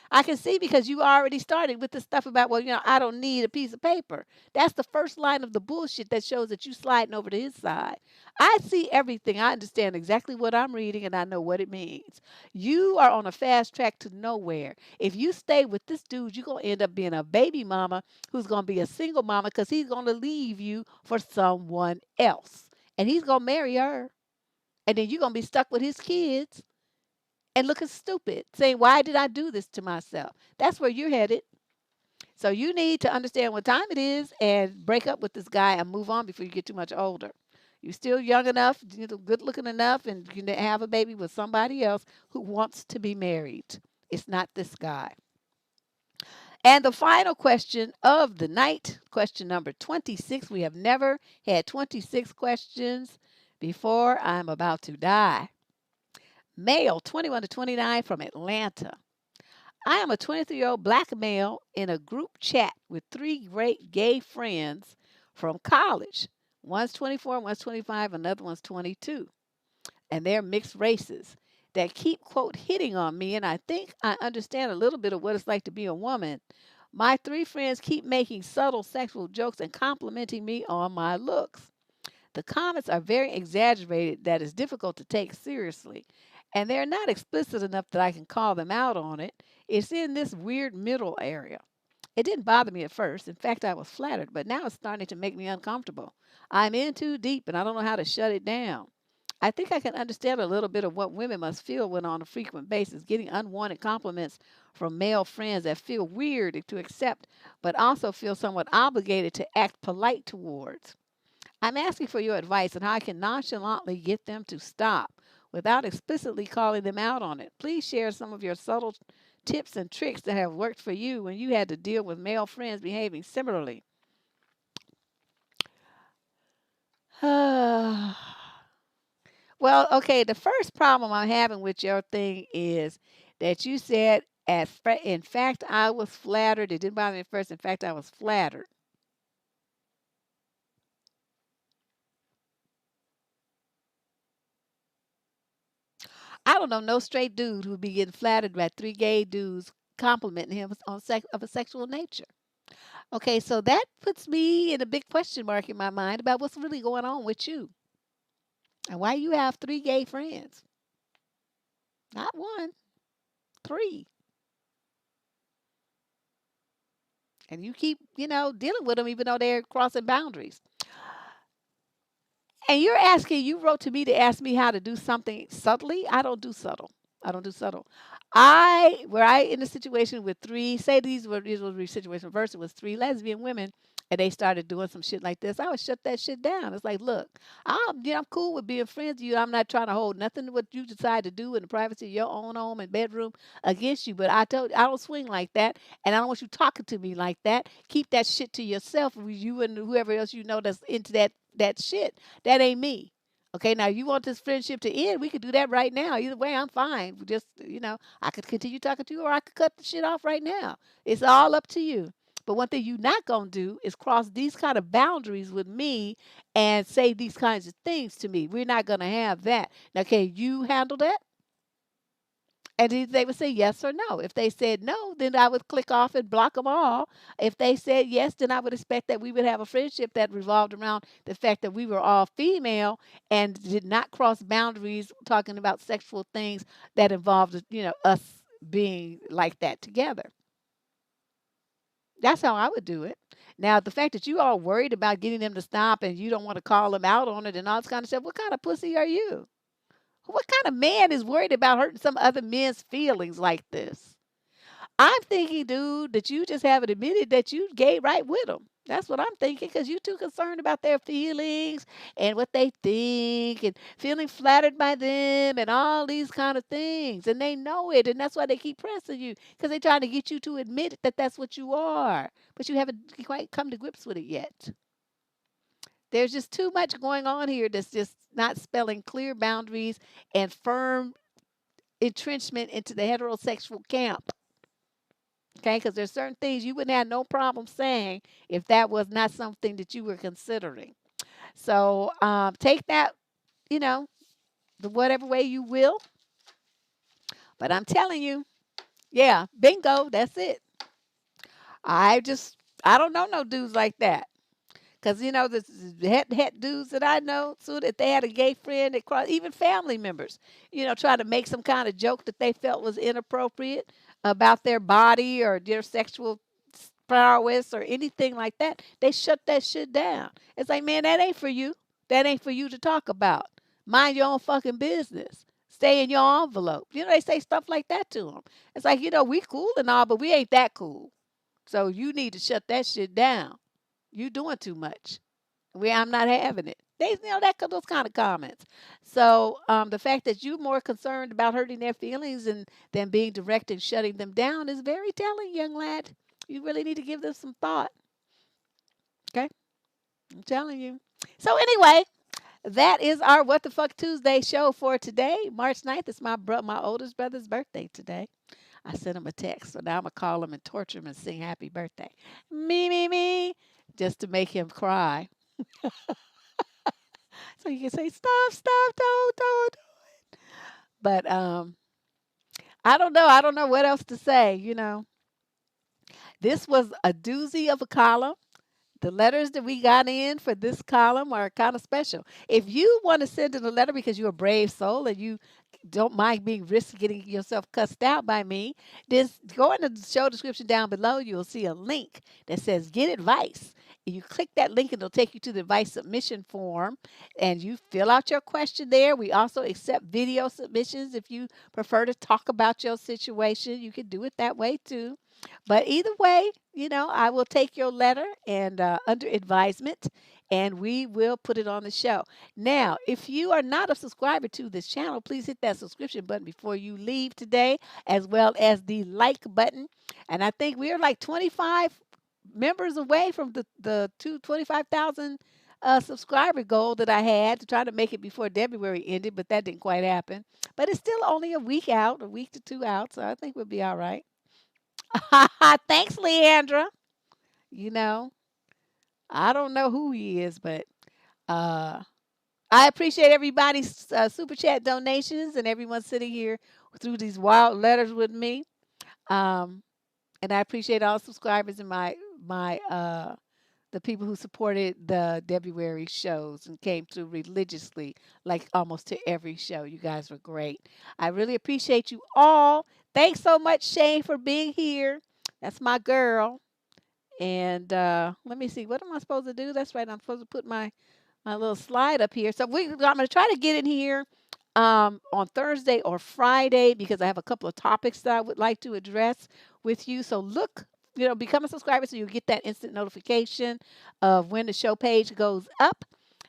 A: I can see because you already started with the stuff about, well, I don't need a piece of paper. That's the first line of the bullshit that shows that you sliding over to his side. I see everything. I understand exactly what I'm reading and I know what it means. You are on a fast track to nowhere. If you stay with this dude, you're going to end up being a baby mama who's going to be a single mama because he's going to leave you for someone else. And he's going to marry her. And then you're going to be stuck with his kids and looking stupid, saying, why did I do this to myself? That's where you're headed. So you need to understand what time it is and break up with this guy and move on before you get too much older. You're still young enough, good looking enough, and you can have a baby with somebody else who wants to be married. It's not this guy. And the final question of the night, question number 26. We have never had 26 questions before. I'm about to die. Male, 21 to 29, from Atlanta. I am a 23-year-old black male in a group chat with 3 great gay friends from college. One's 24, one's 25, another one's 22. And they're mixed races that keep, quote, hitting on me. And I think I understand a little bit of what it's like to be a woman. My three friends keep making subtle sexual jokes and complimenting me on my looks. The comments are very exaggerated that it's difficult to take seriously. And they're not explicit enough that I can call them out on it. It's in this weird middle area. It didn't bother me at first. In fact, I was flattered, but now it's starting to make me uncomfortable. I'm in too deep and I don't know how to shut it down. I think I can understand a little bit of what women must feel when, on a frequent basis, getting unwanted compliments from male friends that feel weird to accept, but also feel somewhat obligated to act polite towards. I'm asking for your advice on how I can nonchalantly get them to stop without explicitly calling them out on it. Please share some of your subtle tips and tricks that have worked for you when you had to deal with male friends behaving similarly. Well, okay, the first problem I'm having with your thing is that you said, in fact, I was flattered. It didn't bother me at first. In fact, I was flattered. I don't know no straight dude who would be getting flattered by three gay dudes complimenting him on of a sexual nature. Okay, so that puts me in a big question mark in my mind about what's really going on with you and why you have three gay friends. Not one, three. And you keep, dealing with them even though they're crossing boundaries. And you wrote to me to ask me how to do something subtly. I don't do subtle. I don't do subtle. Were I in a situation with three, say these were a situation reverse, it was three lesbian women, and they started doing some shit like this, I would shut that shit down. It's like, look, I'm cool with being friends with you. I'm not trying to hold nothing what you decide to do in the privacy of your own home and bedroom against you. But I don't swing like that, and I don't want you talking to me like that. Keep that shit to yourself with you and whoever else you know that's into that shit. That ain't me. Okay, now you want this friendship to end, we could do that right now. Either way, I'm fine. Just, I could continue talking to you or I could cut the shit off right now. It's all up to you. But one thing you're not going to do is cross these kind of boundaries with me and say these kinds of things to me. We're not going to have that. Now, can you handle that? And they would say yes or no. If they said no, then I would click off and block them all. If they said yes, then I would expect that we would have a friendship that revolved around the fact that we were all female and did not cross boundaries talking about sexual things that involved, us being like that together. That's how I would do it. Now, the fact that you all worried about getting them to stop and you don't want to call them out on it and all this kind of stuff, what kind of pussy are you? What kind of man is worried about hurting some other men's feelings like this? I'm thinking, dude, that you just haven't admitted that you gay right with them. That's what I'm thinking because you're too concerned about their feelings and what they think and feeling flattered by them and all these kind of things. And they know it. And that's why they keep pressing you because they're trying to get you to admit that that's what you are. But you haven't quite come to grips with it yet. There's just too much going on here that's just not spelling clear boundaries and firm entrenchment into the heterosexual camp. Okay, because there's certain things you wouldn't have no problem saying if that was not something that you were considering. So take that, you know, the whatever way you will. But I'm telling you, yeah, bingo, that's it. I just, I don't know no dudes like that. Because, the het dudes that I know, so that they had a gay friend that crossed, even family members, trying to make some kind of joke that they felt was inappropriate about their body or their sexual prowess or anything like that. They shut that shit down. It's like, man, that ain't for you. That ain't for you to talk about. Mind your own fucking business. Stay in your envelope. They say stuff like that to them. It's like, we cool and all, but we ain't that cool. So you need to shut that shit down. You doing too much. I'm not having it. Those kind of comments. So the fact that you're more concerned about hurting their feelings and than being direct and shutting them down is very telling, young lad. You really need to give this some thought. Okay, I'm telling you. So anyway, that is our What the Fuck Tuesday show for today, March 9th. It's my oldest brother's birthday today. I sent him a text, so now I'm gonna call him and torture him and sing happy birthday, me, just to make him cry. So you can say, stop, stop, don't. But I don't know. I don't know what else to say. This was a doozy of a column. The letters that we got in for this column are kind of special. If you want to send in a letter because you're a brave soul and you don't mind being risky getting yourself cussed out by me, just go in the show description down below. You'll see a link that says get advice. And you click that link and it'll take you to the advice submission form and you fill out your question there. We also accept video submissions. If you prefer to talk about your situation, you can do it that way too. But either way, I will take your letter and under advisement, and we will put it on the show. Now, if you are not a subscriber to this channel, please hit that subscription button before you leave today, as well as the like button. And I think we are like 25 members away from the 25,000 subscriber goal that I had to try to make it before February ended, but that didn't quite happen. But it's still only a week out, a week to two out, so I think we'll be all right. Thanks, Leandra. You know, I don't know who he is, but uh, I appreciate everybody's super chat donations and everyone sitting here through these wild letters with me. Um, and I appreciate all subscribers and my the people who supported the February shows and came through religiously, like almost to every show. You guys were great. I really appreciate you all. Thanks so much, Shane, for being here. That's my girl. And let me see, what am I supposed to do? That's right, I'm supposed to put my little slide up here. So I'm going to try to get in here on Thursday or Friday because I have a couple of topics that I would like to address with you. So become a subscriber so you'll get that instant notification of when the show page goes up.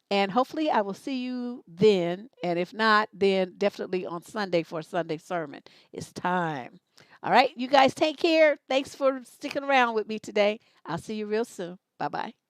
A: And hopefully I will see you then. And if not, then definitely on Sunday for a Sunday sermon. It's time. All right, you guys take care. Thanks for sticking around with me today. I'll see you real soon. Bye bye.